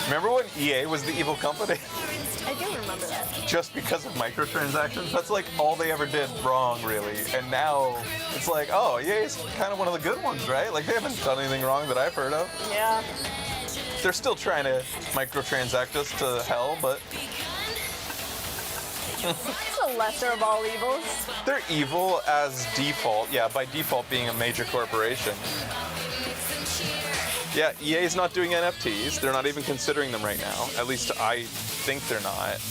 Remember when EA was the evil company? I do remember that. Just because of microtransactions? That's like all they ever did wrong, really. And now it's like, oh, EA's kind of one of the good ones, right? Like they haven't done anything wrong that I've heard of. Yeah. They're still trying to microtransact us to hell, but... It's the lesser of all evils. They're evil as default. Yeah, by default being a major corporation. Yeah, EA's not doing NFTs. They're not even considering them right now. At least I think they're not.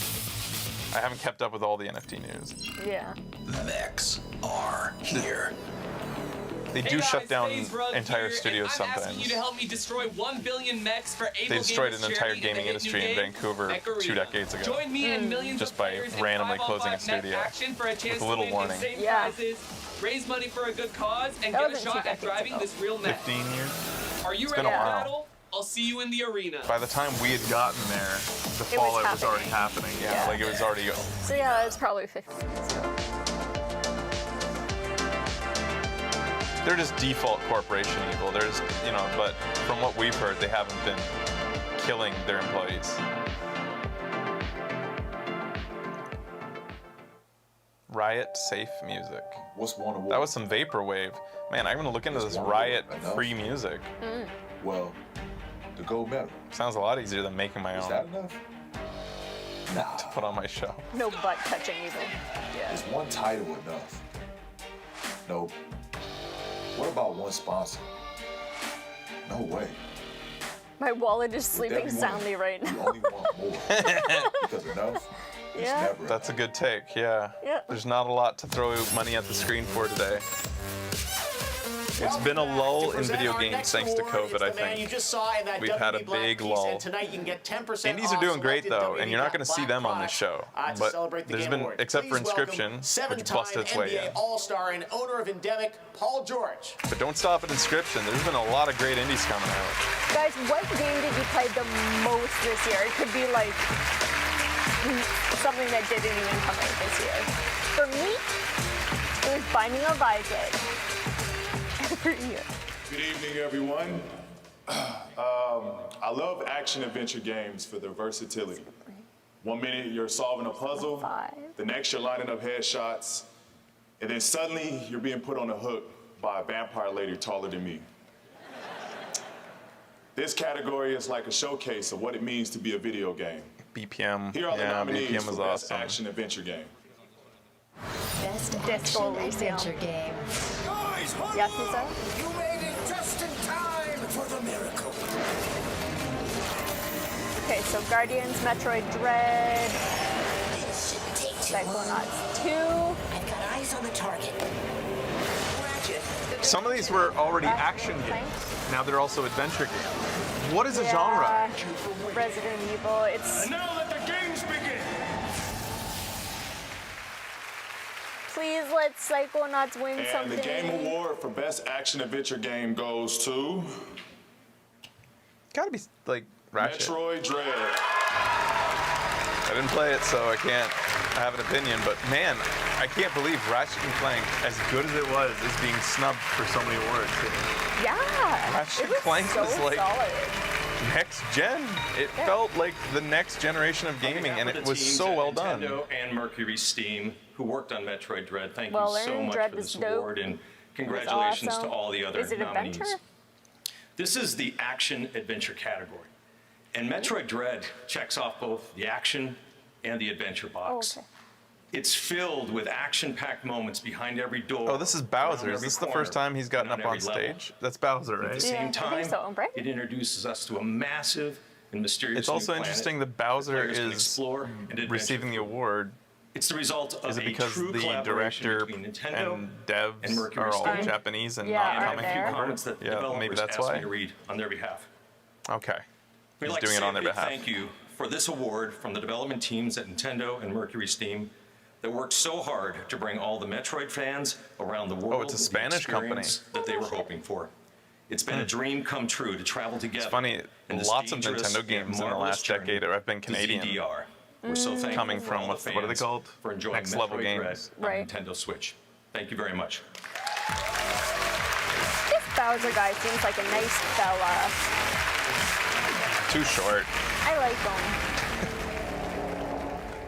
I haven't kept up with all the NFT news. Yeah. The mechs are here. They do shut down entire studios I'm sometimes. asking you to help me destroy 1 billion mechs for Able They destroyed Gamers an entire charity gaming the hit industry new in game, Vancouver Mech 2 Arena. decades ago. Join me and millions Just of by players in randomly 5-on-5 closing a mech studio. action for a chance With a to little win warning. insane Yeah. prizes, raise money for a good cause, and That get a wasn't shot 2 at decades driving ago. this real mech. 15 years? Are you It's ready been a for while. battle? I'll see you in the arena. By the time we had gotten there, the It was fallout was already happening. Yeah, like it was already... So yeah, it's probably 15 minutes ago. They're just default corporation evil. They're just, you know, but from what we've heard, they haven't been killing their employees. Riot safe music. What's one award? That was some vaporwave. Man, I'm gonna look into this Riot free music. Well, the gold medal. Sounds a lot easier than making my own. Is that enough? Nah. To put on my show. No butt touching either. Yeah. Is one title enough? Nope. What about one sponsor? No way. My wallet is sleeping everyone, soundly right You now. only want more. Because enough is Yeah. never enough. That's a good take, yeah. Yeah. There's not a lot to throw money at the screen for today. It's been a lull in video games thanks to COVID, I think. You just saw in that We've had a WB Black big piece, lull. And tonight you can get 10% Indies are off doing great selected though, and you're not going to see Black them on this show. to But celebrate the there's Game been, Award. except for Please welcome Inscription, which seven-time busted its way NBA in. All-Star and owner of Endemic, Paul George. But don't stop at Inscription. There's been a lot of great indies coming out. Guys, what game did you play the most this year? It could be like something that didn't even come out this year. For me, it was Binding of Isaac, Good evening, everyone. I love action-adventure games for their versatility. 1 minute you're solving a puzzle, the next you're lining up headshots, and then suddenly you're being put on a hook by a vampire lady taller than me. This category is like a showcase of what it means to be a video game. BPM. Here are the nominees BPM for was Best awesome. Action-Adventure Game. Best Disco action-adventure game. Guys, Yakuza? You made it just in time for the miracle. Okay, so Guardians, Metroid Dread, Psychonauts 2. I've got eyes on the target. Some of these were already action games. Now they're also adventure games. What is a genre? Resident Evil. It's. And now let the games begin. Please let Psychonauts win And something. the Game Award for Best Action-Adventure Game goes to... Gotta be, like, Ratchet. Metroid Dread. I didn't play it, so I can't have an opinion, but man, I can't believe Ratchet & Clank, as good as it was, is being snubbed for so many awards. Yeah. Ratchet it was Clank so was like solid. next gen. It felt like the next generation of gaming, and it was so well done. Nintendo and Mercury Steam, who worked on Metroid Dread, thank Well you so earned. much Dread for was this dope. award, and It was congratulations awesome. to all the other Is it nominees. adventure? This is the action-adventure category. And Metroid Dread checks off both the action and the adventure box. Oh, okay. It's filled with action-packed moments behind every door. Oh, this is Bowser. around Is every this the corner, first time he's gotten and up on every level. stage? That's Bowser, At right? the same I time, think so, right? it introduces us to a massive and mysterious It's also new planet interesting that that Bowser players can is explore and adventure receiving the award. It's the result of Is it a because true the collaboration director between Nintendo and devs and Mercury are all Steam. Japanese and Yeah, not aren't coming a few there? comments that the Yeah, developers maybe that's asked why. me to read on their behalf. Okay. We'd He's like doing to it say on their a big behalf. thank you for this award from the development teams at Nintendo and Mercury Steam that worked so hard to bring all the Metroid fans around the world Oh, it's a the Spanish company. experience that they were hoping for. It's been a dream come true to travel together. It's funny, in this lots of dangerous Nintendo and games in the marvelous last journey decade have been to Canadian. ZDR. We're so thankful Coming for from, all the what are they fans called? for enjoying Next Level Metroid Dread Games. on Right. Nintendo Switch. Thank you very much. This Bowser guy seems like a nice fella. Too short. I like him.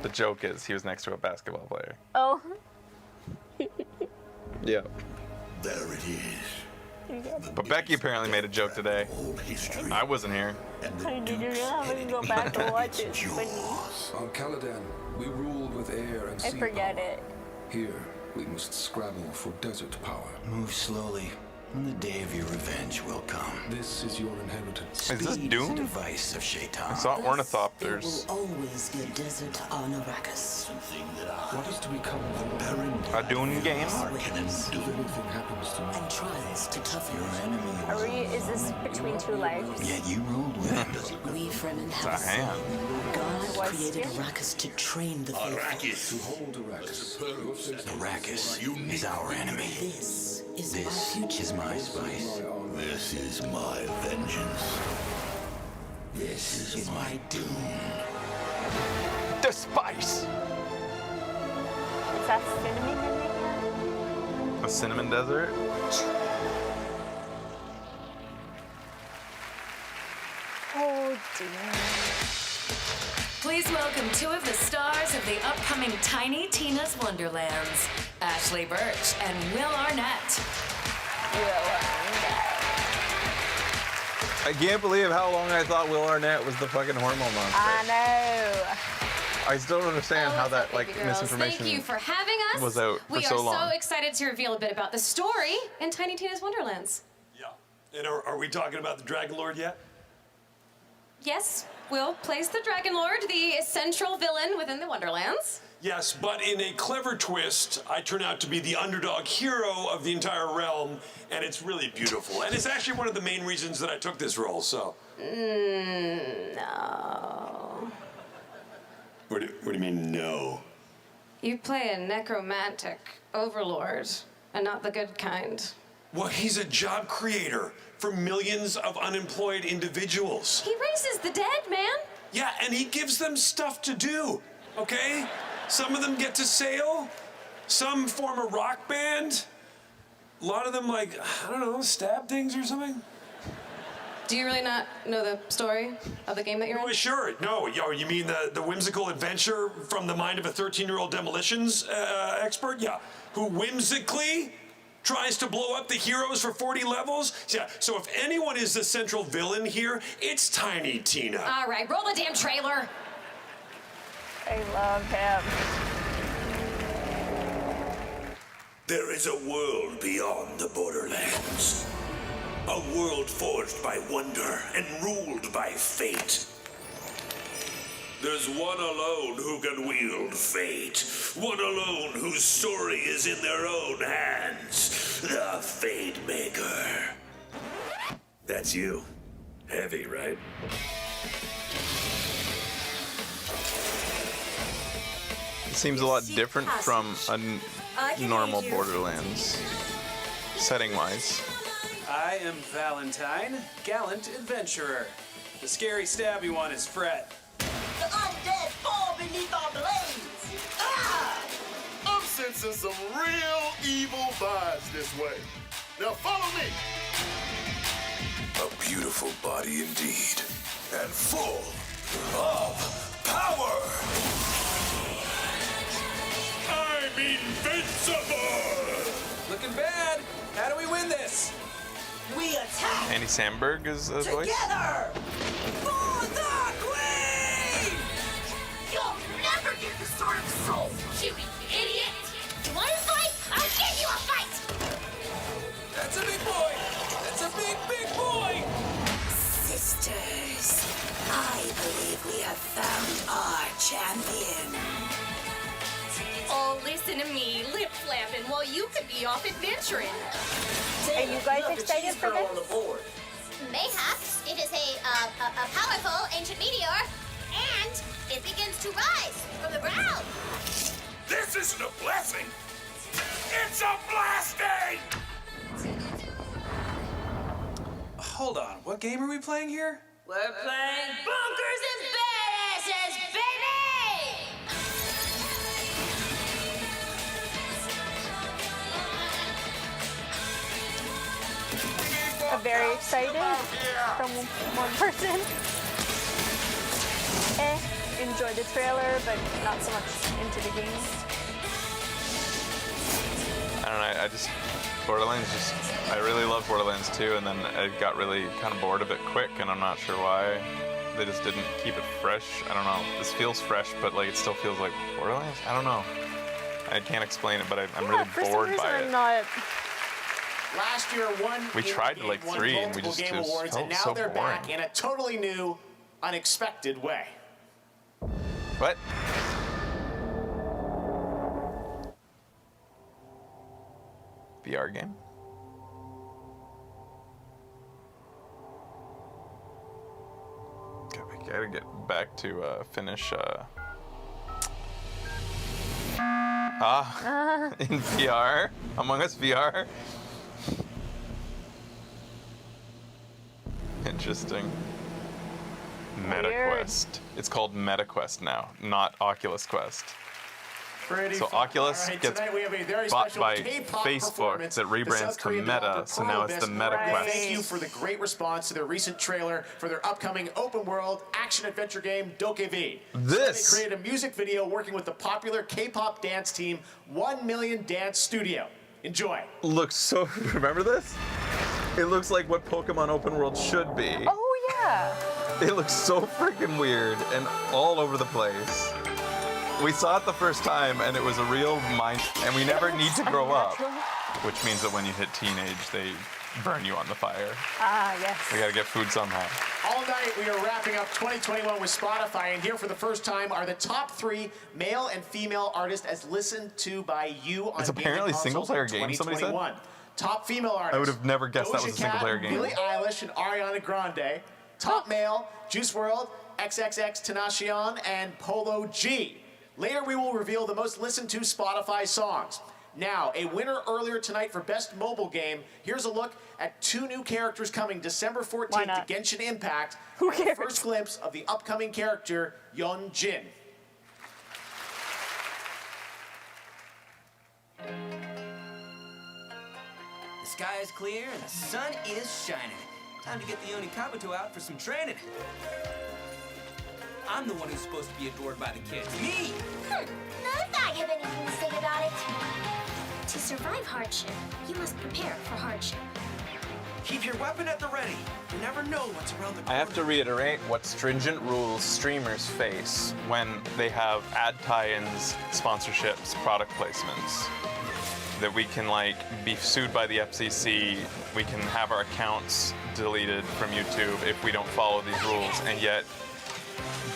The joke is he was next to a basketball player. Oh. Yeah. There it is. But Becky apparently made a joke today. I wasn't here. I need to go back and watch it. It's funny. On Caladan, we ruled with air and I sea forget power. it. Here, we must scrabble for desert power. Move slowly, and the day of your revenge will come. This is your inheritance. Is this Speed Dune? is a device of Shaitan. I saw ornithopters. Always be a desert on Arrakis. What is to become of the A Dune game? If anything happens to me, And tries to toughen Your enemy Are we? Is this between two legs? Yet you ruled with him. we Fremen It's have a a saying. hand. God Was created here? Arrakis to train the faithful. to hold Arrakis. Arrakis is our enemy. This is This my future. is my spice. This is my vengeance. This is my doom. The spice! Is that cinnamon in there? A cinnamon desert? Oh dear. Please welcome two of the stars of the upcoming Tiny Tina's Wonderlands, Ashley Birch and Will Arnett. I can't believe how long I thought Will Arnett was the fucking hormone monster. I know. I still don't understand how that like Girls, misinformation thank you for having us. was out for We so are long. so excited to reveal a bit about the story in Tiny Tina's Wonderlands. And are we talking about the Dragon Lord yet? Yes, Will plays the Dragon Lord, the central villain within the Wonderlands. Yes, but in a clever twist, I turn out to be the underdog hero of the entire realm, and it's really beautiful. And it's actually one of the main reasons that I took this role, so. No. What do you mean, no? You play a necromantic overlord, and not the good kind. Well, he's a job creator for millions of unemployed individuals. He raises the dead, man. Yeah, and he gives them stuff to do, okay? Some of them get to sail, some form a rock band. A lot of them, like, I don't know, stab things or something? Do you really not know the story of the game that you're in? Sure. No, you mean the whimsical adventure from the mind of a 13-year-old demolitions expert? Yeah. Who whimsically tries to blow up the heroes for 40 levels? Yeah. So if anyone is the central villain here, it's Tiny Tina. All right, roll the damn trailer. I love him. There is a world beyond the borderlands. A world forged by wonder and ruled by fate. There's one alone who can wield fate. One alone whose story is in their own hands. The Fate Maker. That's you. Heavy, right? It seems a lot different from a normal Borderlands, setting-wise. I am Valentine, gallant adventurer. The scary stabby one is Fred. The undead fall beneath our blades. Ah! I'm sensing some real evil vibes this way. Now follow me. A beautiful body indeed. And full of power. I'm invincible! Looking bad. How do we win this? We attack Andy Samberg is the voice. together for the queen. You'll never get the Sword of Souls, you idiot! You want to fight? I'll give you a fight! That's a big boy. That's a big, big boy. Sisters, I believe we have found our champion. Oh, listen to me, lip flapping while you could be off adventuring. Are you guys excited for this? Mayhaps it is a powerful ancient meteor, and it begins to rise from the ground. This isn't a blessing. It's a blasting! Hold on. What game are we playing here? We're playing bunkers and badasses, baby! I'm very excited from one person. Enjoyed the trailer, but not so much into the game. I don't know, Borderlands I really love Borderlands 2, and then I got really kind of bored of it quick, and I'm not sure why. They just didn't keep it fresh. I don't know. This feels fresh, but like it still feels like Borderlands? I don't know. I can't explain it, but I'm really bored by it. Last year, We tried to like 3, and we just Game Awards, and now so they're boring. back in a totally new, unexpected way. What? VR game? Okay, we gotta get back to finish in VR? Among Us VR? Interesting. MetaQuest. It's called MetaQuest now, not Oculus Quest. Pretty So fun. Oculus All right, gets tonight we have a very bought special by K-pop Facebook performance. that The rebrands South to Korean Meta, developer so now it's the Pearl Abyss. MetaQuest. Thank you for the great response to their recent trailer for their upcoming open-world action-adventure game, Dokev. This- So they created a music video working with the popular K-pop dance team 1 Million Dance Studio. Enjoy. Looks so. Remember this? It looks like what Pokemon Open World should be. Oh yeah. It looks so freaking weird and all over the place. We saw it the first time and it was a real mind, and we never need to grow up. Which means that when you hit teenage, they burn you on the fire. Ah, yes. We gotta get food somehow. All night, we are wrapping up 2021 with Spotify, and here for the first time are the top 3 male and female artists as listened to by you on It's apparently gaming single-player consoles in game, somebody said? 2021. Top female artists. I would have never guessed that was a Doja Cat, single-player game. Billie Eilish and Ariana Grande. Top male, Juice WRLD, XXX Tenacion, and Polo G. Later, we will reveal the most listened to Spotify songs. Now, a winner earlier tonight for Best Mobile Game. Here's a look at 2 new characters coming December 14th to Genshin Impact. Who cares? First glimpse of the upcoming character, Yeon Jin. sky is clear and the sun is shining. Time to get the Oni Kabuto out for some training. I'm the one who's supposed to be adored by the kids. Me! Not if I have anything to say about it. To survive hardship, you must prepare for hardship. Keep your weapon at the ready. You never know what's around the corner. I have to reiterate what stringent rules streamers face when they have ad tie-ins, sponsorships, product placements. That we can be sued by the FCC, we can have our accounts deleted from YouTube if we don't follow these rules, and yet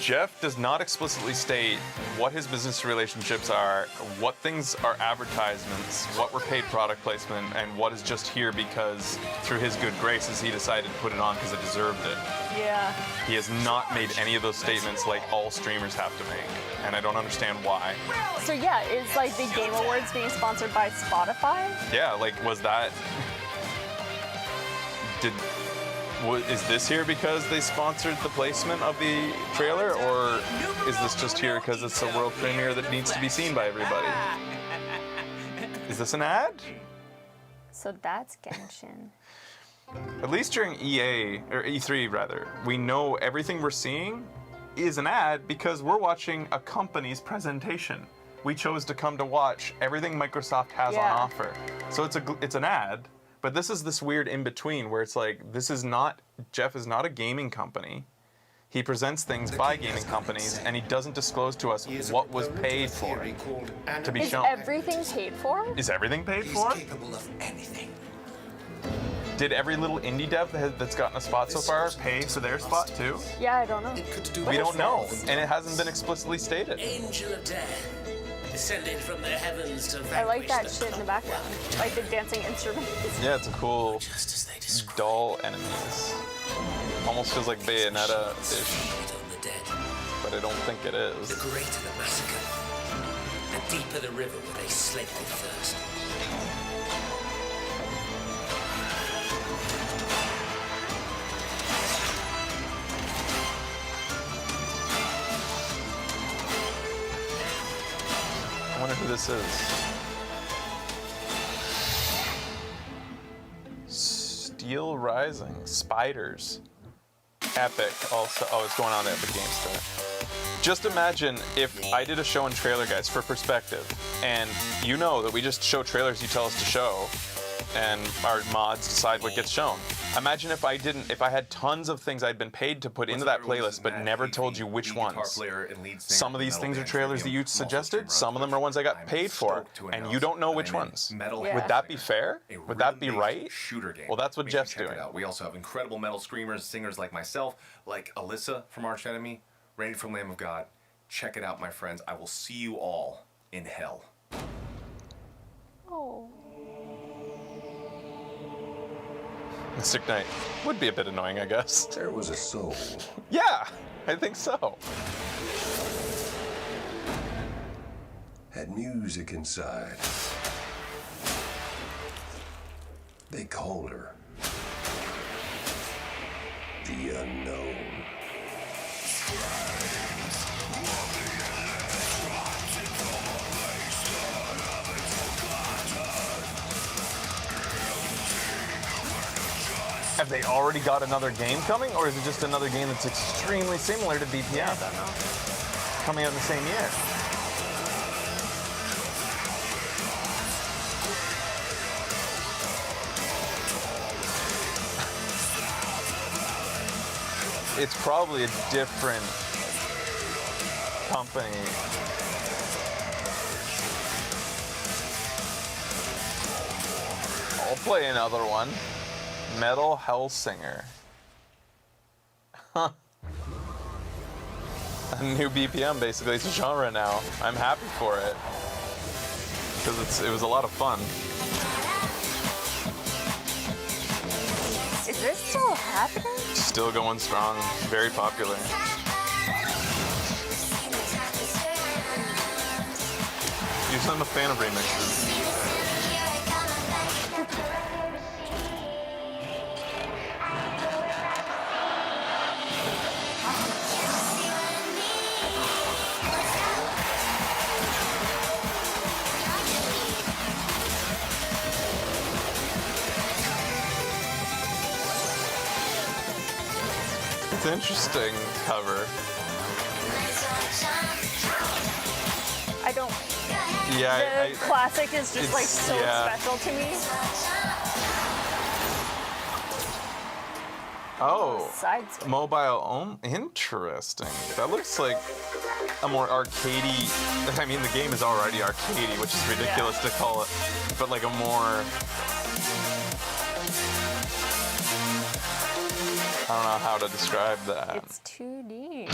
Jeff does not explicitly state what his business relationships are, what things are advertisements, what were paid product placement, and what is just here because through his good graces he decided to put it on because it deserved it. Yeah. He has not made any of those statements like all streamers have to make, and I don't understand why. So yeah, is the Game Awards being sponsored by Spotify? Yeah, was that... Is this here because they sponsored the placement of the trailer, or is this just here because it's a world premiere that needs to be seen by everybody? Is this an ad? So that's Genshin. At least during EA, or E3 rather, we know everything we're seeing is an ad because we're watching a company's presentation. We chose to come to watch everything Microsoft has on offer. So it's an ad. But this is this weird in-between where it's Jeff is not a gaming company. He presents things by gaming companies, and he doesn't disclose to us what was paid for to be shown. Is everything paid for? Is everything paid for? He's capable of anything. Did every little indie dev that's gotten a spot so far pay for their spot too? Yeah, I don't know. We don't know, and it hasn't been explicitly stated. Angel of death, descended from the heavens to I like that shit in the background, like the dancing instruments. Yeah, it's a cool, dull enemies. Almost feels like Bayonetta-ish, but I don't think it is. The greater the massacre, the deeper the river where they slake their thirst. I wonder who this is. Steelrising. Spiders. Epic. Also, it's going on at Epic Game Store. Just imagine if I did a show and trailer, guys, for perspective, and you know that we just show trailers you tell us to show, and our mods decide what gets shown. Imagine if I had tons of things I'd been paid to put into that playlist, but never told you which ones. Some of these things are trailers that you suggested, some of them are ones I got paid for, and you don't know which ones. Would that be fair? Would that be right? Well, that's what Jeff's doing. We also have incredible metal screamers, singers like myself, like Alyssa from Arch Enemy, Randy from Lamb of God. Check it out, my friends. I will see you all in hell. Oh. Mystic Knight would be a bit annoying, I guess. There was a soul. Yeah, I think so. Had music inside. They called her the Unknown. Have they already got another game coming, or is it just another game that's extremely similar to BPM? I don't know. Coming out in the same year. It's probably a different company. I'll play another one. Metal Hellsinger. Huh. A new BPM, basically. It's a genre now. I'm happy for it. Because it was a lot of fun. Is this still happening? Still going strong. Very popular. Usually I'm a fan of remixes. It's interesting cover. I don't. Yeah, The classic is just like so yeah. special to me. Oh, Sideswipe. mobile. Interesting. That looks like a more arcadey. I mean, the game is already arcadey, which is ridiculous to call it, but like a more. I don't know how to describe that. It's 2D.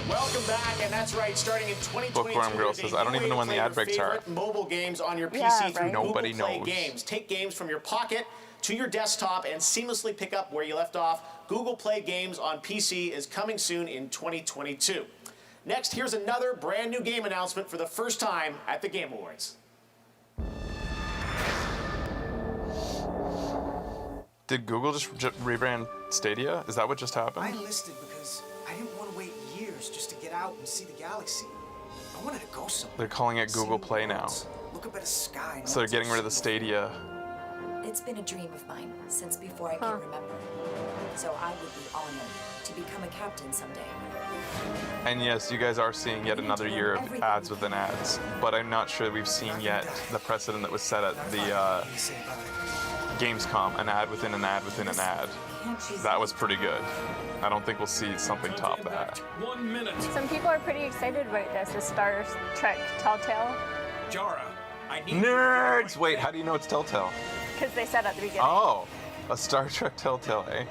Welcome back, and that's right. Starting in 2022, Bookworm Girl says, I don't even know when the ad breaks are. Mobile games on your PC Yeah, through right. Nobody Google Play knows. Games. Take games from your pocket to your desktop and seamlessly pick up where you left off. Google Play Games on PC is coming soon in 2022. Next, here's another brand new game announcement for the first time at the Game Awards. Did Google just rebrand Stadia? Is that what just happened? I enlisted because I didn't want to wait years just to get out and see the galaxy. I wanted to go somewhere. They're calling it Google Play now. Look up at the sky. So they're getting rid of the Stadia. It's been a dream of mine since before I can remember. So I would be honored to become a captain someday. And yes, you guys are seeing yet another year of ads within ads, but I'm not sure we've seen yet the precedent that was set at the Gamescom, an ad within an ad within an ad. That was pretty good. I don't think we'll see something top that. 1 minute. Some people are pretty excited about this. The Star Trek Telltale. Jara, I need Nerds! Wait, how do you know it's Telltale? Because they said at the beginning. Oh, a Star Trek Telltale, eh?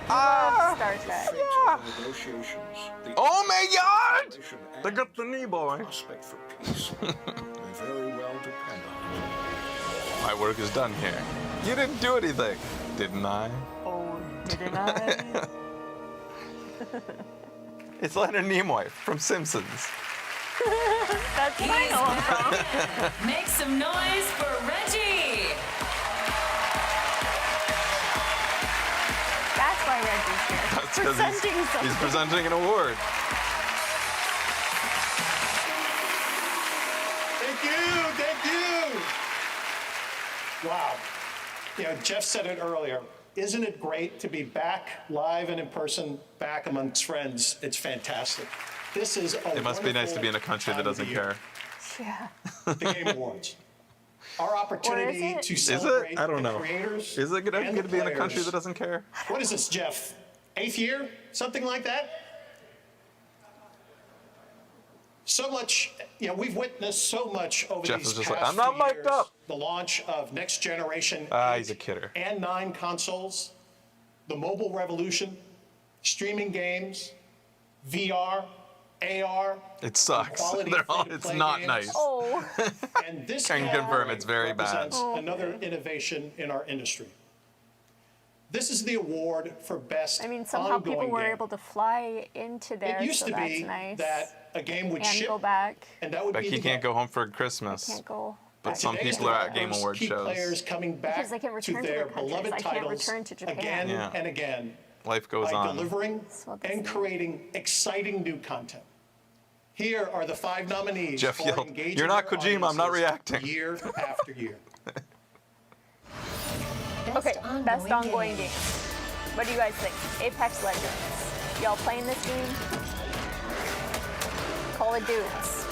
Love Star Trek. Oh my God! They got the knee boy. Prospect for peace may very well depend on it. My work is done here. You didn't do anything, didn't I? Oh, didn't I? It's Leonard Nimoy from Simpsons. That's what I know him from. Make some noise for Reggie! That's why Reggie's here. That's 'cause Presenting something. he's presenting an award. Thank you, thank you. Wow. You know, Jeff said it earlier. Isn't it great to be back live and in person, back amongst friends? It's fantastic. This is a It must be nice to be in a country that doesn't care. Yeah. The Game Awards. Our opportunity to Is celebrate it? I don't the know. creators Is it good and to the be in a country players. that doesn't care? What is this, Jeff? 8th year? Something like that? So much, you know, we've witnessed so much over Jeff these is just past like, I'm not few mic'd years. up. The launch of next generation He's a kidder. and 9 consoles, the mobile revolution, streaming games, VR, AR. It sucks. quality They're all, free-to-play it's not games. nice. Oh. And this Can confirm category it's very bad. represents another innovation in our industry. This is the award for best I mean, somehow people ongoing were game. able to fly into there, It used so to that's be nice. that a game would and ship go back. and that would be Becky the can't game. go home for Christmas. Can't go. But back. some Today's people are at Game developers Award keep shows. players coming back Because they can to return to their their countries. beloved I can't titles return to Japan. again Yeah. and again Life goes by on. delivering what this and means. creating exciting new content. Here are the 5 nominees Jeff for yelled, engaging "You're not our Kojima, I'm not audiences reacting." Year after year. Okay, best ongoing game. What do you guys think? Apex Legends. Y'all playing this game? Call of Dudes.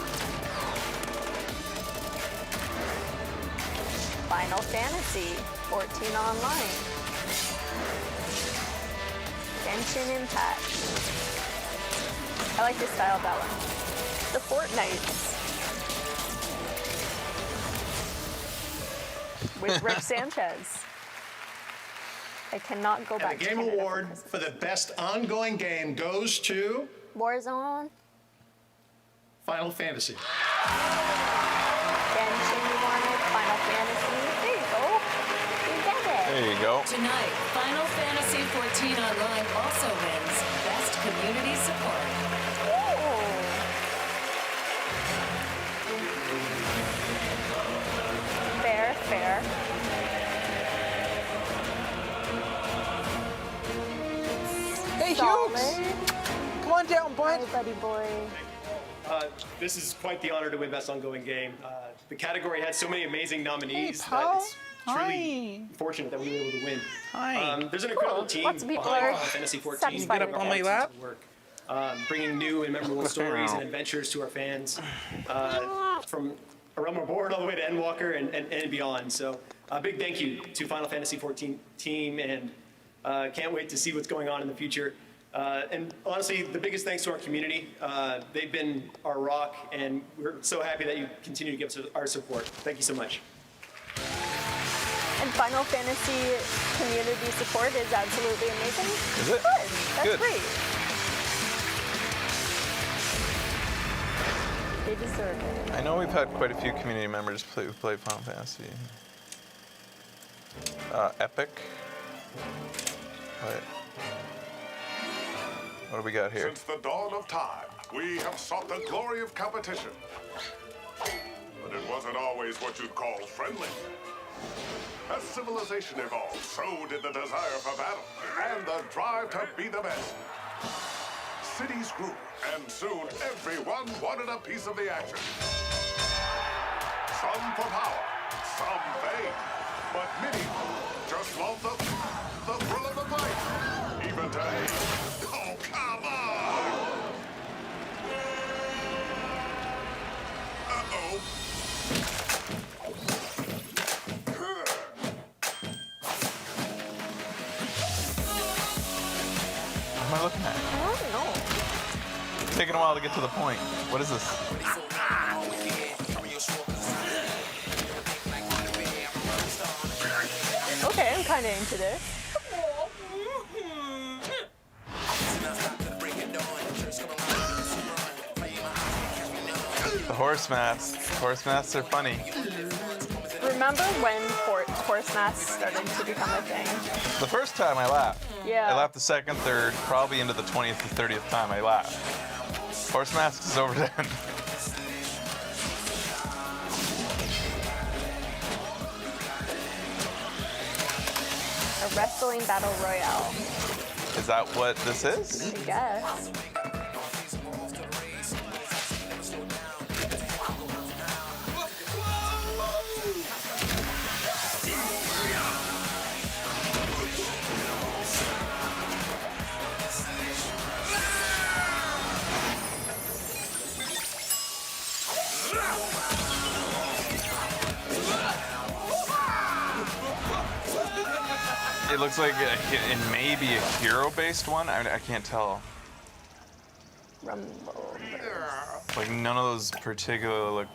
Final Fantasy 14 Online. Genshin Impact. I like the style of that one. The Fortnite. With Rick Sanchez. I cannot go And back the to Game Canada Award for the best ongoing game goes to Warzone. Final Fantasy. Genshin, you wanted Final Fantasy. There you go. You get it. There you go. Tonight, Final Fantasy 14 Online also wins Best Community Support. Fair, fair. Hey, Solid. Hughes! Come on down, bud. Hi, buddy boy. This is quite the honor to win Best Ongoing Game. The category had so many amazing nominees Hey, that pal. it's truly fortunate that we were able to win. Hi. There's an incredible Cool. team Lots of people behind are Final Fantasy 14. satisfied Get up on my lap. Work, bringing new and memorable stories and adventures to our fans, from Around the Board all the way to Endwalker and beyond. So a big thank you to Final Fantasy 14 team, and can't wait to see what's going on in the future. And honestly, the biggest thanks to our community. They've been our rock, and we're so happy that you continue to give us our support. Thank you so much. And Final Fantasy community support is absolutely amazing. Is it? Good. That's Good. great. They deserve it. I know we've had quite a few community members play Final Fantasy. Epic. What do we got here? Since the dawn of time, we have sought the glory of competition. But it wasn't always what you'd call friendly. As civilization evolved, so did the desire for battle and the drive to be the best. Cities grew, and soon everyone wanted a piece of the action. Some for power, some fame, but many just want the thrill of the fight. Even today. Oh, come on! Uh-oh. What am I looking at? I don't know. It's taking a while to get to the point. What is this? Okay, I'm kind of into this. The horse masks. Horse masks are funny. Remember when horse masks started to become a thing? The first time I laughed. Yeah. I laughed the second, third, probably into the 20th to 30th time I laughed. Horse masks is overdone. A wrestling battle royale. Is that what this is? I guess. It looks like it may be a hero-based one. I can't tell. Rumbleverse. Like none of those particularly look.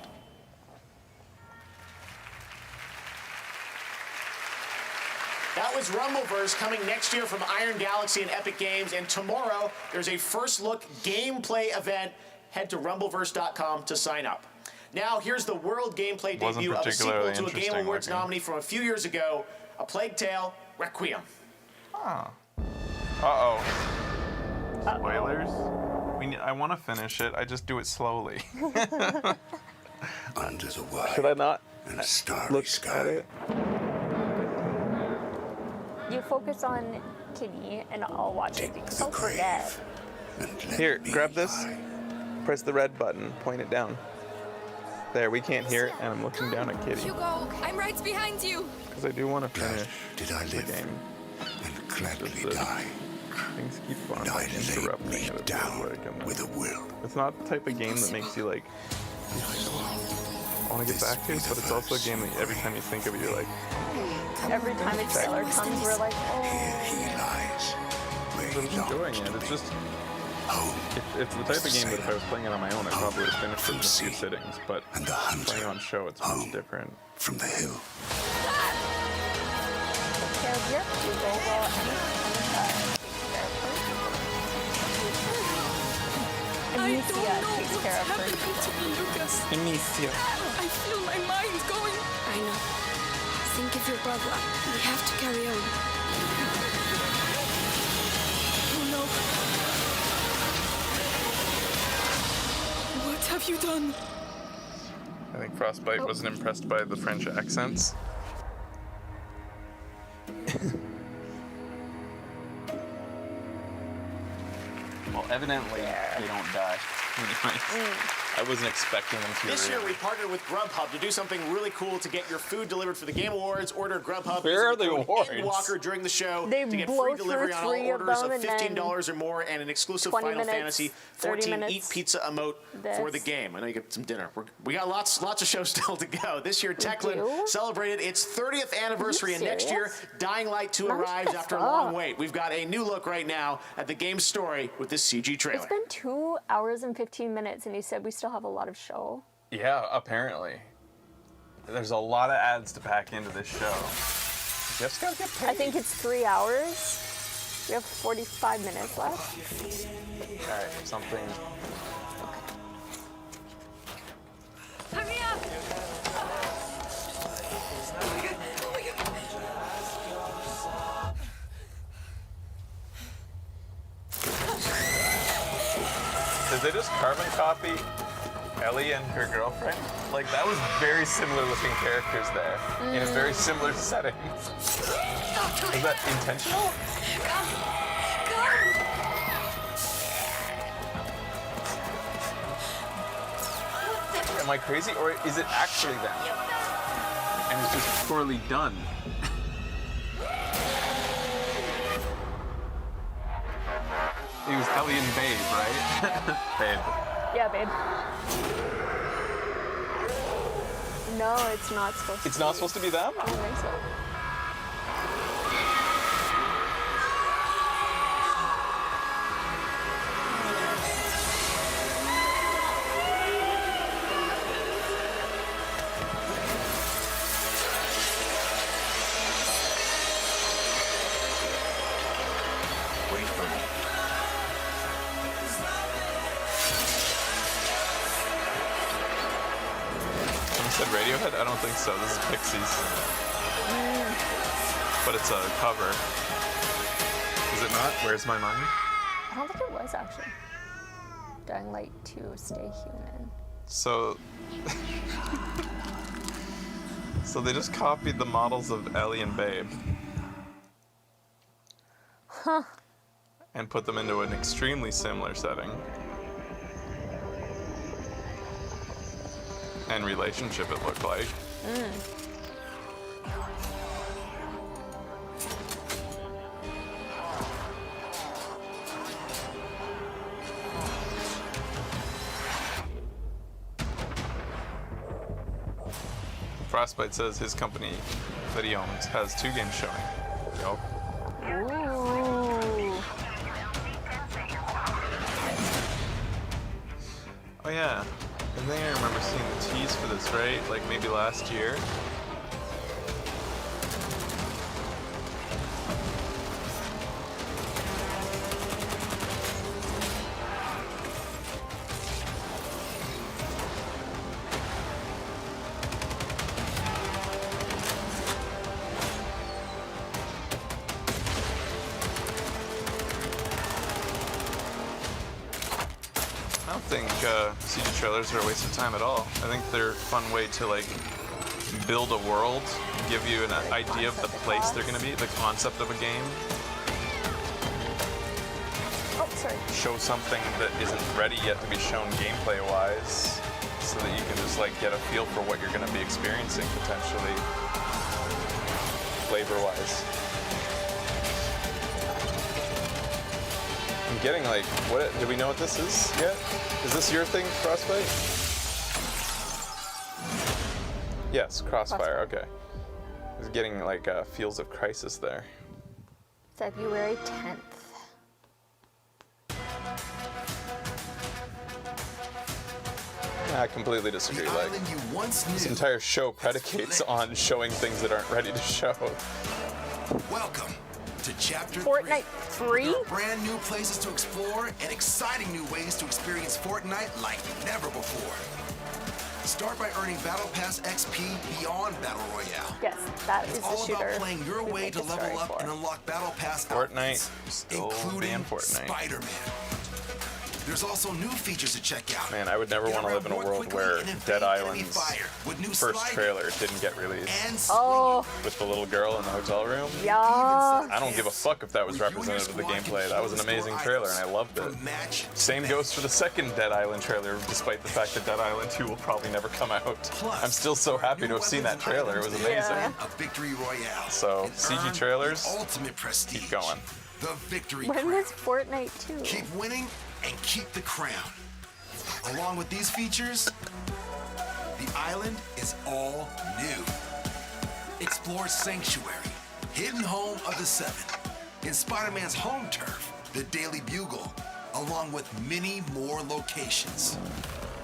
That was Rumbleverse, coming next year from Iron Galaxy and Epic Games. And tomorrow, there's a first look gameplay event. Head to rumbleverse.com to sign up. Now, here's the world gameplay debut of a sequel to a Game Awards nominee from a few years ago, A Plague Tale: Requiem. Ah. Uh-oh. Spoilers? I want to finish it. I just do it slowly. Under the wire. Should I not and a starry look sky. at it? You focus on Kitty, and I'll watch it because I'll forget. Here, grab this. Press the red button. Point it down. There, we can't hear it, and I'm looking down at Kitty. Hugo, I'm right behind you. Because I do want to finish did I live the game. And gladly die. Things keep on And I laid interrupting me it. down And with a will. it's not the type of game that makes you like want to get back to, but it's also a game that every time you think of it, you're like. Every time a trailer comes, we're like, oh. He lies. I was enjoying it. It's just. It's the type of game that if I was playing it on my own, I probably would have finished it in a few sittings. But playing on show, it's much different. From the hill. Take care of your people while Amicia takes care of her people. Amicia. I feel my mind going. I know. Think of your brother. We have to carry on. Oh no. What have you done? I think Frostbite wasn't impressed by the French accents. Well, evidently, they don't die. I wasn't expecting them to. This year we partnered with Grubhub to do something really cool to get your food delivered for the Game Awards. Order Grubhub. Where are the awards? Endwalker during the show They to get blow free delivery on all through 3 of orders them of and then $15 or more and an exclusive 20 Final minutes, Fantasy 30 14 minutes, Eat Pizza emote for the this. game. I know you get some dinner. We got lots of shows still to go. This year, Techland celebrated its 30th anniversary, and next year, Dying Light 2 arrives after a long wait. We've got a new look right now at the game's story with this CG trailer. It's been 2 hours and 15 minutes, and he said we still have a lot of show. Yeah, apparently. There's a lot of ads to pack into this show. Just gotta get paid. I think it's 3 hours. We have 45 minutes left. All right, something. Hurry up! Did they just carbon copy Ellie and her girlfriend? Like, that was very similar looking characters there in a very similar setting. Is that intentional? Am I crazy, or is it actually them? And it's just poorly done. It was Ellie and Babe, right? Babe. Yeah, babe. No, it's not supposed to It's not supposed to be them? I don't think so. Wait for me. Someone said Radiohead? I don't think so. This is Pixies. But it's a cover. Is it not? Where's My Mind? I don't think it was actually. Dying Light 2, Stay Human. So... so they just copied the models of Ellie and Babe. Huh. And put them into an extremely similar setting. And relationship, it looked like. Frostbite says his company that he owns has 2 games showing. Yup. Ooh. Oh yeah, I think I remember seeing the tease for this, right? Like maybe last year. I don't think CG trailers are a waste of time at all. I think they're a fun way to like build a world, give you an idea of the place they're gonna be, the concept of a game. Oh, sorry. Show something that isn't ready yet to be shown gameplay-wise, so that you can just like get a feel for what you're gonna be experiencing potentially, flavor-wise. I'm getting like, what? Do we know what this is yet? Is this your thing, Frostbite? Yes, Crossfire. Okay. I was getting like feels of Crisis there. February 10th. I completely disagree. Like, this entire show predicates on showing things that aren't ready to show. Welcome to Chapter Fortnite 3? There are brand new places to explore and exciting new ways to experience Fortnite like never before. Start by earning Battle Pass XP beyond Battle Royale. Yes, that is It's the all shooter. about playing your we way make to a story level up for. and unlock Battle Pass Fortnite, outfits, still including being Fortnite. Spider-Man. There's also new features to check out. Man, I would never want to live in a world where Dead Island's first trailer didn't get released. Oh. With the little girl in the hotel room. Yeah. I don't give a fuck if that was representative of the gameplay. That was an amazing trailer, and I loved it. Same goes for the second Dead Island trailer, despite the fact that Dead Island 2 will probably never come out. I'm still so happy to have seen that trailer. It was amazing. A victory royale. So, CG trailers, ultimate prestige. keep going. The victory When crown. is Fortnite 2? Keep winning and keep the crown. Along with these features, the island is all new. Explore Sanctuary, hidden home of the Seven, in Spider-Man's home turf, the Daily Bugle, along with many more locations.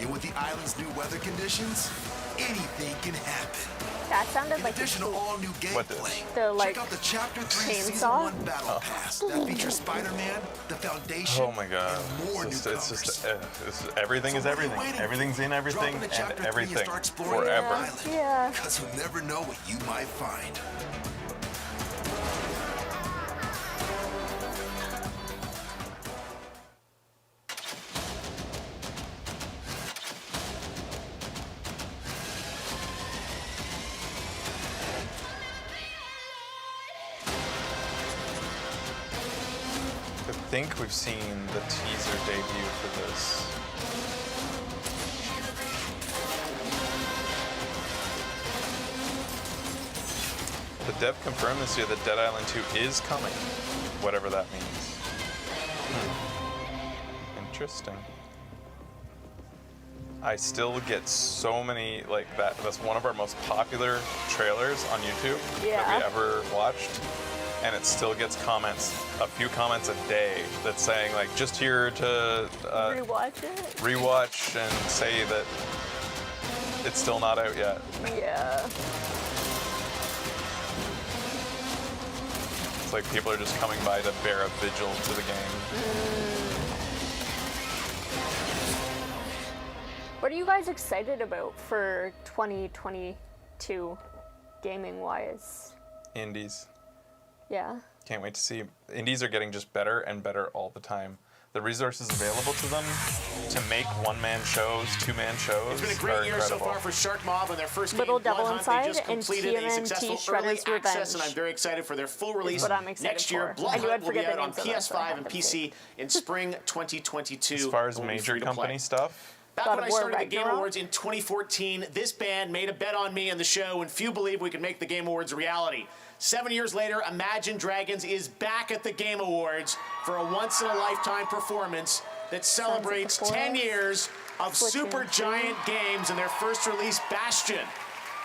And with the island's new weather conditions, anything can happen. That sounded like additional all-new gameplay. The like Check out the Chapter 3 Season chainsaw. 1 Battle Pass that features Spider-Man, the Foundation, Oh my god. It's just everything is everything. Everything's in everything and everything forever. Yeah. Because you'll never know what you might find. I think we've seen the teaser debut for this. The dev confirmed this year that Dead Island 2 is coming, whatever that means. Interesting. I still get so many, like, that's one of our most popular trailers on YouTube that we ever watched. And it still gets comments, a few comments a day that's saying, like, just here to rewatch it. Rewatch and say that it's still not out yet. Yeah. It's like people are just coming by to bear a vigil to the game. What are you guys excited about for 2022, gaming-wise? Indies. Yeah. Can't wait to see. Indies are getting just better and better all the time. The resources available to them to make one-man shows, two-man shows It's been a great year so incredible. far for Shark Mob and their first Little game, Devil Blood Hunt. They Inside just and completed a TMNT successful early Shredder's access, Revenge. and I'm very excited for their full release What I'm excited next year. for. Blood I knew Hunt I'd will forget be the out on names of those, so I PS5 have and to PC in spring 2022. As far as It will be major free to company play. stuff, Back God when I of War started the Game Ragnarok? Awards in 2014, this band made a bet on me and the show, and few believed we could make the Game Awards a reality. 7 years later, Imagine Dragons is back at the Game Awards for a once-in-a-lifetime performance that celebrates 10 years of Supergiant games and their first release, Bastion.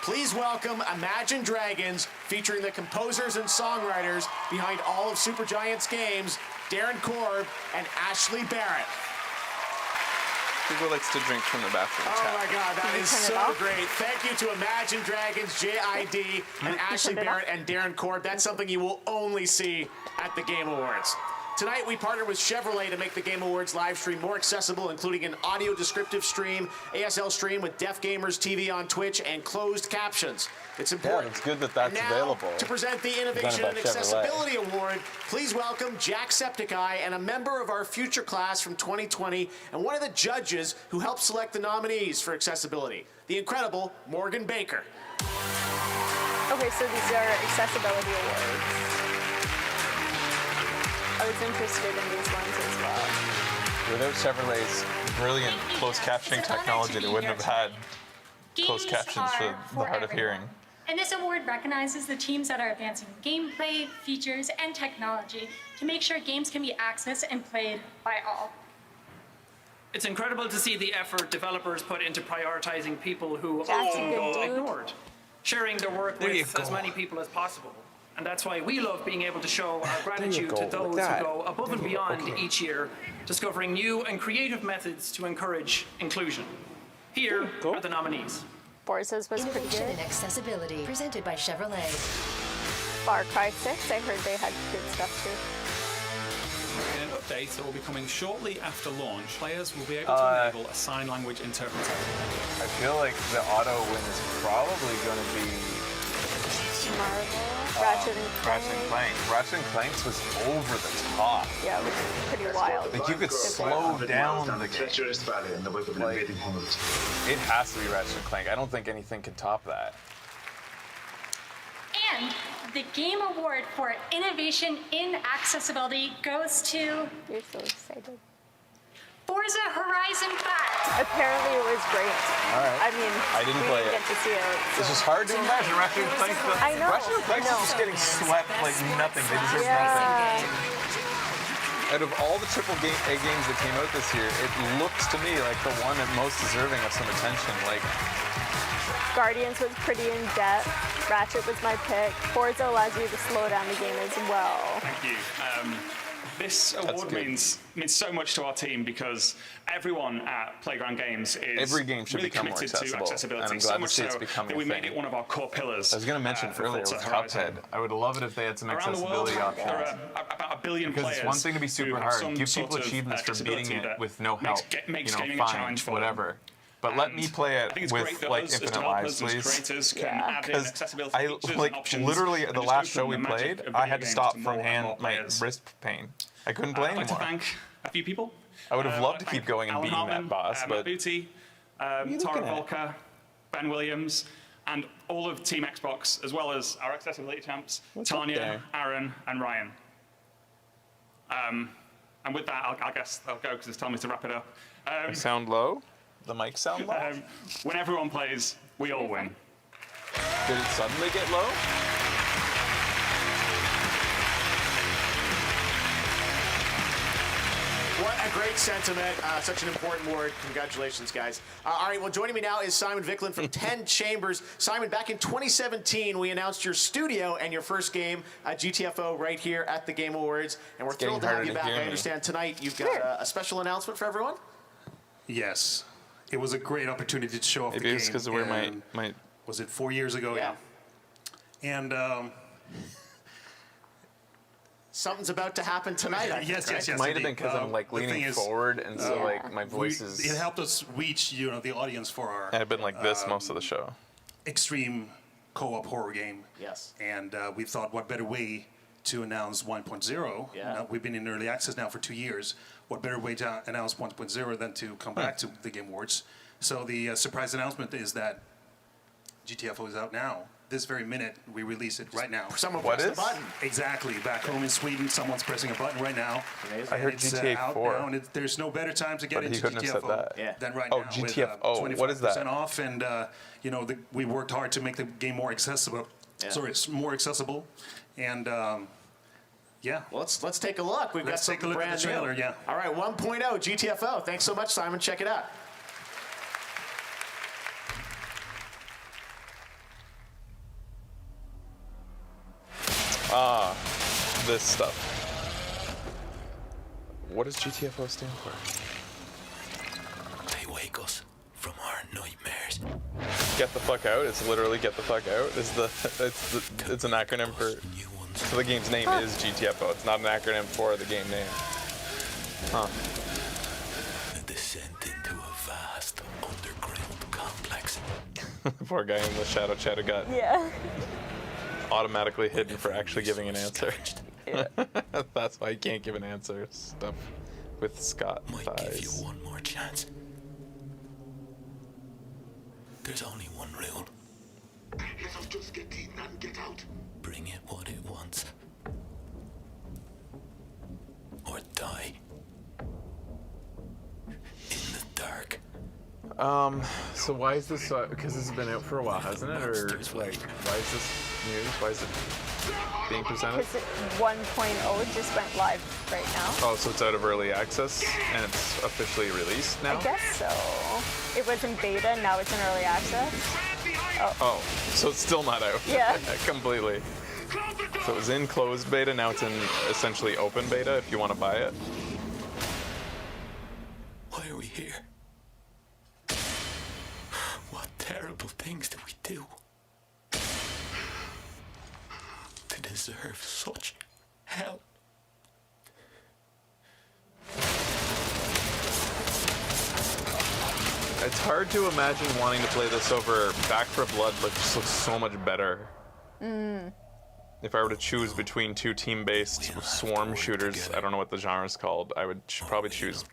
Please welcome Imagine Dragons, featuring the composers and songwriters behind all of Supergiant's games, Darren Korb and Ashley Barrett. who likes to drink from the bathroom tap? Oh my God, that is so great. Thank you to Imagine Dragons, JID, and Ashley Barrett and Darren Korb. That's something you will only see at the Game Awards. Tonight, we partnered with Chevrolet to make the Game Awards live stream more accessible, including an audio descriptive stream, ASL stream with Deaf Gamers TV on Twitch, and closed captions. It's important. Yeah, it's good that that's now, available. To present the Innovation and Accessibility Award, please welcome Jacksepticeye and a member of our future class from 2020 and one of the judges who helped select the nominees for accessibility, the incredible Morgan Baker. Okay, so these are accessibility awards. I was interested in these ones as well. Without Chevrolet's brilliant closed captioning technology, they wouldn't have had closed captions for the hard of hearing. And this award recognizes the teams that are advancing gameplay, features, and technology to make sure games can be accessed and played by all. It's incredible to see the effort developers put into prioritizing people who That's often a good go dude. ignored, sharing their work There you with as go. many people as possible. And that's why we love being able to show our gratitude go, to like those that. who go above and There you go, beyond okay. each year, discovering new and creative methods to encourage inclusion. Here are the nominees. Forza's was pretty Innovation good. and accessibility, presented by Chevrolet. Far Cry 6, I heard they had good stuff too. In an update that will be coming shortly after launch, players will be able to enable a sign language interpreter. I feel like the auto win is probably going to be Marvel, Ratchet and Clank. Ratchet and Clank's was over the top. Yeah, it was pretty wild. Like you could slow down the game. Like, it has to be Ratchet and Clank. I don't think anything can top that. And the Game Award for Innovation in Accessibility goes to... You're so excited. Forza Horizon 5. Apparently it was great. All right. I mean, I didn't play it. Get to see it. This is hard to imagine. Ratchet and Clank. I know. Ratchet and Clank is just getting swept like nothing. They deserve nothing. Out of all the AAA games that came out this year, it looks to me like the one that most deserving of some attention. Like Guardians was pretty in depth. Ratchet was my pick. Forza allows you to slow down the game as well. Thank you. This award means so much to our team because everyone at Playground Games is really committed to accessibility. And I'm glad So to much see so it's becoming that we a made thing. it one of our core pillars. I was going to mention earlier with Cuphead. I would love it if they had some Around the world, accessibility options. there are about 1 billion Because players. it's one thing to be super who have hard, some give sort people of achievements for beating accessibility it that with no help. makes you know, gaming fine, a challenge for whatever. them. But let me play I think it it's great with that like us as infinite lives, developers, as please. creators, can add in accessibility I features like and options literally and the just last show open we the magic played. of I video had to games stop to from more and more my players. wrist pain. I couldn't play I'd like to anymore. thank a few people. I would have loved to keep going and Alan beating Hartman, that boss, Matt but Booty, Tara Volker, Ben Williams, and all of Team Xbox, as well as our accessibility champs, Tanya, Aaron, and Ryan. And with that, I guess I'll go because it's time to wrap it up. I sound low. The mic sound low. When everyone plays, we all win. Did it suddenly get low? What a great sentiment. Such an important word. Congratulations, guys. All right, well, joining me now is Simon Vicklin from 10 Chambers. Simon, back in 2017, we announced your studio and your first game, GTFO, right here at the Game Awards. And we're thrilled to have you back. I understand tonight you've got a special announcement for everyone. Yes. It was a great opportunity to show off the game. Maybe it's because of where my... Was it 4 years ago? Yeah. And... something's about to happen tonight. I yes. It might have been because I'm like leaning forward, and so like my voice is. It helped us reach the audience for our. I've been like this most of the show. Extreme co-op horror game. Yes. And we thought, what better way to announce 1.0? Yeah. Now, we've been in early access now for 2 years. What better way to announce 1.0 than to come back to the Game Awards? So the surprise announcement is that GTFO is out now. This very minute, we release it right now. Someone pressed the button. Exactly. Back home in Sweden, someone's pressing a button right now. I heard It's, GTA out 4. now, and there's no better time to get But he into couldn't have said GTFO that. than right Oh, now. GTFO. With, What is that? 25% off, and we worked hard to make the game more accessible. Yeah. Sorry, it's more accessible, and yeah. Well, let's take a look. We've Let's got take a look at the trailer. new. Yeah. All right, 1.0 GTFO. Thanks so much, Simon. Check it out. Ah, this stuff. What does GTFO stand for? They wake us from our nightmares. Get the fuck out. It's literally get the fuck out. It's an acronym for. So the game's name is GTFO. It's not an acronym for the game name. Huh. A descent into a vast underground complex. Poor guy in the shadow chatter got automatically hidden for actually giving an answer. Yeah. That's why he can't give an answer. Stuff with Scott Might give you one more chance. There's only one rule. Let us just get in and get out. Bring it what it wants. Or die. In the dark. So why is this, because this has been out for a while, hasn't it? Or like, why is this news? Why is it being presented? Because 1.0 just went live right now. Oh, so it's out of early access and it's officially released now? I guess so. It was in beta, now it's in early access. Oh, so it's still not out. Yeah. Completely. So it was in closed beta, now it's in essentially open beta if you want to buy it. Why are we here? What terrible things did we do to deserve such hell? It's hard to imagine wanting to play this over Back 4 Blood, which just looks so much better If I were to choose between two team-based swarm shooters, I don't know what the genre is called, I would probably choose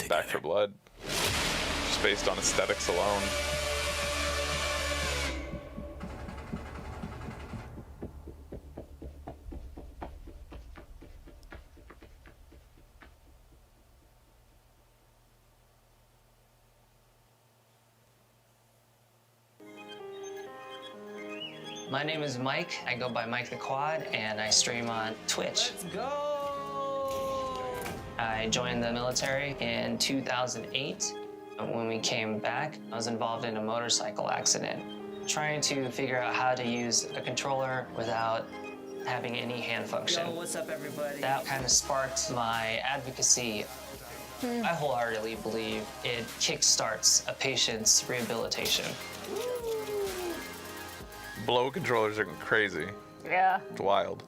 Back 4 Blood. Just based on aesthetics alone. My name is Mike. I go by Mike the Quad, and I stream on Twitch. Let's go! I joined the military in 2008. When we came back, I was involved in a motorcycle accident, trying to figure out how to use a controller without having any hand function. Yo, what's up, everybody? That kind of sparked my advocacy. I wholeheartedly believe it kickstarts a patient's rehabilitation. Blow controllers are crazy. Yeah. It's wild.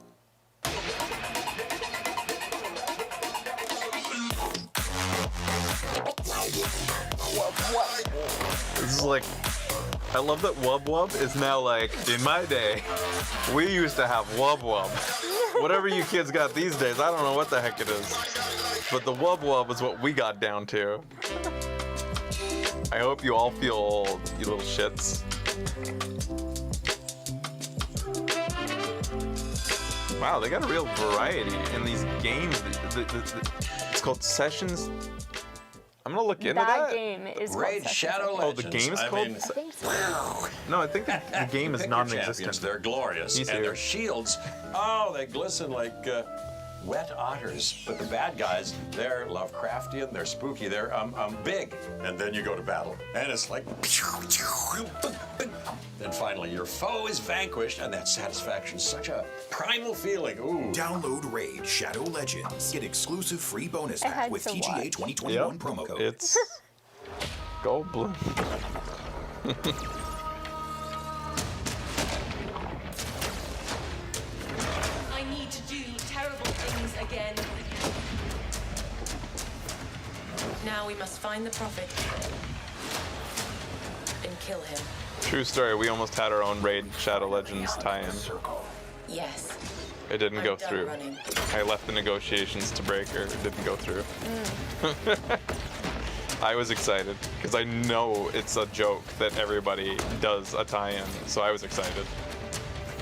This is like, I love that Wub Wub is now like, in my day, we used to have Wub Wub. Whatever you kids got these days, I don't know what the heck it is. But the Wub Wub is what we got down to. I hope you all feel old, you little shits. Wow, they got a real variety in these games. It's called Sessions. I'm gonna look into that. That game is Raid called Shadow Sessions. Legends. Oh, the game is called? I think so. No, I think the game is Pick your non-existent. champions. They're glorious, He's and here. their shields, oh, they glisten like wet otters. But the bad guys, they're Lovecraftian, they're spooky, they're big. And then you go to battle, and it's like, then finally your foe is vanquished, and that satisfaction's such a primal feeling. Ooh. Download Raid Shadow Legends. Get exclusive free bonus I pack had with to TGA watch. 2021 promo code. It's Goldblum. I need to do terrible things again. Now we must find the prophet and kill him. True story, we almost had our own Raid Shadow Legends tie-in. Yes. It didn't go I'm done through. running. I left the negotiations to break her. It didn't go through. I was excited because I know it's a joke that everybody does a tie-in, so I was excited.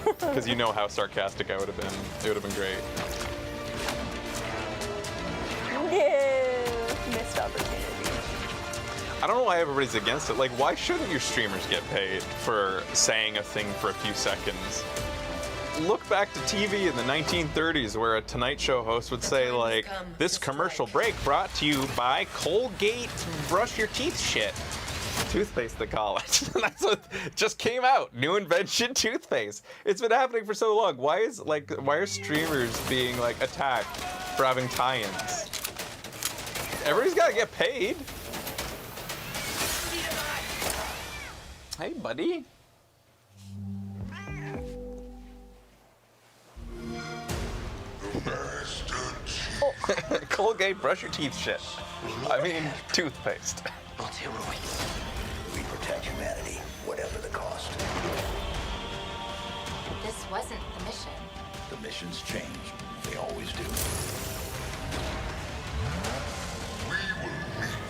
Because you know how sarcastic I would have been. It would have been great. No, missed opportunity. I don't know why everybody's against it. Like, why shouldn't your streamers get paid for saying a thing for a few seconds? Look back to TV in the 1930s where a Tonight Show host would say, like, this commercial break brought to you by Colgate brush your teeth shit. Toothpaste, they call it. That's what just came out. New invention, toothpaste. It's been happening for so long. Why are streamers being, like, attacked for having tie-ins? Everybody's gotta get paid. Hey, buddy. Colgate brush your teeth shit. I mean, toothpaste. It's heroic. We protect humanity, whatever the cost. This wasn't the mission. The missions change. They always do.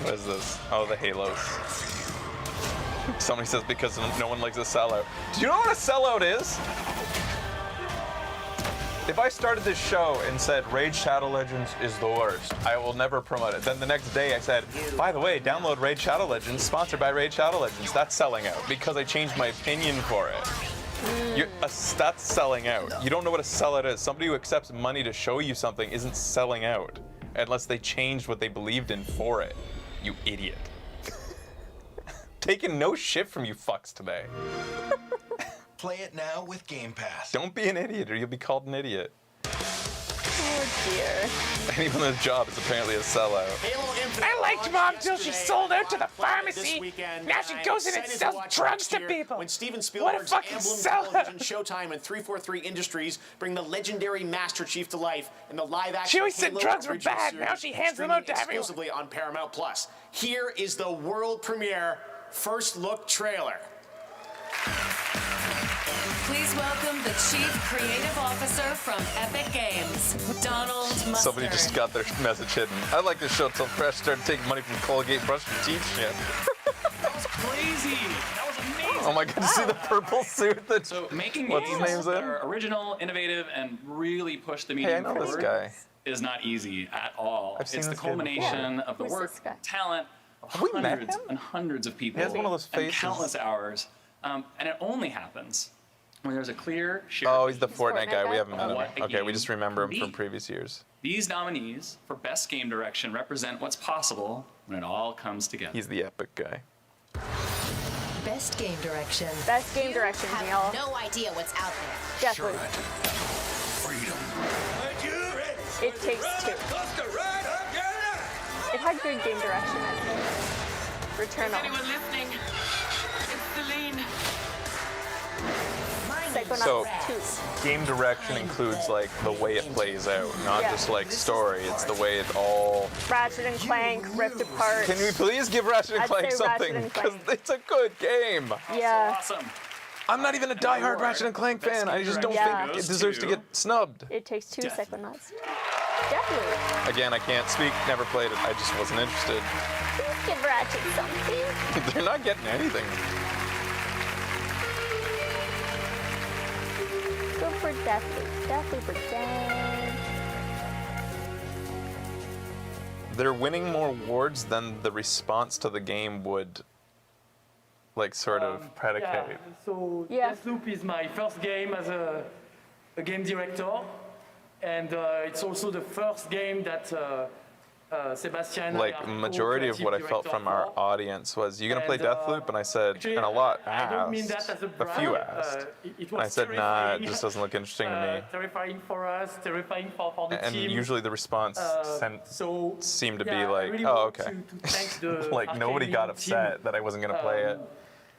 What is this? Oh, the Halos. Somebody says because no one likes a sellout. Do you know what a sellout is? If I started this show and said Raid Shadow Legends is the worst, I will never promote it. Then the next day I said, by the way, download Raid Shadow Legends, sponsored by Raid Shadow Legends. That's selling out because I changed my opinion for it. That's selling out. You don't know what a sellout is. Somebody who accepts money to show you something isn't selling out unless they changed what they believed in for it. You idiot. Taking no shit from you fucks today. Play it now with Game Pass. Don't be an idiot or you'll be called an idiot. Oh dear. Anyone in a job is apparently a sellout. I liked Mom till she sold out to the pharmacy. Now she goes in and sells drugs to people. When Steven What a Spielberg's fucking Emblem sellout. Television, Showtime, and 343 Industries bring the legendary Master Chief to life in the live-action She always said Halo drugs were original bad. series, Now she hands them streaming out to everyone. exclusively on Paramount Plus. Here is the world premiere first look trailer. Please welcome the Chief Creative Officer from Epic Games, Donald Mustard. Somebody just got their message hidden. I like this show until Fresh started taking money from Colgate brushing teeth shit. That was crazy. That was amazing. Oh my god, you see the purple suit that So making what's his games name's that in? are original, innovative, and really push the Hey, medium I know this forward guy. is not easy at all. I've seen It's the this guy before. culmination of the Who's work, this guy? talent of Have we met hundreds him? and hundreds of people He has one of those and faces. countless hours. And it only happens when there's a clear shared Oh, he's the vision Fortnite guy. We haven't of met him. what a Okay, we game just remember him can from be. previous years. These nominees for Best Game Direction represent what's possible when it all comes together. He's the epic guy. Best game direction. Best game direction, y'all. No idea what's out there. Definitely. Freedom. It Takes Two. It had good game direction, I think. Returnal. listening? It's Celine. So, Psychonauts 2. game direction includes like the way it plays out, not Yeah. just like story. It's the way it all. Ratchet and Clank, Rift Apart. Can we please give Ratchet and I'd Clank say Ratchet something? and Because Clank. it's a good game. Yeah. Awesome. I'm not even a diehard Ratchet and Clank fan. I just don't Yeah. think it deserves to get snubbed. It Takes Two, Definitely. Psychonauts. Definitely. Again, I can't speak. Never played it. I just wasn't interested. Please give Ratchet something. They're not getting anything. Go for Deathloop. Deathloop for dead. They're winning more awards than the response to the game would, like, sort of predicate. So Yeah. Deathloop is my first game as a game director, and it's also the first game that Sebastian and I Like, are majority of what I felt co-creative from director our for. audience was, "You gonna play And, Deathloop?" And I said, actually, and a lot I don't mean asked, that as a a few brag, asked. It And I was said, "Nah, it terrifying. just doesn't look interesting to me." Terrifying for us, terrifying for the And team. usually the response So seemed to yeah, be I like, really "Oh, want okay." to thank the Like, nobody Arcane got team, upset that I wasn't gonna play it.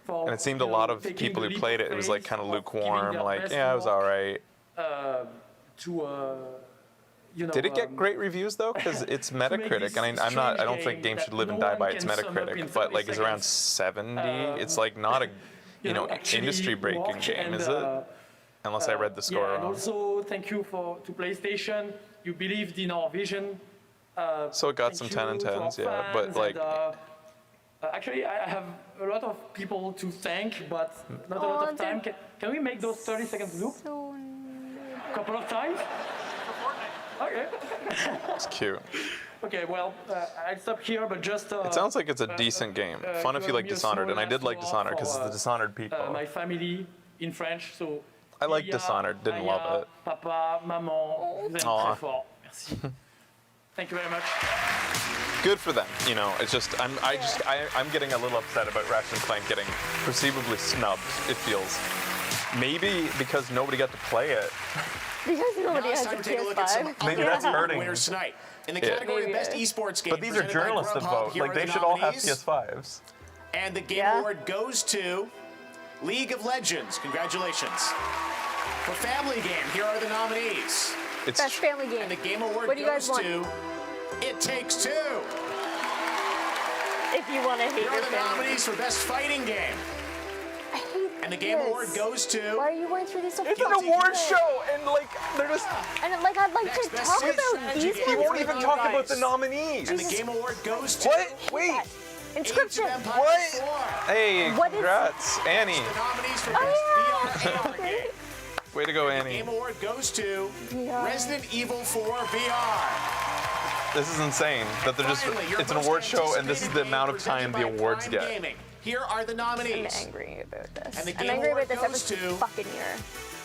for, And it seemed a you know, lot of taking people the who leap played of it, it was like faith, kind of of giving lukewarm, their like, best yeah, it was work, alright. You know, Did it get great reviews though? Because it's Metacritic, and I don't think games should live and die by its Metacritic, but like it's around 70. It's like not a, you know, industry-breaking game, is it? Unless I read the score yeah, and wrong. also thank you to PlayStation. You believed in our vision. So it got some Thank 10 and you to our 10s, yeah, fans, but like, and, actually, I have a lot of people to thank, but not a lot of time. Can we make those 30 seconds loop? A couple of times? Okay. it's cute. Okay, well, I'll stop here, but just... It sounds like it's a decent game. Fun if you like Dishonored, and I did like Dishonored because it's the Dishonored people. My family in French, so... I like Lilia, Dishonored, didn't love Aya, it. Papa, maman, vous êtes Aw. très fort. Merci. Thank you very much. Good for them, you know. It's just I'm getting a little upset about Ratchet and Clank getting perceivably snubbed. It feels maybe because nobody got to play it. Because nobody Now it's has a time to take a look at some PS5. Maybe that's other hurting. winners tonight. In the Yeah. category of Best Esports Game, But these are presented by journalists that Grubhub, vote. here Like are they the should all have nominees. PS5s. And the Game Award goes to League of Legends. Congratulations. For Family Game, here are the nominees. It's Best family game. And the Game Award What do you guys goes want? to It Takes Two. If you want to hate Here are your the family. nominees for Best Fighting Game. I hate And the Game this. Award goes to... Why are you going through this so It's an fucking award good? show, and like they're just. And like I'd like Next, to best talk strategy about game. these He He ones won't with even you talk guys. about the nominees. And the Game Award goes to... What? Wait. Inscription. Age of Empires What? 4. Hey, What is- congrats, Annie. The nominees for Oh, Best VR AR Game. Way to go, The Annie. Game Award goes to VR. Resident Evil 4 VR. This is insane that they're just. Finally, your It's an most award show, and this is the anticipated amount game of time the presented by awards Prime get. Gaming. Here are the I'm nominees. angry about this. And the I'm Game angry Award about this goes every to- fucking year.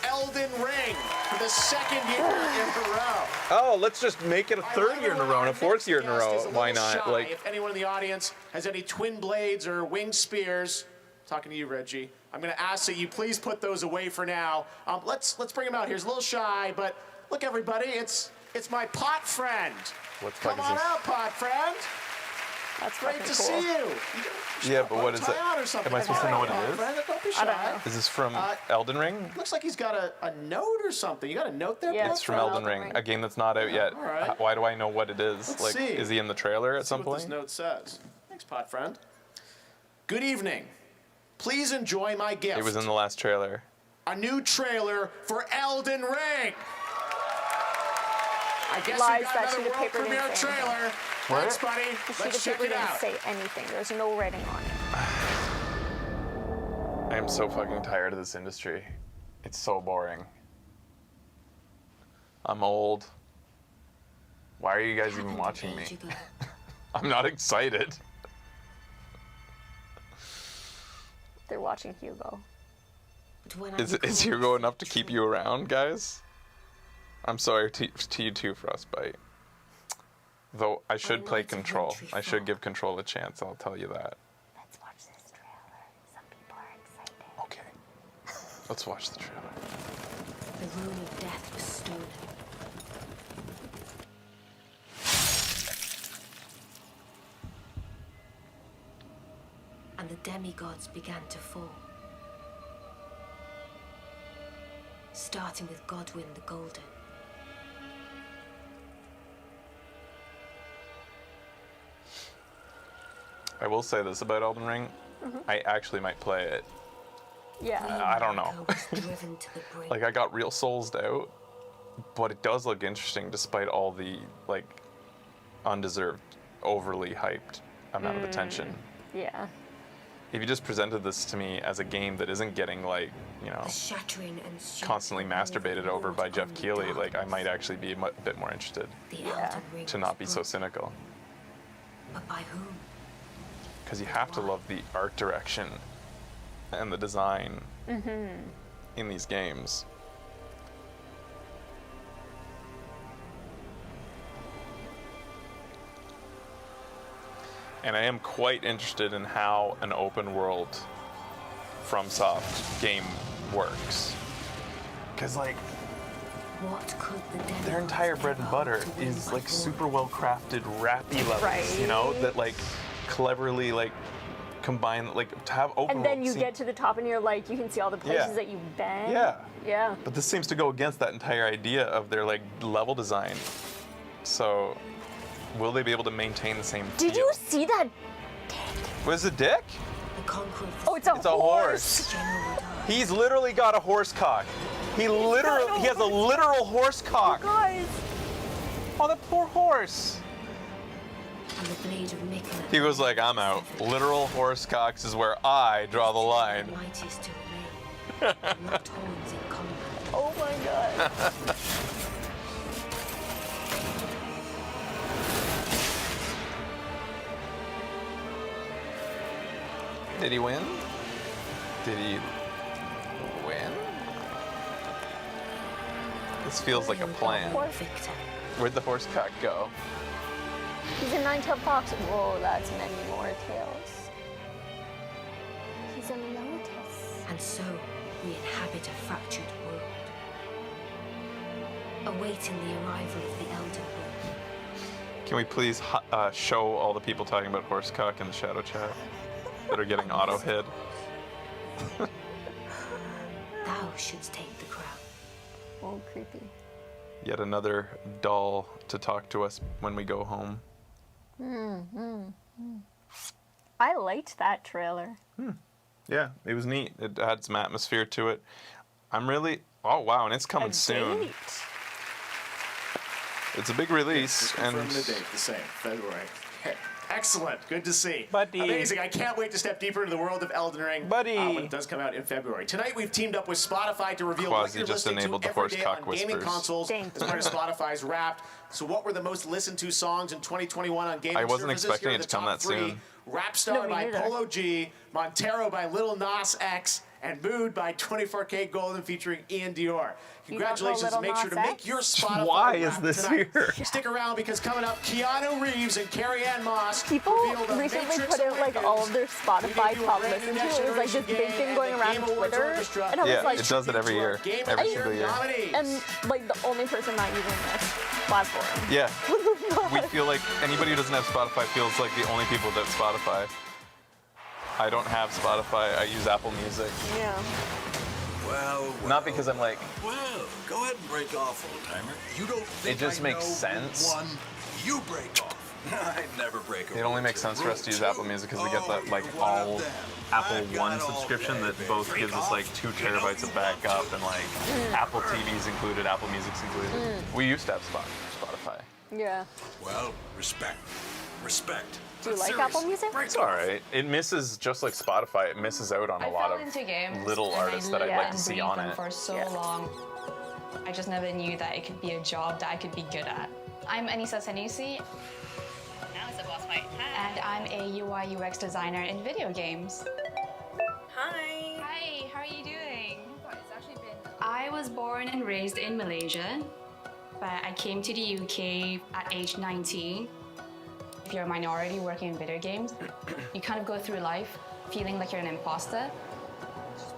Elden Ring for the second year in a row. Oh, let's just make it a third year in a row and a fourth year in a row. Why not? Like, If anyone in the audience has any twin blades or winged spears, talking to you, Reggie, I'm going to ask that you please put those away for now. Let's bring him out. Here's a little shy, but look, everybody, it's my pot friend. what the fuck Come is on this? out, pot friend. That's Great fucking to cool. see you. Yeah, but what is it? Tie on or something. Am I supposed to know what Pot it is? friend, don't be I don't shy. know. Is this from Uh, Elden Ring? Looks like he's got a note or something. You got a note there? Yeah, Pat? It's from Elden Ring, a game that's not out yet. All right. Why do I know what it is? Let's Like, see. is he in the trailer at Let's see some what this point? note says. Thanks, pot friend. Good evening. Please enjoy my gift. It was in the last trailer. a new trailer for Elden Ring. I guess Lies, we got that another sheet of world paper didn't premiere say anything. trailer. What? Thanks, buddy. The sheet Let's of check paper it didn't out. say anything. There's no writing on it. I am so fucking tired of this industry. It's so boring. I'm old. Why are you guys even watching me? I'm not excited. They're watching Hugo. Is Hugo enough to keep you around, guys? I'm sorry to you too, Frostbite. Though I should play Control. I should give Control a chance, I'll tell you that. Let's watch this trailer. Some people are excited. Okay. Let's watch the trailer. The rune of death was stolen. And the demigods began to fall. Starting with Godwyn the Golden. I will say this about Elden Ring. I actually might play it. Yeah. I don't know. Like, I got real soulsed out, but it does look interesting despite all the, like, undeserved, overly hyped amount of attention. Yeah. If you just presented this to me as a game that isn't getting, like, you know, constantly masturbated over by Jeff Keighley, like, I might actually be a bit more interested to not be so cynical. But by whom? Because you have to love the art direction and the design in these games. And I am quite interested in how an open world FromSoft game works. Because, like, What could the their entire bread and butter is, like, super well crafted, rappy levels, you know, that, like, cleverly, like, combine, like, to have open And then world you seem- get to the top and you're like, you can see all the places Yeah. that you've been. Yeah. Yeah. But this seems to go against that entire idea of their, like, level design. So, will they be able to maintain the same Did you see that? Was it a dick? Oh, it's a horse. He's literally got a horse cock. He has a literal horse cock. Guys. Oh, that poor horse. And the blade of Mikula. He was like, I'm out. Literal horse cocks is where I draw the line. Mightiest to remain. Locked horns in combat. Oh my god. Did he win? Did he win? This feels like a plan. Where'd the horse cock go? He's a nine-tailed fox. Whoa, that's many more tails. He's a lotus. And so we inhabit a fractured world, awaiting the arrival of the Elder Ring. Can we please show all the people talking about horse cock in the shadow chat that are getting auto hit? Thou shouldst take the crown. Oh, creepy. Yet another doll to talk to us when we go home. I liked that trailer. Yeah, it was neat. It had some atmosphere to it. I'm really... Oh, wow, and it's coming soon. It's a big release, and... Confirm the date, the same, February. Excellent, good to see. Buddy. Amazing, I can't wait to step deeper into the world of Elden Ring. Buddy. When it does come out in February. Tonight we've teamed up with Spotify to reveal Quasi what you're just listening enabled to the every horse day cock on gaming whispers. consoles as part of Spotify's Wrapped. So what were the most listened to songs in 2021 on gaming I wasn't services? expecting Here are it to the come top that three. soon. Rapstar No, me by neither. Polo G, Montero by Lil Nas X, and Mood by 24K Golden featuring Ian Dior. Congratulations, Lil and make sure to Nas make X? your Spotify Why is Wrapped this tonight. here? Stick around because coming up, Keanu Reeves and Carrie-Ann Moss People reveal the recently Matrix put out like all of their Spotify top listen to. It was like this big thing going around on Twitter, and I was Yeah, like, it does it every year. Every single year. and like the only person not using this platform. Yeah. We feel like anybody who doesn't have Spotify feels like the only people that have Spotify. I don't have Spotify. I use Apple Music. Yeah. Well, Not because I'm like, well, go ahead and break off, old-timer. You don't think it just I makes know sense. One, you break off. I never break off. It only makes sense for us to use Apple Music because we get that like all Apple One subscription that both gives us like 2 terabytes of backup and like Apple TV's included, Apple Music's included. We used to have Spotify. Yeah. Well, respect. Respect. Do you like Apple Music? It's alright. It misses, just like Spotify, it misses out on a lot of little artists that I'd like to see on it. For so long, I just never knew that it could be a job that I could be good at. I'm Anissa Sanusi. Now it's a boss fight. And I'm a UI UX designer in video games. Hi. Hi, how are you doing? I was born and raised in Malaysia, but I came to the UK at age 19. If you're a minority working in video games, you kind of go through life feeling like you're an imposter.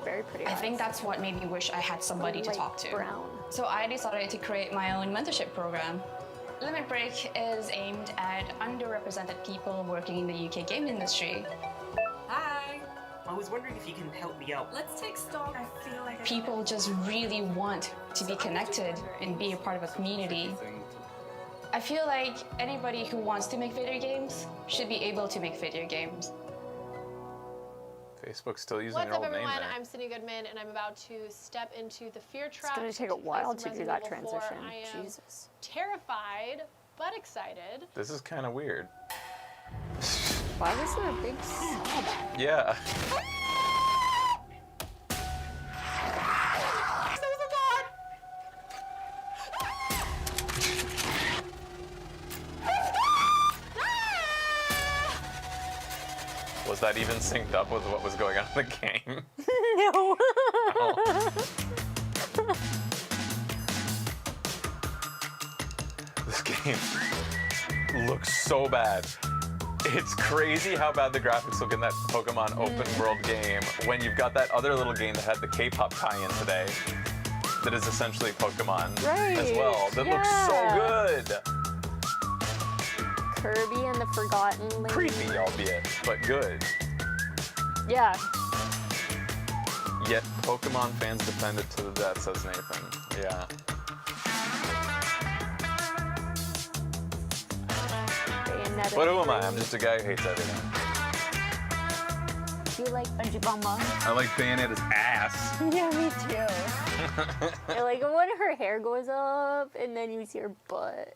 Very pretty. I think that's what made me wish I had somebody to talk to. Brown. So I decided to create my own mentorship program. Limit Break is aimed at underrepresented people working in the UK game industry. Hi. I was wondering if you can help me out. Let's take stock. I feel like People just really want to be connected and be a part of a community. I feel like anybody who wants to make video games should be able to make video games. Facebook's still using What's their up, old name everyone? there. I'm Sydney Goodman, and I'm about to step into the fear trap. It's going to take a while to do that transition. Jesus. Terrified, but excited. This is kind of weird. Why was there a big sob? Yeah. Was that even synced up with what was going on in the game? No. This game looks so bad. It's crazy how bad the graphics look in that Pokemon open world game when you've got that other little game that had the K-pop tie-in today that is essentially Pokemon as well. That looks so good. Kirby and the Forgotten Land. Creepy, albeit, but good. Yeah. Yet Pokemon fans defend it to the death, says Nathan. Yeah. But who am I? I'm just a guy who hates everything. Do you like Bungie Bomba? I like Bayonetta's ass. Yeah, me too. I like when her hair goes up and then you see her butt.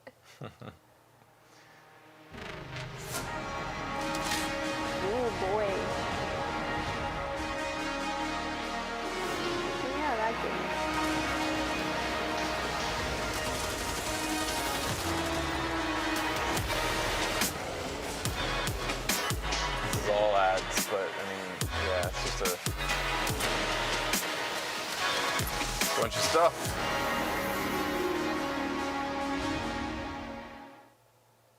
Oh boy. Yeah, that game. This is all ads, but I mean, yeah, it's just a bunch of stuff.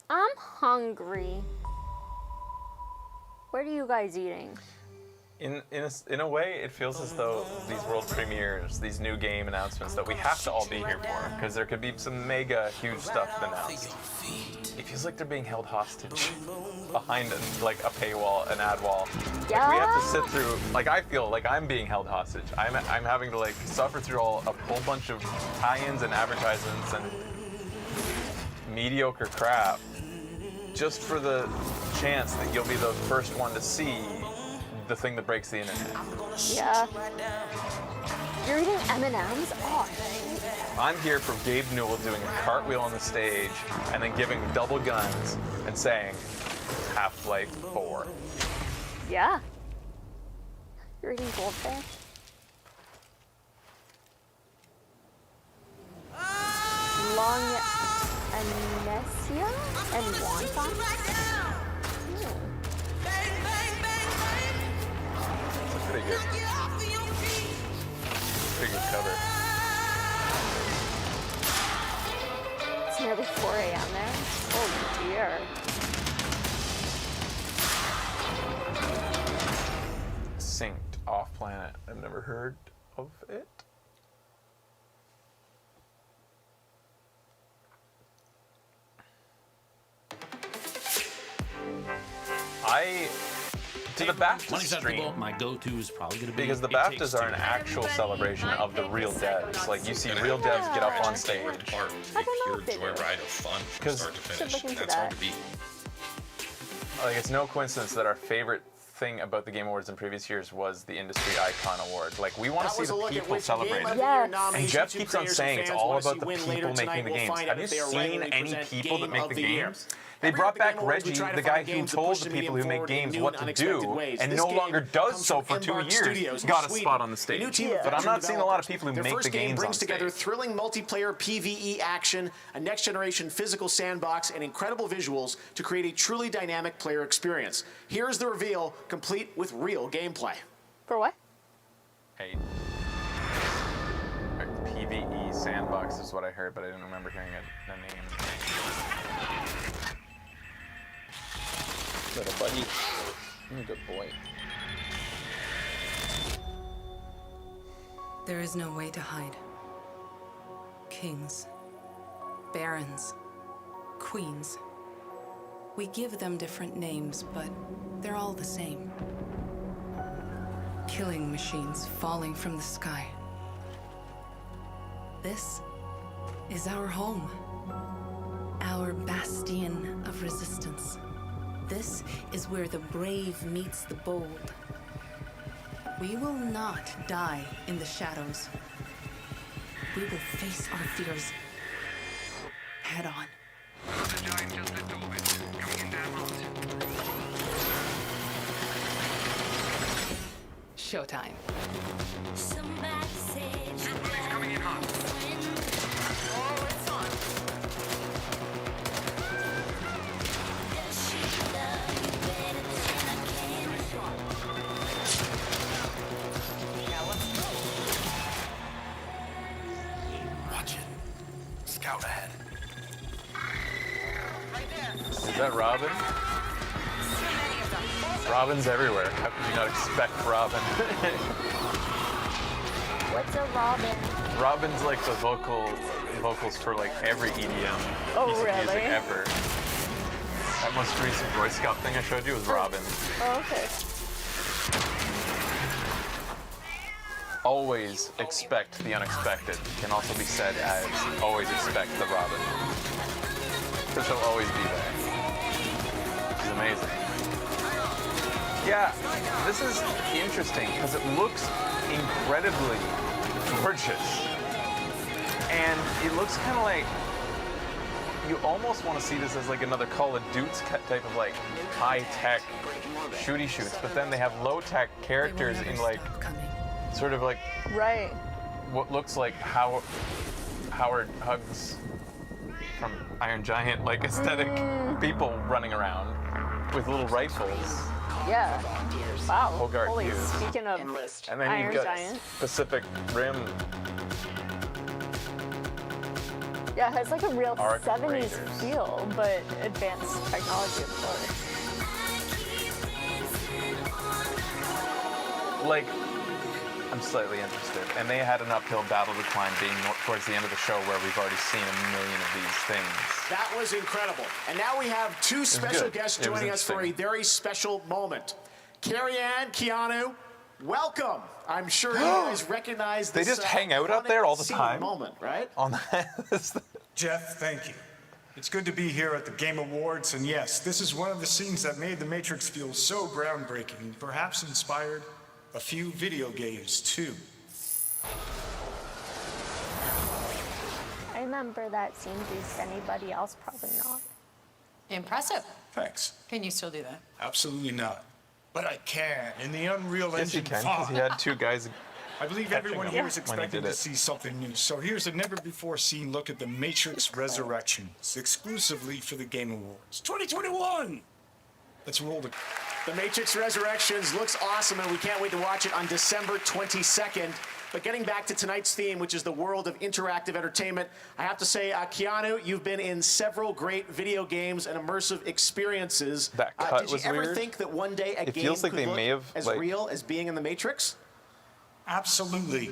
I'm hungry. What are you guys eating? In a way, it feels as though these world premieres, these new game announcements that we have to all be here for, because there could be some mega huge stuff announced. It feels like they're being held hostage behind like a paywall, an ad wall. Yeah. Like we have to sit through. Like I feel like I'm being held hostage. I'm having to like suffer through a whole bunch of tie-ins and advertisements and mediocre crap, just for the chance that you'll be the first one to see the thing that breaks the internet. Yeah. You're eating M&Ms? Oh, I'm here for Gabe Newell doing a cartwheel on the stage and then giving double guns and saying Half-Life 4. yeah. You're eating goldfish? Long amnesia and wonton? Pretty good. Pretty good cover. It's nearly 4 a.m. there. Oh dear. Synced off planet. I've never heard of it. To the BAFTA stream, my go-to is probably going to be... because the BAFTAs are an actual celebration of the real devs. Like, you see real devs get up on stage. I don't know if they do. Joyride of fun from start to finish. Should look into That's hard that. to beat. Like, it's no coincidence that our favorite thing about the Game Awards in previous years was the Industry Icon Award. Like, we want to see the people Game celebrated. of the Year nominees And Jeff YouTube keeps on creators saying and it's fans all wanna about see the win people later making tonight. the We'll games. find out Have you if they are seen regularly any present people that Game make of the the Year. games? They Every brought year at back the Game Awards, we Reggie, try to the find guy who games that told push the the people medium who make forward in games new what and to unexpected do, ways. and This no game longer does comes so from for 2 Embark years. Studios in Got a Sweden. spot on the A stage. new team of But I'm not veteran seeing a lot of developers. people who Their make first the game games on brings together stage. thrilling multiplayer PvE action, a next-generation physical sandbox, and incredible visuals to create a truly dynamic player experience. Here's the reveal, complete with real gameplay. For what? Hey. PvE Sandbox is what I heard, but I didn't remember hearing a name. Little buddy. You're a good boy. There is no way to hide. Kings, barons, queens. We give them different names, but they're all the same. Killing machines falling from the sky. This is our home. Our bastion of resistance. This is where the brave meets the bold. We will not die in the shadows. We will face our fears head on. Showtime. Coming in hot. Oh, it's on. Watch it. Scout ahead. Is that Robin? Robin's everywhere. How could you not expect Robin? What's a Robin? Robin's like the vocals for like every EDM piece of music ever. That most recent Boy Scout thing I showed you was Robin. Oh, okay. Always expect the unexpected can also be said as always expect the Robin. Because she'll always be there. She's amazing. Yeah, this is interesting because it looks incredibly gorgeous. And it looks kind of like, you almost want to see this as like another Call of Duty type of like high-tech shooty shoots, but then they have low-tech characters in like, sort of like, right, what looks like Howard Huggs from Iron Giant, like aesthetic people running around with little rifles. Yeah. Wow. Hogarth Holy, Hughes. speaking of And then Iron you've got Giant. Pacific Rim. Yeah, it has like a real Arc 70s Raiders. feel, but advanced technology, of course. Like, I'm slightly interested. And they had an uphill battle to climb being towards the end of the show where we've already seen a million of these things. That was incredible. And now we have two special good. guests It was joining us for a interesting. very special moment. Carrie-Ann, Keanu, welcome. I'm sure you guys recognize They this just hang out out there all the scene time? moment, right? On the Jeff, thank you. It's good to be here at the Game Awards, and yes, this is one of the scenes that made The Matrix feel so groundbreaking, and perhaps inspired a few video games, too. I remember that scene, Bruce. Anybody else? Probably not. Impressive. Thanks. Can you still do that? Absolutely not. But I can, in the Unreal Yes, you Engine can, because he had two guys. I believe catching everyone him here is when he expecting did to it. see something new. So here's a never-before-seen look at The Matrix Resurrections, exclusively for the Game Awards 2021. Let's roll the... The Matrix Resurrections looks awesome, and we can't wait to watch it on December 22nd. But getting back to tonight's theme, which is the world of interactive entertainment, I have to say, Keanu, you've been in several great video games and immersive experiences. That cut did you was ever weird. think that one day a It game feels like could they look may have, as like- real as being in the Matrix? Absolutely.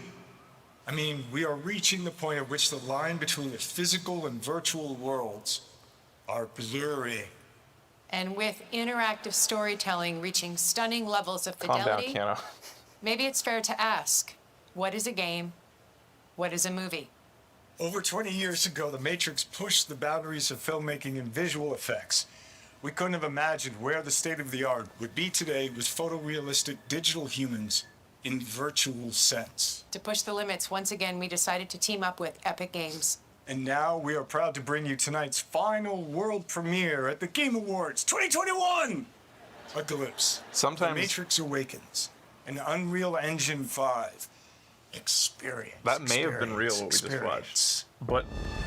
I mean, we are reaching the point at which the line between the physical and virtual worlds are blurring. And with interactive storytelling reaching stunning levels of Calm down, fidelity, Keanu. maybe it's fair to ask, what is a game? What is a movie? Over 20 years ago, The Matrix pushed the boundaries of filmmaking and visual effects. We couldn't have imagined where the state-of-the-art would be today with photorealistic digital humans in virtual sense. To push the limits, once again, we decided to team up with Epic Games. And now we are proud to bring you tonight's final world premiere at the Game Awards 2021! Eclipse. Sometimes The Matrix Awakens. An Unreal Engine 5 experience. That may have been real what we just watched. But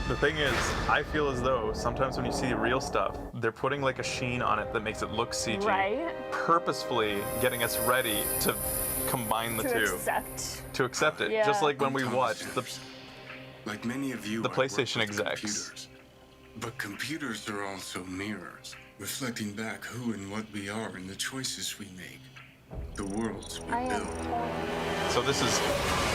the thing is, I feel as though sometimes when you see real stuff, they're putting like a sheen on it that makes it look CG. Right. Purposefully getting us ready to combine the two. To accept it. Yeah. Just like when we watched like many of you, the PlayStation execs. Computers. But computers are also mirrors, reflecting back who and what we are and the choices we make. The worlds we build. So this is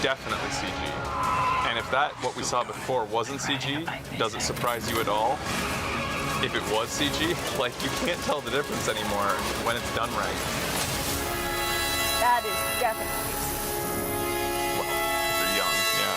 definitely CG. And if what we saw before wasn't CG, does it surprise you at all? If it was CG, like you can't tell the difference anymore when it's done right. That is definitely. Well, 'cause they're young, yeah.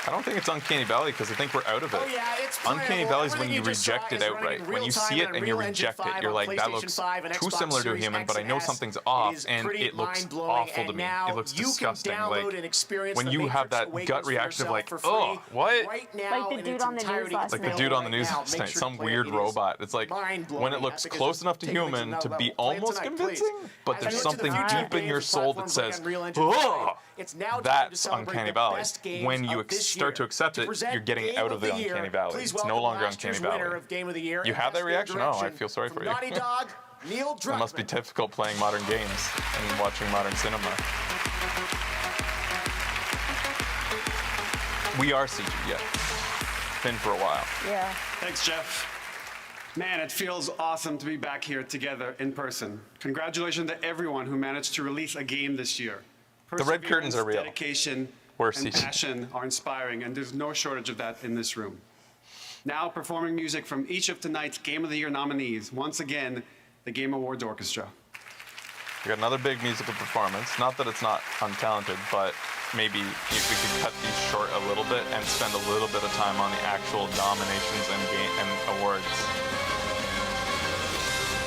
I don't think it's Uncanny Valley because I think we're out of it. Oh, yeah, it's Uncanny playable. Valley is when Everything you you just reject saw it is running outright. in When you real see time it on and you Unreal Engine reject it, 5 you're on like, that PlayStation looks 5 and too Xbox similar to a Series human, X but I and know S. something's It off is and pretty it looks mind-blowing, awful to and me. now It looks you can disgusting. download Like and experience when the you have Matrix that Awakens gut for reaction of yourself like, for free oh, what? right now Like the in dude its on the news entirety. last Like the night. dude on the news Now, last make night, sure to some play it. weird It is robot. It's like mind-blowing. when it looks Epic close is enough to taking things human another to be level. Play it almost tonight, convincing, please. but As there's I look to the something future deep in games your and soul that platforms like says, Unreal Engine 5, oh, it's now time to that's celebrate Uncanny the Valley. best games When you of this start to year. accept it, present you're getting Game out of the the Year, Uncanny Valley. please It's welcome no longer last Uncanny year's winner Valley. of Game of the Year. You and have that Best reaction? Game Oh, I Direction feel sorry from for you. Naughty Dog, Neil It Druckmann. must be difficult playing modern games and watching modern cinema. We are CG, yeah. Been for a while. Yeah. Thanks, Jeff. Man, it feels awesome to be back here together in person. Congratulations to everyone who managed to release a game this year. The red curtains are real. Dedication We're and CG. passion are inspiring, and there's no shortage of that in this room. Now performing music from each of tonight's Game of the Year nominees. Once again, the Game Awards Orchestra. We got another big musical performance. Not that it's not untalented, but maybe we could cut these short a little bit and spend a little bit of time on the actual nominations and awards.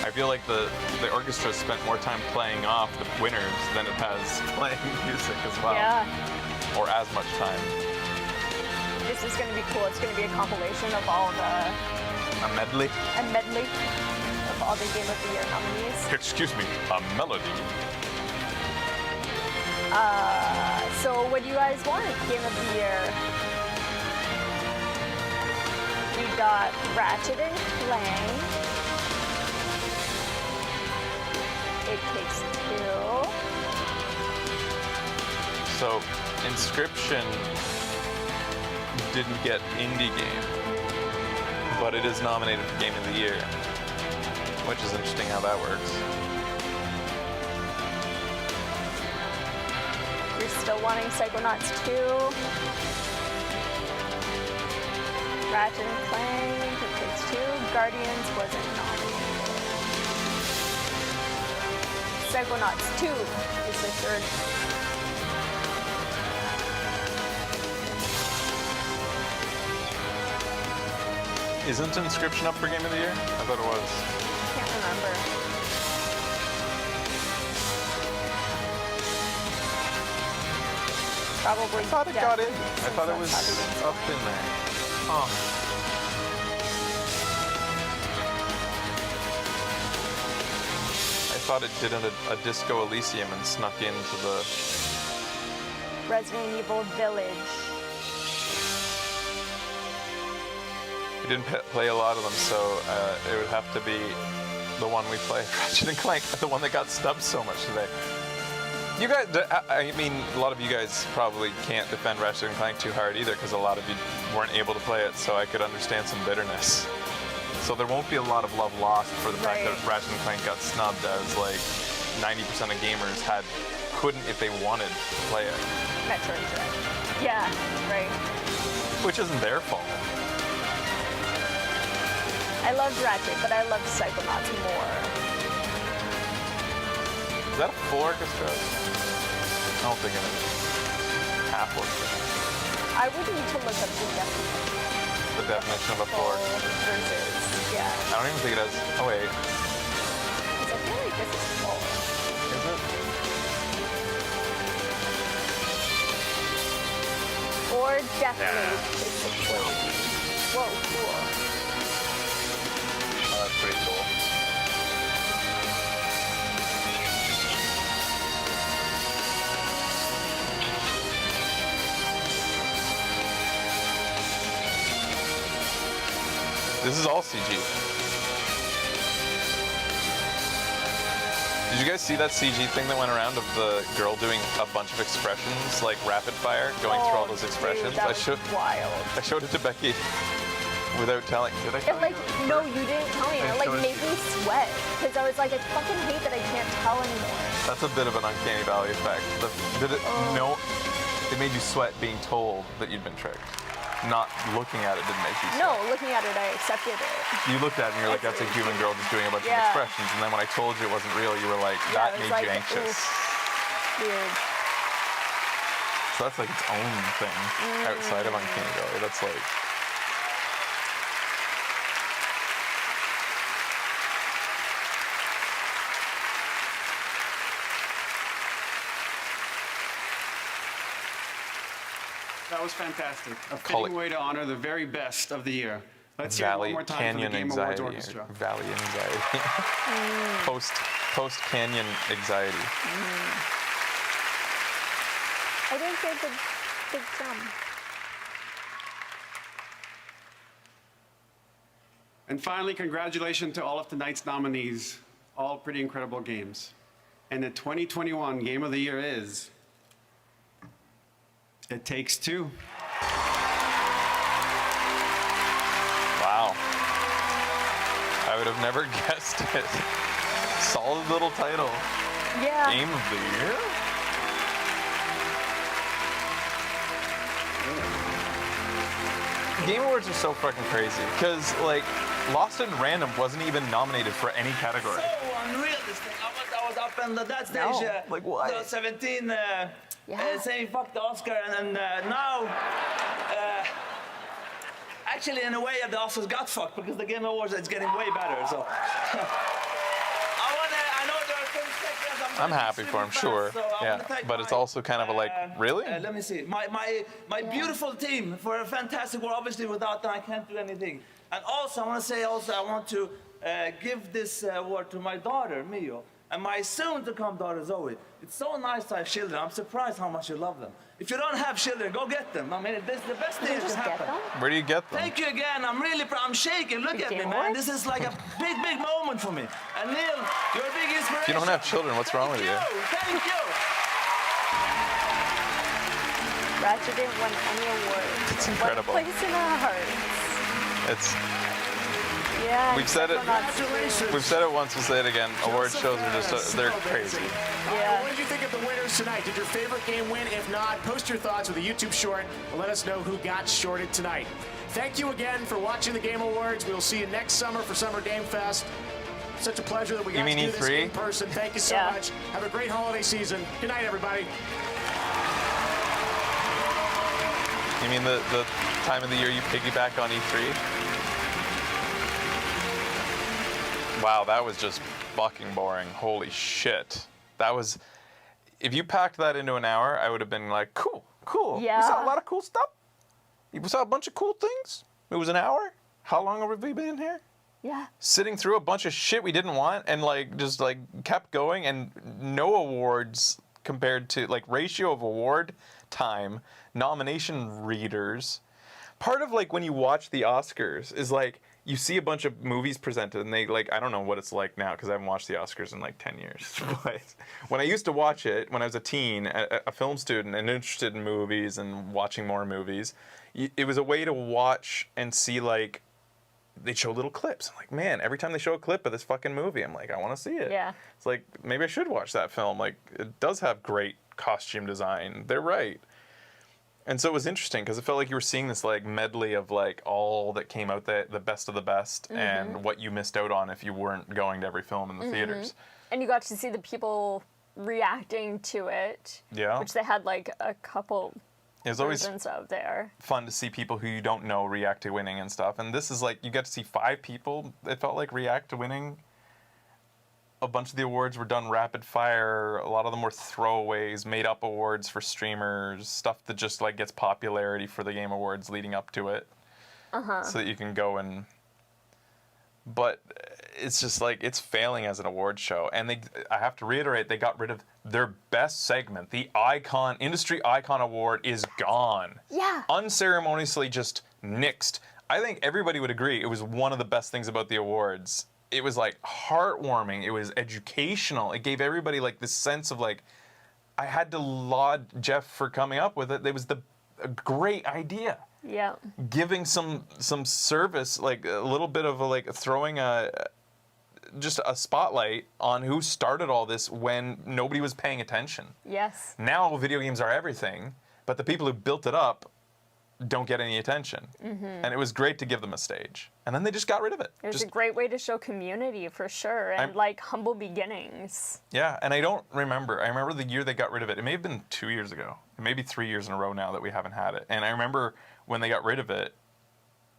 I feel like the orchestra spent more time playing off the winners than it has playing music as well. Yeah. Or as much time. This is going to be cool. It's going to be a compilation of all the... A medley? A medley of all the Game of the Year nominees. Excuse me, a melody. So what do you guys want? Game of the Year. We got Ratchet and Clank. It Takes Two. So, Inscription didn't get Indie Game, but it is nominated for Game of the Year, which is interesting how that works. You're still wanting Psychonauts 2. Ratchet and Clank, It Takes Two. Guardians wasn't nominated. Psychonauts 2 is the third. Isn't Inscription up for Game of the Year? I thought it was. Can't remember. Probably. I thought it got in. I thought it was up in there. Oh. I thought it did a Disco Elysium and snuck into the... Resident Evil Village. We didn't play a lot of them, so it would have to be the one we played, Ratchet and Clank, the one that got snubbed so much today. You guys, I mean, a lot of you guys probably can't defend Ratchet and Clank too hard either, because a lot of you weren't able to play it, so I could understand some bitterness. So there won't be a lot of love lost for the fact that Ratchet and Clank got snubbed, as like 90% of gamers couldn't, if they wanted, play it. Metroid Dread. Yeah, right. Which isn't their fault. I loved Ratchet, but I loved Psychonauts more. Is that a full orchestra? I don't think it is. Half orchestra. I would need to look up the definition. The definition of a ford. Versus, yeah. I don't even think it has. Oh wait. Because I feel like this is full. Is it? Or definitely basically. Whoa, cool. Oh, that's pretty cool. This is all CG. Did you guys see that CG thing that went around of the girl doing a bunch of expressions, like rapid fire, going through all those expressions? Dude, that was wild. I showed it to Becky without telling. Did I? It like, no, you didn't tell me. It like made me sweat. Because I was like, I fucking hate that I can't tell anymore. That's a bit of an uncanny valley effect. Did it? No, it made you sweat being told that you'd been tricked. Not looking at it didn't make you sweat. No, looking at it, I accepted it. You looked at it and you're like, that's a human girl just doing a bunch of expressions. And then when I told you it wasn't real, you were like, that made you anxious. Weird. So that's like its own thing outside of uncanny valley. That's like. That was fantastic. A fitting way to honor the very best of the year. Let's hear it one more time Canyon for the Game anxiety, Awards Orchestra. Valley anxiety. Post Canyon anxiety. I didn't get the big jump. And finally, congratulations to all of tonight's nominees. All pretty incredible games. And the 2021 Game of the Year is It Takes Two. Wow. I would have never guessed it. Solid little title. Yeah. Game of the Year? Game Awards are so fucking crazy. Because, like, Lost in Random wasn't even nominated for any category. So unreal, this thing. I was up in that stage. Like what? 17, saying fuck the Oscar, and now, actually, in a way, the Oscars got fucked because the Game Awards is getting way better. So, I know there are 10 seconds. I'm happy for him, sure. So yeah, but it's also kind of a like, really? Let me see. My beautiful team for a fantastic work. Obviously, without them, I can't do anything. And also, I want to say, I want to give this award to my daughter, Mio, and my soon-to-come daughter, Zoe. It's so nice to have children. I'm surprised how much you love them. If you don't have children, go get them. I mean, this is the best thing that can happen. Where do you get them? Thank you again. I'm really proud. I'm shaking. Look at me, man. This is like a big, big moment for me. And Neil, you're a big inspiration. If you don't have children, what's wrong with you? Thank you. Ratchet didn't win any awards. It's incredible. One place in our hearts. It's. Yeah. We've said it. We've said it once. We'll say it again. Award shows are just—they're crazy. Yeah. What did you think of the winners tonight? Did your favorite game win? If not, post your thoughts with a YouTube short and let us know who got shorted tonight. Thank you again for watching the Game Awards. We will see you next summer for Summer Game Fest. Such a pleasure that we got to do this in person. Thank you so much. Have a great holiday season. Good night, everybody. You mean the time of the year you piggyback on E3? Wow, that was just fucking boring. Holy shit. That was... If you packed that into an hour, I would have been like, cool, cool. Yeah. We saw a lot of cool stuff. We saw a bunch of cool things. It was an hour. How long have we been here? Yeah. Sitting through a bunch of shit we didn't want and like just like kept going, and no awards compared to like ratio of award time, nomination readers. Part of like when you watch the Oscars is like you see a bunch of movies presented and they like, I don't know what it's like now because I haven't watched the Oscars in like 10 years. But when I used to watch it, when I was a teen, a film student and interested in movies and watching more movies, it was a way to watch and see like, they'd show little clips. I'm like, man, every time they show a clip of this fucking movie, I'm like, I want to see it. Yeah. It's like, maybe I should watch that film. Like, it does have great costume design. They're right. And so it was interesting because it felt like you were seeing this like medley of like all that came out, the best of the best, and what you missed out on if you weren't going to every film in the theaters. And you got to see the people reacting to it. Yeah. Which they had like a couple It's always versions out there. fun to see people who you don't know react to winning and stuff. And this is like, you get to see 5 people, it felt like, react to winning. A bunch of the awards were done rapid fire. A lot of them were throwaways, made up awards for streamers, stuff that just like gets popularity for the Game Awards leading up to it. So that you can go and... But it's just like, it's failing as an award show. And I have to reiterate, they got rid of their best segment. The Icon, Industry Icon Award is gone. Yeah. Unceremoniously just nixed. I think everybody would agree it was one of the best things about the awards. It was like heartwarming. It was educational. It gave everybody like this sense of like, I had to laud Jeff for coming up with it. It was a great idea. Yeah. Giving some service, like a little bit of a, like throwing just a spotlight on who started all this when nobody was paying attention. Yes. Now video games are everything, but the people who built it up don't get any attention. And it was great to give them a stage. And then they just got rid of it. It was a great way to show community for sure, and like humble beginnings. Yeah, and I don't remember. I remember the year they got rid of it. It may have been 2 years ago. It may be 3 years in a row now that we haven't had it. And I remember when they got rid of it,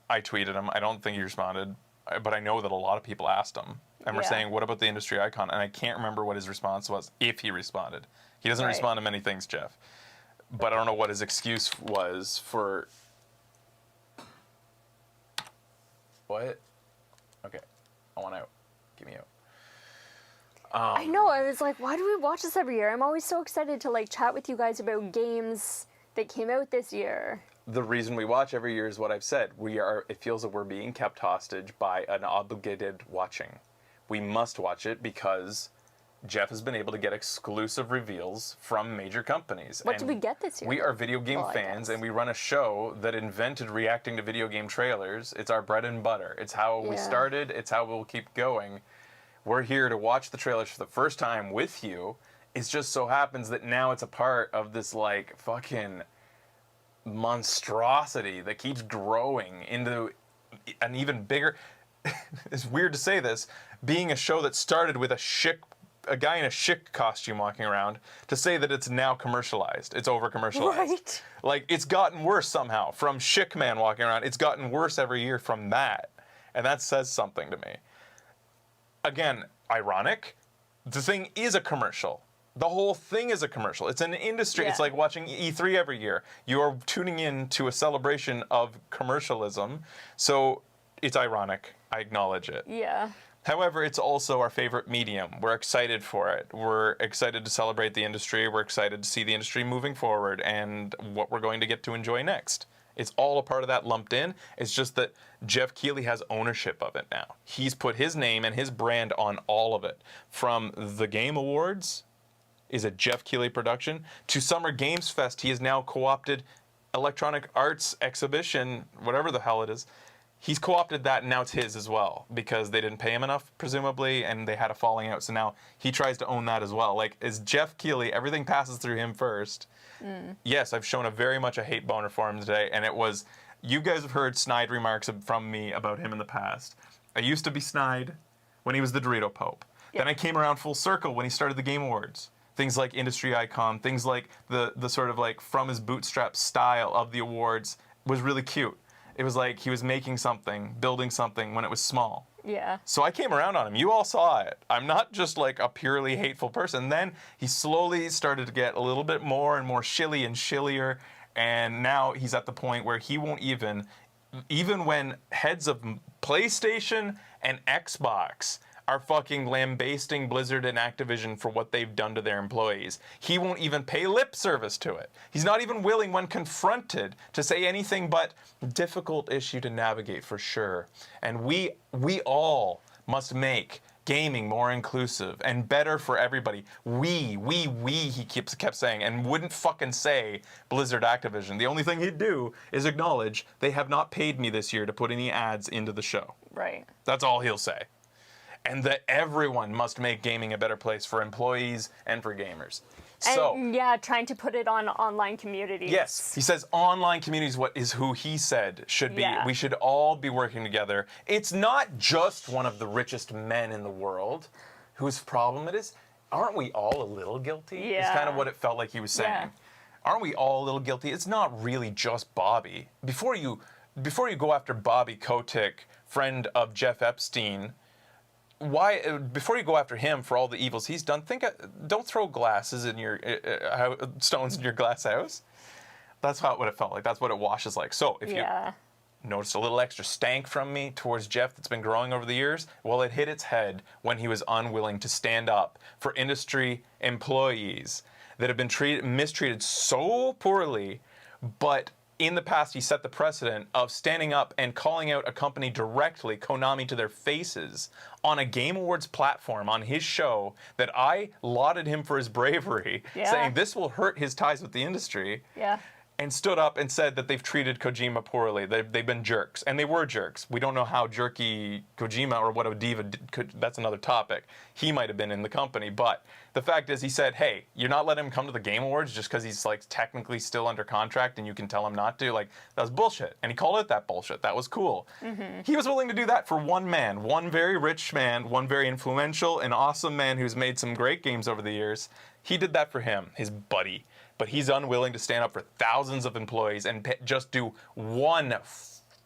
I tweeted him. I don't think he responded, but I know that a lot of people asked him. And were saying, what about the Industry Icon? And I can't remember what his response was, if he responded. He doesn't respond to many things, Jeff. But I don't know what his excuse was for... What? Okay. I want out. Get me out. I know, I was like, why do we watch this every year? I'm always so excited to like chat with you guys about games that came out this year. The reason we watch every year is what I've said. It feels that we're being kept hostage by an obligated watching. We must watch it because Jeff has been able to get exclusive reveals from major companies. What did we get this year? We are video game fans, and we run a show that invented reacting to video game trailers. It's our bread and butter. It's how we started. It's how we'll keep going. We're here to watch the trailers for the first time with you. It just so happens that now it's a part of this like fucking monstrosity that keeps growing into an even bigger... It's weird to say this, being a show that started with a guy in a chic costume walking around, to say that it's now commercialized. It's over-commercialized. Right. Like, it's gotten worse somehow. From chic man walking around, it's gotten worse every year from that. And that says something to me. Again, ironic. The thing is a commercial. The whole thing is a commercial. It's an industry. It's like watching E3 every year. You are tuning in to a celebration of commercialism. So it's ironic. I acknowledge it. Yeah. However, it's also our favorite medium. We're excited for it. We're excited to celebrate the industry. We're excited to see the industry moving forward and what we're going to get to enjoy next. It's all a part of that lumped in. It's just that Jeff Keighley has ownership of it now. He's put his name and his brand on all of it. From the Game Awards is a Jeff Keighley production to Summer Games Fest. He has now co-opted Electronic Arts Exhibition, whatever the hell it is. He's co-opted that, and now it's his as well, because they didn't pay him enough, presumably, and they had a falling out. So now he tries to own that as well. Like, as Jeff Keighley, everything passes through him first. Yes, I've shown very much a hate boner for him today, and it was... You guys have heard snide remarks from me about him in the past. I used to be snide when he was the Dorito Pope. Then I came around full circle when he started the Game Awards. Things like Industry Icon, things like the sort of like from his bootstrap style of the awards was really cute. It was like he was making something, building something when it was small. Yeah. So I came around on him. You all saw it. I'm not just like a purely hateful person. Then he slowly started to get a little bit more and more shilly and shillier. And now he's at the point where he won't even when heads of PlayStation and Xbox are fucking lambasting Blizzard and Activision for what they've done to their employees, he won't even pay lip service to it. He's not even willing, when confronted, to say anything but difficult issue to navigate for sure. And we all must make gaming more inclusive and better for everybody. He kept saying, and wouldn't fucking say Blizzard Activision. The only thing he'd do is acknowledge they have not paid me this year to put any ads into the show. Right. That's all he'll say. And that everyone must make gaming a better place for employees and for gamers. And yeah, trying to put it on online communities. Yes, he says online communities is who he said should be. Yeah. We should all be working together. It's not just one of the richest men in the world whose problem it is. Aren't we all a little guilty? Yeah. Is kind of what it felt like he was saying. Yeah. Aren't we all a little guilty? It's not really just Bobby. Before you go after Bobby Kotick, friend of Jeff Epstein, before you go after him for all the evils he's done, don't throw glasses in your stones in your glass house. That's not what it felt like. That's what it washes like. So if you noticed a little extra stank from me towards Jeff that's been growing over the years, well, it hit its head when he was unwilling to stand up for industry employees that have been mistreated so poorly, but in the past, he set the precedent of standing up and calling out a company directly, Konami, to their faces on a Game Awards platform on his show that I lauded him for his bravery, saying this will hurt his ties with the industry. Yeah. And stood up and said that they've treated Kojima poorly. They've been jerks. And they were jerks. We don't know how jerky Kojima or what a diva could. That's another topic. He might have been in the company. But the fact is, he said, hey, you're not letting him come to the Game Awards just because he's like technically still under contract and you can tell him not to. Like, that was bullshit. And he called it that bullshit. That was cool. Mm-hmm. He was willing to do that for one man, one very rich man, one very influential and awesome man who's made some great games over the years. He did that for him, his buddy. But he's unwilling to stand up for thousands of employees and just do one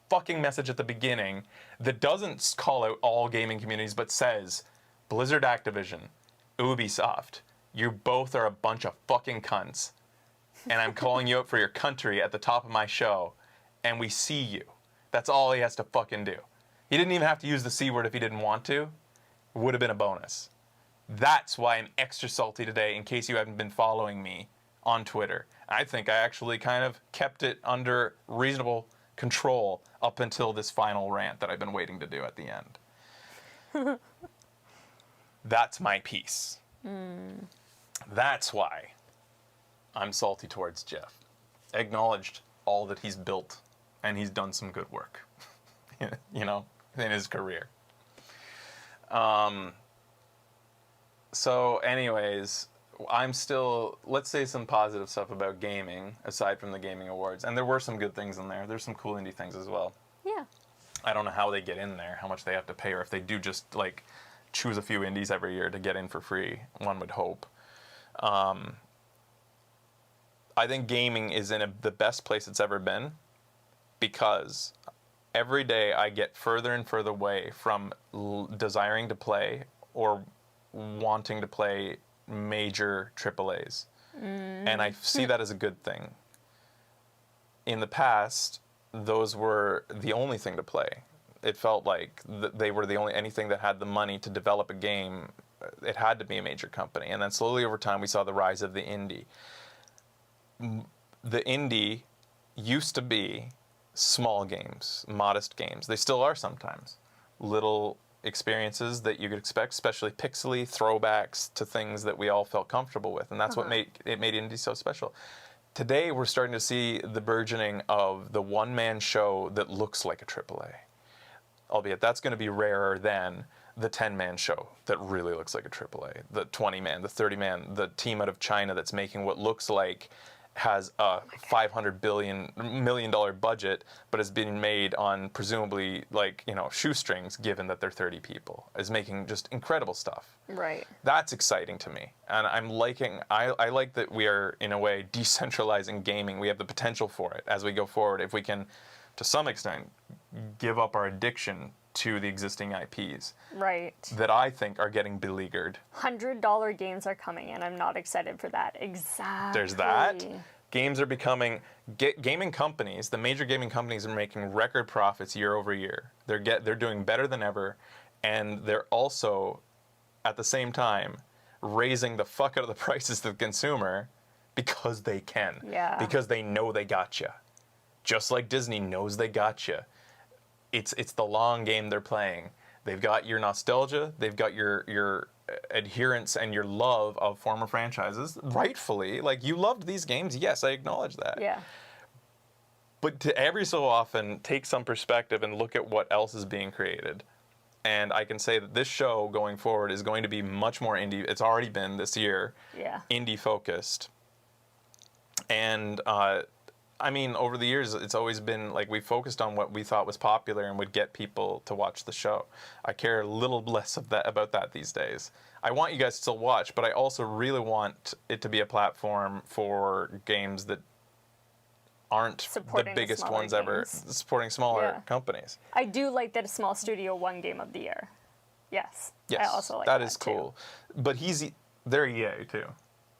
fucking message at the beginning that doesn't call out all gaming communities, but says, Blizzard Activision, Ubisoft, you both are a bunch of fucking cunts. And I'm calling you out for your country at the top of my show. And we see you. That's all he has to fucking do. He didn't even have to use the C word if he didn't want to. It would have been a bonus. That's why I'm extra salty today, in case you haven't been following me on Twitter. I think I actually kind of kept it under reasonable control up until this final rant that I've been waiting to do at the end. That's my piece. That's why I'm salty towards Jeff. Acknowledged all that he's built, and he's done some good work, you know, in his career. So anyways, I'm still, let's say some positive stuff about gaming, aside from the Gaming Awards. And there were some good things in there. There's some cool indie things as well. Yeah. I don't know how they get in there, how much they have to pay, or if they do just, like, choose a few indies every year to get in for free, one would hope. I think gaming is in the best place it's ever been, because every day I get further and further away from desiring to play or wanting to play major AAAs. And I see that as a good thing. In the past, those were the only thing to play. It felt like they were the only, anything that had the money to develop a game, it had to be a major company. And then slowly over time, we saw the rise of the indie. The indie used to be small games, modest games. They still are sometimes. Little experiences that you could expect, especially pixely throwbacks to things that we all felt comfortable with, and that's what made indie so special. Today, we're starting to see the burgeoning of the one-man show that looks like a AAA, albeit that's going to be rarer than the 10-man show that really looks like a AAA, the 20-man, the 30-man, the team out of China that's making what looks like has a $500 million budget, but is being made on presumably, like, you know, shoestrings, given that they're 30 people, is making just incredible stuff. Right. That's exciting to me. And I'm liking, I like that we are, in a way, decentralizing gaming. We have the potential for it as we go forward. If we can, to some extent, give up our addiction to the existing IPs. Right. That I think are getting beleaguered. $100 games are coming, and I'm not excited for that. Exactly. There's that. Games are becoming, gaming companies, the major gaming companies are making record profits year over year. They're doing better than ever, and they're also, at the same time, raising the fuck out of the prices to the consumer because they can. Yeah. Because they know they gotcha. Just like Disney knows they gotcha. It's the long game they're playing. They've got your nostalgia, they've got your adherence and your love of former franchises, rightfully. Like, you loved these games, yes, I acknowledge that. Yeah. But to every so often take some perspective and look at what else is being created. And I can say that this show going forward is going to be much more indie. It's already been this year. Yeah. Indie focused. And I mean, over the years, it's always been like we focused on what we thought was popular and would get people to watch the show. I care a little less about that these days. I want you guys to still watch, but I also really want it to be a platform for games that aren't Supporting the biggest smaller ones ever, games. supporting smaller Yeah. companies. I do like that a small studio won Game of the Year. Yes. Yes, I also like that is too. cool. But they're EA too.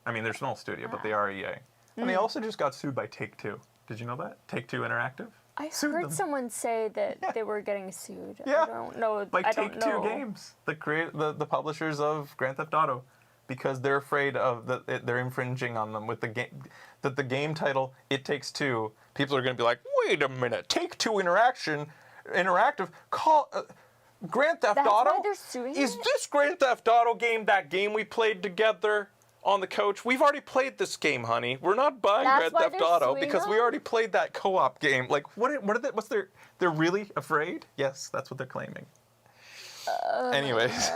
I mean, they're a small studio, but they are EA. And they also just got sued by Take-Two. Did you know that? Take-Two Interactive? I sued heard them. someone say that they were getting sued. Yeah. I don't know. By I don't Take-Two know. Games, the publishers of Grand Theft Auto, because they're afraid of they're infringing on them with the game. That the game title It Takes Two, people are going to be like, wait a minute, Take-Two Interactive, call Grand Theft That's Auto. why they're suing Is it? this Grand Theft Auto game that game we played together on the couch? We've already played this game, honey. We're not buying That's Grand why Theft they're Auto suing because we them? already played that co-op game. Like, what are they? What's their? They're really afraid? Yes, that's what they're claiming. Anyways,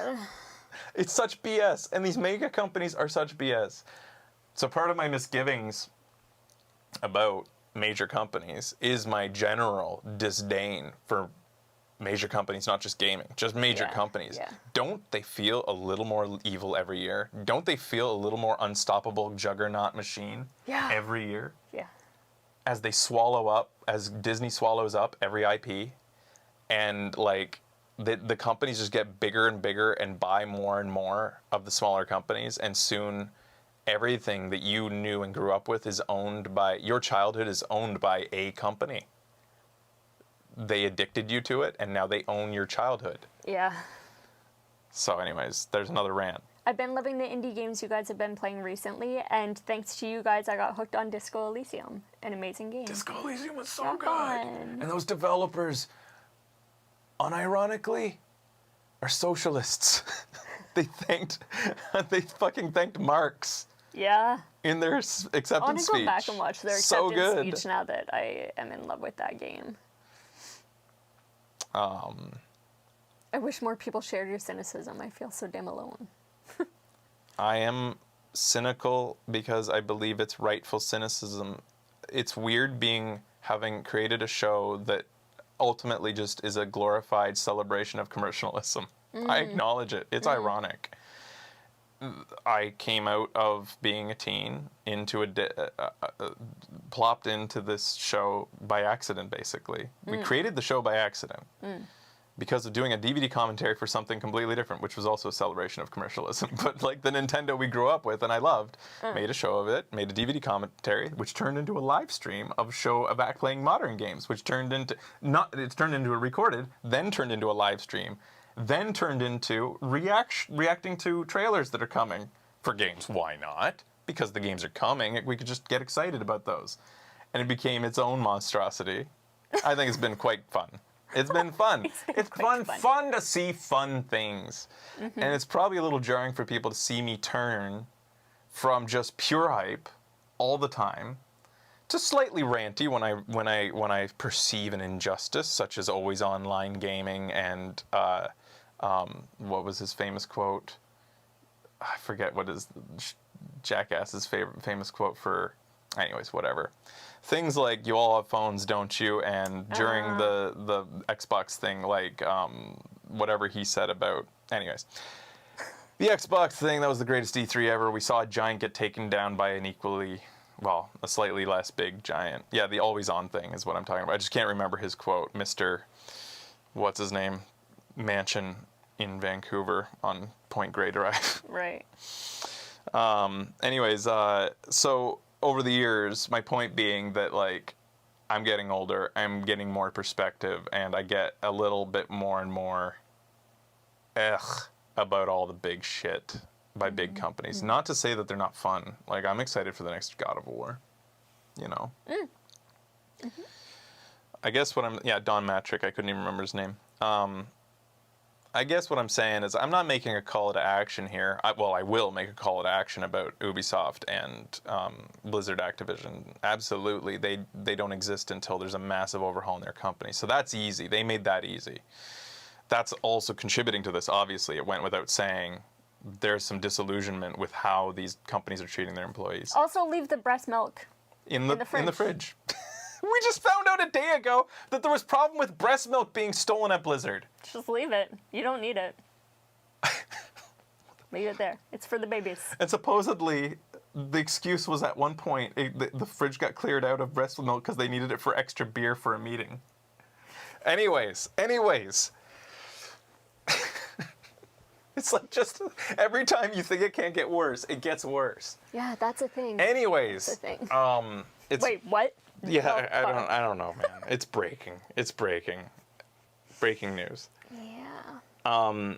it's such BS, and these mega companies are such BS. So part of my misgivings about major companies is my general disdain for major companies, not just gaming, just major companies. yeah. Don't they feel a little more evil every year? Don't they feel a little more unstoppable juggernaut machine every year? Yeah. As they swallow up, as Disney swallows up every IP, and like the companies just get bigger and bigger and buy more and more of the smaller companies, and soon everything that you knew and grew up with is owned by, your childhood is owned by a company. They addicted you to it, and now they own your childhood. Yeah. So anyways, there's another rant. I've been loving the indie games you guys have been playing recently, and thanks to you guys, I got hooked on Disco Elysium, an amazing game. Disco Elysium was so Have good. fun. And those developers, unironically, are socialists. they fucking thanked Marx Yeah. in their I acceptance want to speech. go back and watch their So acceptance good. speech now that I am in love with that game. I wish more people shared your cynicism. I feel so damn alone. I am cynical because I believe it's rightful cynicism. It's weird having created a show that ultimately just is a glorified celebration of commercialism. I acknowledge it. It's ironic. I came out of being a teen into plopped into this show by accident, basically. We created the show by accident because of doing a DVD commentary for something completely different, which was also a celebration of commercialism. But like the Nintendo we grew up with and I loved, made a show of it, made a DVD commentary, which turned into a live stream of playing modern games, which turned into a recorded, then turned into a live stream, then turned into reacting to trailers that are coming for games. Why not? Because the games are coming. We could just get excited about those. And it became its own monstrosity. I think it's been quite fun. It's been fun. It's fun to see fun things. And it's probably a little jarring for people to see me turn from just pure hype all the time to slightly ranty when I perceive an injustice, such as always online gaming and what was his famous quote? I forget what is Jackass's famous quote for. Anyways, whatever. Things like you all have phones, don't you? And during the Xbox thing, like whatever he said about. Anyways, the Xbox thing, that was the greatest E3 ever. We saw a giant get taken down by a slightly less big giant. Yeah, the always on thing is what I'm talking about. I just can't remember his quote. Mr. What's his name? Mansion in Vancouver on Point Grey Drive. Right. Anyways, so over the years, my point being that like I'm getting older, I'm getting more perspective, and I get a little bit more and more about all the big shit by big companies. Not to say that they're not fun. Like I'm excited for the next God of War. You know. I guess Don Matrick, I couldn't even remember his name. I guess what I'm saying is I'm not making a call to action here. I will make a call to action about Ubisoft and Blizzard Activision. Absolutely. They don't exist until there's a massive overhaul in their company. So that's easy. They made that easy. That's also contributing to this. Obviously, it went without saying. There's some disillusionment with how these companies are treating their employees. Also, leave the breast milk in the fridge. We just found out a day ago that there was problem with breast milk being stolen at Blizzard. Just leave it. You don't need it. Leave it there. It's for the babies. And supposedly, the excuse was at one point, the fridge got cleared out of breast milk because they needed it for extra beer for a meeting. Anyways. It's like just every time you think it can't get worse, it gets worse. Yeah, that's a thing. Anyways. That's a thing. It's, Wait, what? Yeah, I don't know, man. It's breaking. Breaking news. Yeah.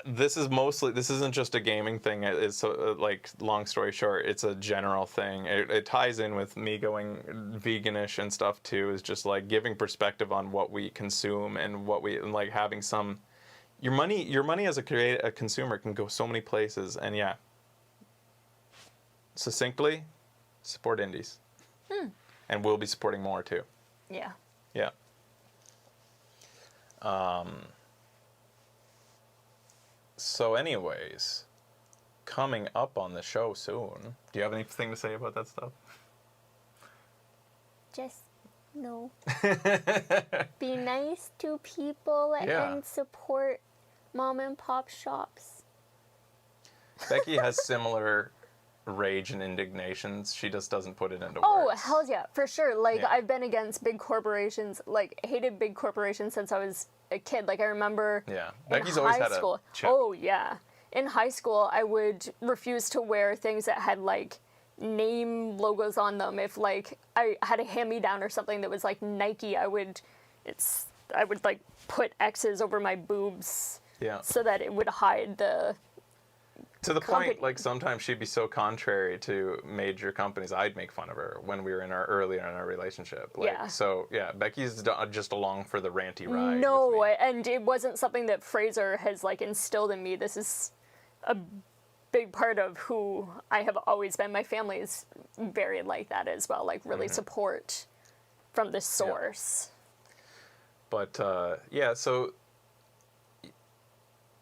This isn't just a gaming thing. It's like, long story short, it's a general thing. It ties in with me going veganish and stuff too. Is just like giving perspective on what we consume and what we, and like having some, your money as a consumer can go so many places. And yeah, succinctly, support indies. And we'll be supporting more too. Yeah. Yeah. So anyways, coming up on the show soon. Do you have anything to say about that stuff? Just no. Be nice to people and support mom and pop shops. Becky has similar rage and indignations. She just doesn't put it into Oh, words. hell yeah, for sure. Like, Yeah. I've been against big corporations, like, hated big corporations since I was a kid. Like, I remember Yeah. in Becky's always high had school. a chip. Oh, yeah. In high school, I would refuse to wear things that had, like, name logos on them. If, like, I had a hand-me-down or something that was, like, Nike, I would, like, put X's over my boobs Yeah. so that it would hide the... To the point, like, sometimes she'd be so contrary to major companies, I'd make fun of her when we were earlier in our relationship. Like, Yeah. So, yeah, Becky's just along for the ranty ride. No, and it wasn't something that Fraser has, like, instilled in me. This is a big part of who I have always been. My family is very like that as well, like, really support from the source. But, yeah, so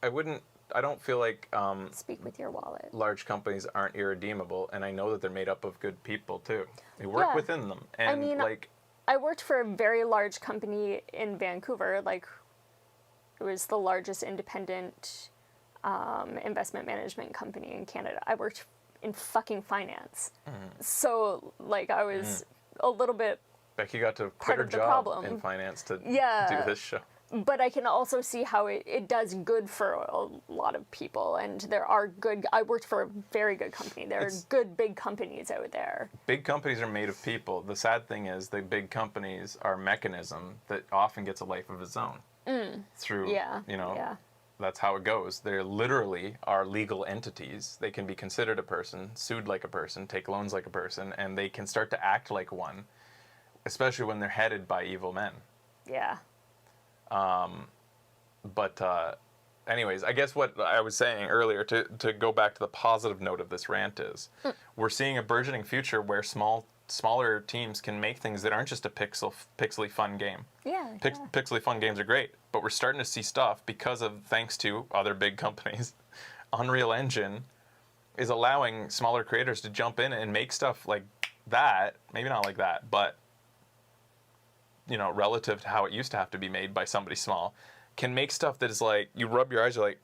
I don't feel like Speak with your wallet. large companies aren't irredeemable, and I know that they're made up of good people too. They work Yeah. within them, and I mean, like, I worked for a very large company in Vancouver. Like, it was the largest independent investment management company in Canada. I worked in fucking finance. So, like, I was a little bit... Becky got to part quit her of the job problem. in finance to Yeah. do this show. But I can also see how it does good for a lot of people. And there are good... I worked for a very good company. There are good, big companies out there. Big companies are made of people. The sad thing is the big companies are a mechanism that often gets a life of its own. Through, that's how it goes. They literally are legal entities. They can be considered a person, sued like a person, take loans like a person, and they can start to act like one, especially when they're headed by evil men. Yeah. Anyways, I guess what I was saying earlier, to go back to the positive note of this rant is, we're seeing a burgeoning future where smaller teams can make things that aren't just a pixely fun game. Yeah. Pixely fun games are great, but we're starting to see stuff thanks to other big companies. Unreal Engine is allowing smaller creators to jump in and make stuff like that, maybe not like that, but relative to how it used to have to be made by somebody small, can make stuff that is like, you rub your eyes, you're like,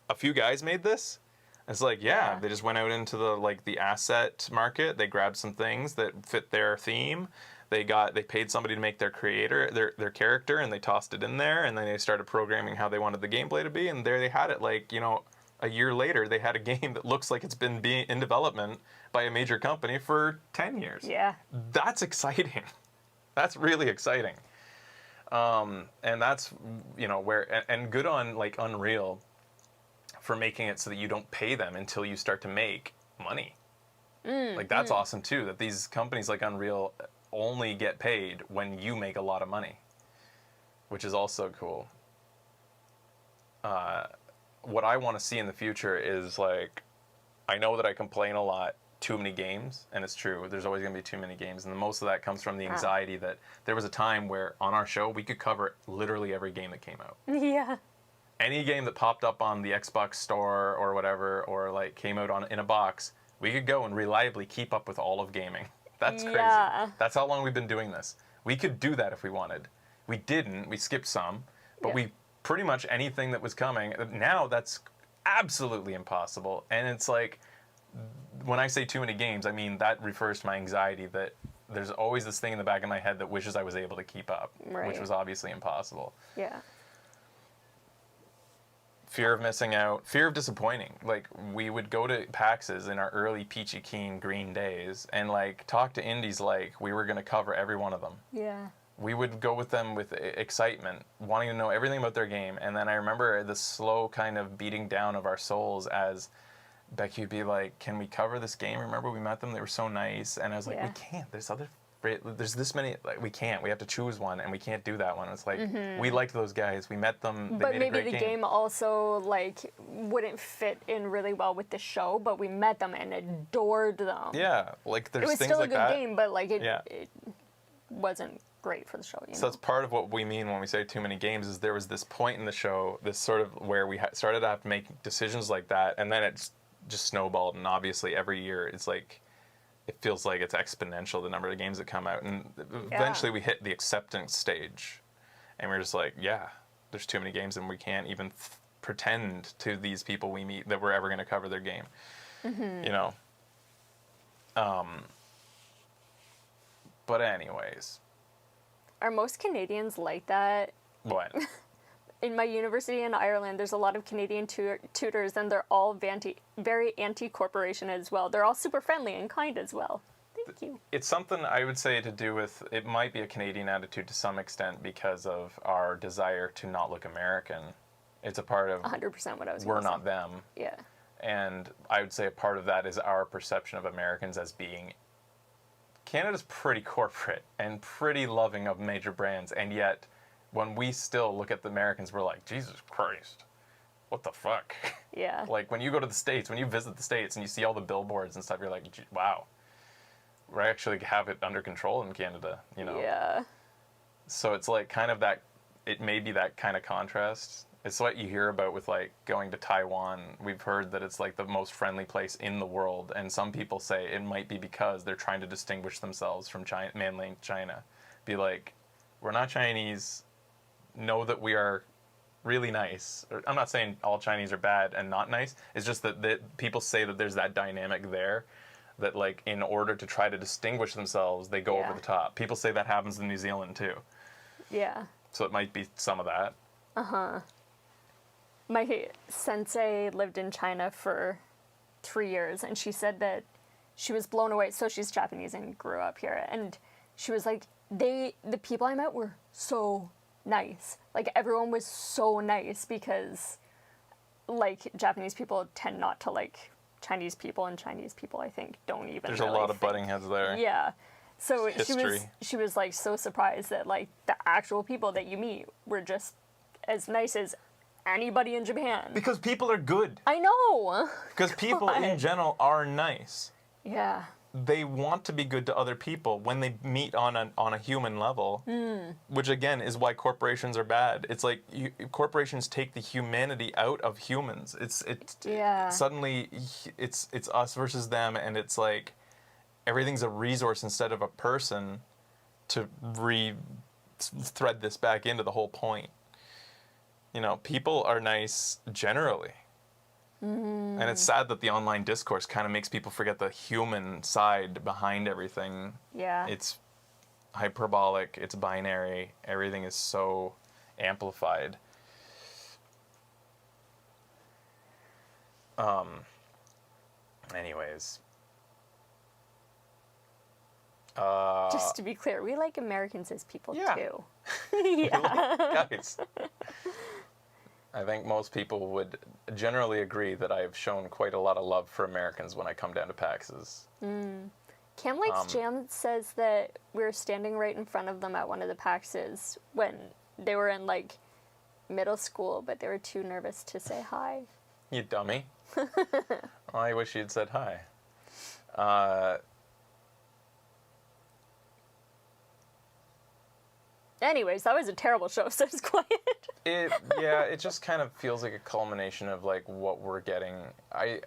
a few guys made this? It's like, yeah, they just went out into the asset market, they grabbed some things that fit their theme, they paid somebody to make their their character, and they tossed it in there, and then they started programming how they wanted the gameplay to be, and there they had it. Like, a year later, they had a game that looks like it's been in development by a major company for 10 years. Yeah. That's exciting. That's really exciting. And that's, where, and good on, like, Unreal for making it so that you don't pay them until you start to make money. Like, that's awesome, too, that these companies like Unreal only get paid when you make a lot of money, which is also cool. What I want to see in the future is, like, I know that I complain a lot, too many games, and it's true, there's always going to be too many games, and most of that comes from the anxiety that there was a time where on our show we could cover literally every game that came out. Yeah. Any game that popped up on the Xbox store or whatever, or like came out in a box, we could go and reliably keep up with all of gaming. That's crazy. Yeah. That's how long we've been doing this. We could do that if we wanted. We didn't. We skipped some, but Yeah. we pretty much anything that was coming. Now that's absolutely impossible. And it's like, when I say too many games, I mean that refers to my anxiety that there's always this thing in the back of my head that wishes I was able to keep up, which Right. was obviously impossible. Yeah. Fear of missing out, fear of disappointing. Like, we would go to PAXs in our early peachy keen green days and like talk to indies like we were going to cover every one of them. Yeah. We would go with them with excitement, wanting to know everything about their game. And then I remember the slow kind of beating down of our souls as Becky would be like, can we cover this game? Remember we met them, they were so nice. And I was like, Yeah. we can't, there's this many, like, we can't, we have to choose one and we can't do that one. It's like, we liked those guys, we met them, they But made maybe a great the game also like wouldn't fit in really well with the show, but we met them and adored them. Yeah, like there's It was things still a like good that. game, but like Yeah. it wasn't great for the show. You So know? that's part of what we mean when we say too many games is there was this point in the show, this sort of where we started to have to make decisions like that, and then it's just snowballed, and obviously every year it's like, it feels like it's exponential, the number of games that come out, and eventually we hit the acceptance stage, and we're just like, yeah, there's too many games and we can't even pretend to these people we meet that we're ever going to cover their game, you know? But anyways. Are most Canadians like that? What? In my university in Ireland, there's a lot of Canadian tutors, and they're all very anti-corporation as well. They're all super friendly and kind as well. Thank you. It's something I would say to do with, it might be a Canadian attitude to some extent because of our desire to not look American. It's a part of 100% what I was we're gonna not say. them. Yeah. And I would say a part of that is our perception of Americans as being, Canada's pretty corporate and pretty loving of major brands, and yet when we still look at the Americans, we're like, Jesus Christ, what the fuck? Yeah. Like, when you go to the States, when you visit the States and you see all the billboards and stuff, you're like, wow, we actually have it under control in Canada, you know? Yeah. So it's like kind of that, it may be that kind of contrast. It's what you hear about with like going to Taiwan. We've heard that it's like the most friendly place in the world, and some people say it might be because they're trying to distinguish themselves from mainland China. Be like, we're not Chinese, know that we are really nice. I'm not saying all Chinese are bad and not nice. It's just that people say that there's that dynamic there, that like in order to try to distinguish themselves, they go over the top. People say that happens in New Zealand too. Yeah. So it might be some of that. Uh-huh. My sensei lived in China for 3 years, and she said that she was blown away. So she's Japanese and grew up here, and she was like, the people I met were so nice. Like, everyone was so nice because, like, Japanese people tend not to like Chinese people, and Chinese people, I think, don't even There's really a lot of think. butting heads there. Yeah. So History. she was like so surprised that like the actual people that you meet were just as nice as anybody in Japan. Because people are good. I know. Because people in general are nice. Yeah. They want to be good to other people when they meet on a human level, which again is why corporations are bad. It's like corporations take the humanity out of humans. Suddenly it's us versus them, and it's like everything's a resource instead of a person. To thread this back into the whole point, you know, people are nice generally. And it's sad that the online discourse kind of makes people forget the human side behind everything. Yeah. It's hyperbolic, it's binary, everything is so amplified. Anyways. Just to be clear, we like Americans as people too. Guys. I think most people would generally agree that I've shown quite a lot of love for Americans when I come down to PAXs. Cam Likes Jam says that we were standing right in front of them at one of the PAXs when they were in like middle school, but they were too nervous to say hi. You dummy. I wish you'd said hi. Anyways, that was a terrible show, so it's quiet. It just kind of feels like a culmination of like what we're getting. I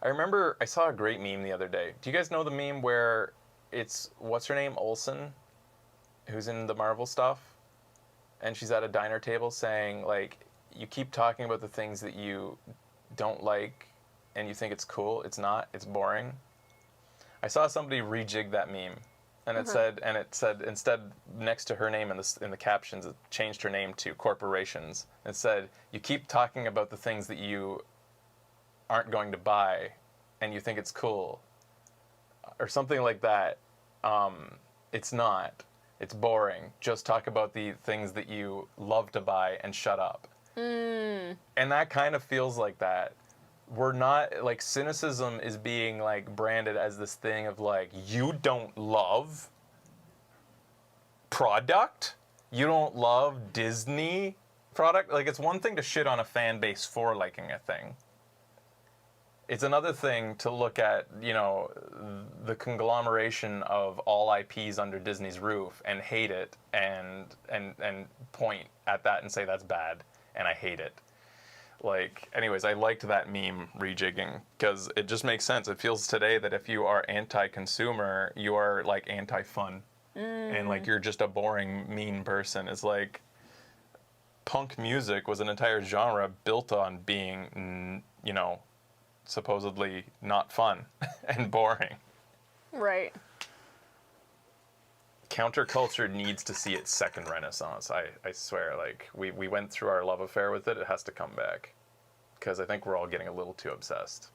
remember I saw a great meme the other day. Do you guys know the meme where it's what's her name, Olsen? who's in the Marvel stuff, and she's at a diner table saying, like, you keep talking about the things that you don't like and you think it's cool. It's not. It's boring. I saw somebody rejig that meme, and it said instead, next to her name in the captions, it changed her name to corporations. It said, you keep talking about the things that you aren't going to buy and you think it's cool, or something like that. It's not. It's boring. Just talk about the things that you love to buy and shut up. And that kind of feels like that. We're not, like, cynicism is being, like, branded as this thing of, like, you don't love product? You don't love Disney product? Like, it's one thing to shit on a fan base for liking a thing. It's another thing to look at, you know, the conglomeration of all IPs under Disney's roof and hate it and point at that and say that's bad and I hate it. Like, anyways, I liked that meme rejigging because it just makes sense. It feels today that if you are anti-consumer, you are, like, anti-fun. And, like, you're just a boring, mean person. It's like punk music was an entire genre built on being, you know, supposedly not fun and boring. Right. Counterculture needs to see its second renaissance. I swear, like, we went through our love affair with it. It has to come back because I think we're all getting a little too obsessed.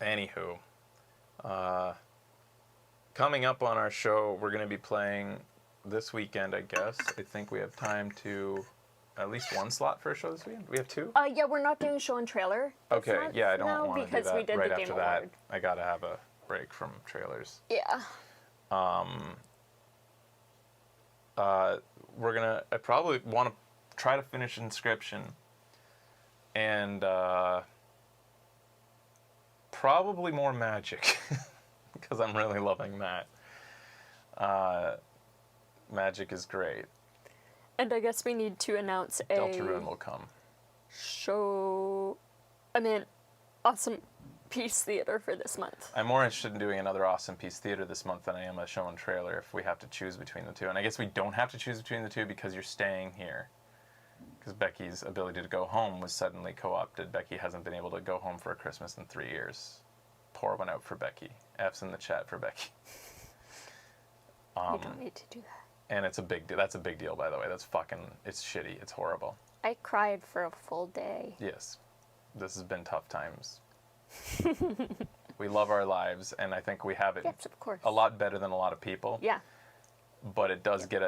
Anywho, coming up on our show, we're going to be playing this weekend, I guess. I think we have time to at least one slot for a show this weekend. We have two? Yeah, we're not doing show and trailer. Okay, yeah, I don't want to do because we that did right the after Game that. Award. I gotta have a break from trailers. Yeah. We're gonna. I probably want to try to finish Inscription, and probably more Magic, because I'm really loving that. Magic is great. And I guess we need to announce a Deltarune will come. Awesome Piece Theater for this month. I'm more interested in doing another Awesome Piece Theater this month than I am a show and trailer if we have to choose between the two. And I guess we don't have to choose between the two because you're staying here. Because Becky's ability to go home was suddenly co-opted. Becky hasn't been able to go home for a Christmas in 3 years. Pour one out for Becky. F's in the chat for Becky. We don't need to do that. And it's a big deal. That's a big deal, by the way. That's fucking, it's shitty. It's horrible. I cried for a full day. Yes. This has been tough times. We love our lives, and I think we have it yes, of course. a lot better than a lot of people. Yeah. But it does get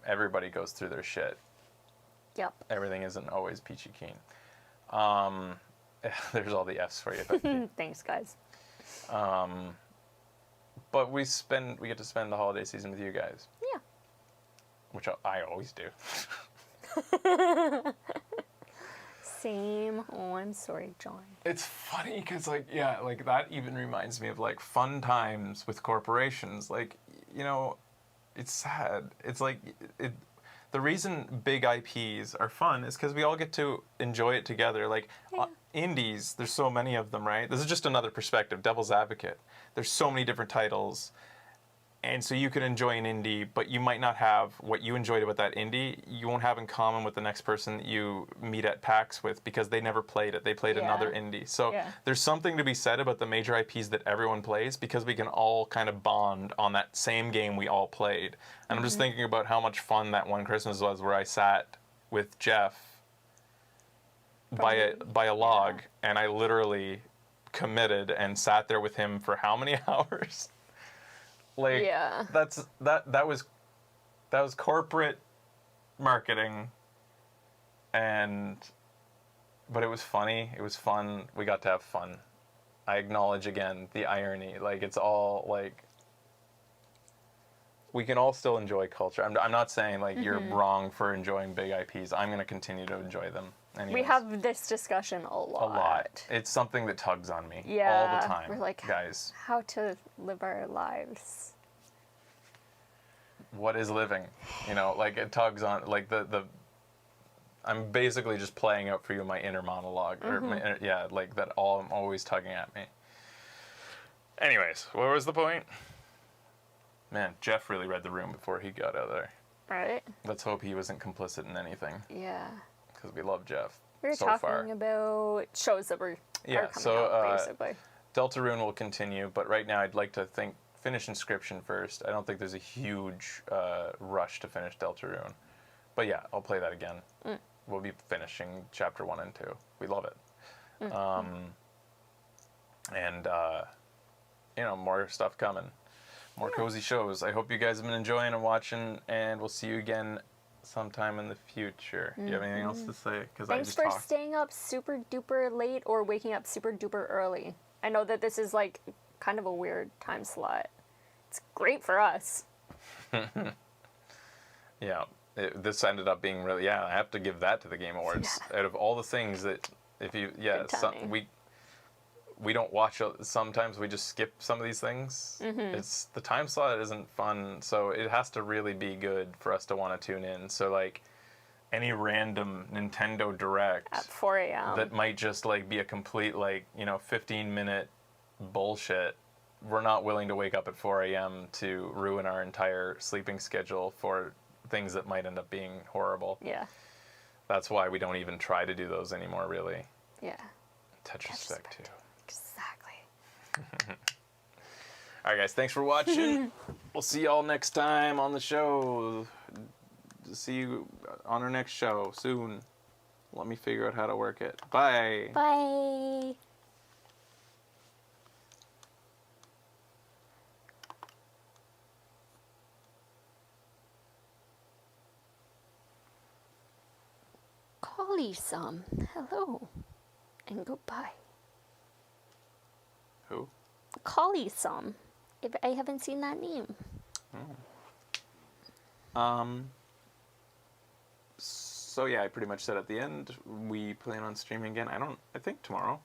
everybody goes through their shit. Yep. Everything isn't always peachy keen. There's all the F's for you. Becky. Thanks, guys. But we get to spend the holiday season with you guys. Yeah. Which I always do. Same. Oh, I'm sorry, John. It's funny because, that even reminds me of, fun times with corporations. It's sad. It's the reason big IPs are fun is because we all get to enjoy it together. Indies, there's so many of them, right? This is just another perspective, devil's advocate. There's so many different titles. And so you could enjoy an indie, but you might not have what you enjoyed about that indie. You won't have in common with the next person that you meet at PAX with because they never played it. They played another indie. So there's something to be said about the major IPs that everyone plays because we can all kind of bond on that same game we all played. And I'm just thinking about how much fun that one Christmas was where I sat with Jeff by a log and I literally committed and sat there with him for how many hours? That was corporate marketing, but it was funny. It was fun. We got to have fun. I acknowledge again the irony. It's all we can all still enjoy culture. I'm not saying you're wrong for enjoying big IPs. I'm going to continue to enjoy them. Anyways. We have this discussion a lot. It's something that tugs on me Yeah, all the time. We're guys. How to live our lives. What is living? It tugs on, I'm basically just playing out for you my inner monologue, or like that. I'm always tugging at me. Anyways, what was the point? Man, Jeff really read the room before he got out there. Right. Let's hope he wasn't complicit in anything. Yeah. Because we love Jeff. We were so talking far. about shows that are coming out, basically. Deltarune will continue, but right now I'd like to finish Inscription first. I don't think there's a huge rush to finish Deltarune. But yeah, I'll play that again. We'll be finishing Chapter 1 and 2. We love it. And, more stuff coming. More cozy shows. I hope you guys have been enjoying and watching, and we'll see you again sometime in the future. Do you have anything else to say? Thanks for staying up super duper late or waking up super duper early. I know that this is like kind of a weird time slot. It's great for us. Yeah, this ended up being really. Yeah, I have to give that to the Game Awards. Yeah. Out of all the things that, we don't watch. Sometimes we just skip some of these things. It's the time slot isn't fun, so it has to really be good for us to want to tune in. So like any random Nintendo Direct at 4 a.m. that might just like be a complete 15-minute bullshit. We're not willing to wake up at 4 a.m. to ruin our entire sleeping schedule for things that might end up being horrible. Yeah. That's why we don't even try to do those anymore, really. Yeah. Tetris Effect 2. Exactly. All right, guys. Thanks for watching. We'll see y'all next time on the show. See you on our next show soon. Let me figure out how to work it. Bye. Bye. Call some. Hello. And goodbye. Who? Call some. If I haven't seen that name. So yeah, I pretty much said at the end we plan on streaming again. I think tomorrow.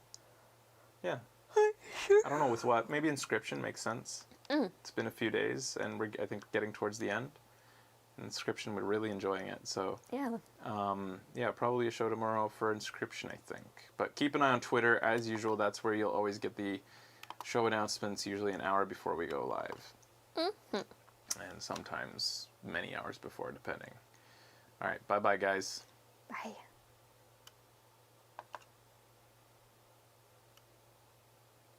Yeah. I don't know with what. Maybe Inscription makes sense. It's been a few days, and we're I think getting towards the end. Inscription, we're really enjoying it. So yeah. Yeah, probably a show tomorrow for Inscription, I think. But keep an eye on Twitter as usual. That's where you'll always get the show announcements, usually an hour before we go live. And sometimes many hours before, depending. All right, bye-bye, guys. Bye.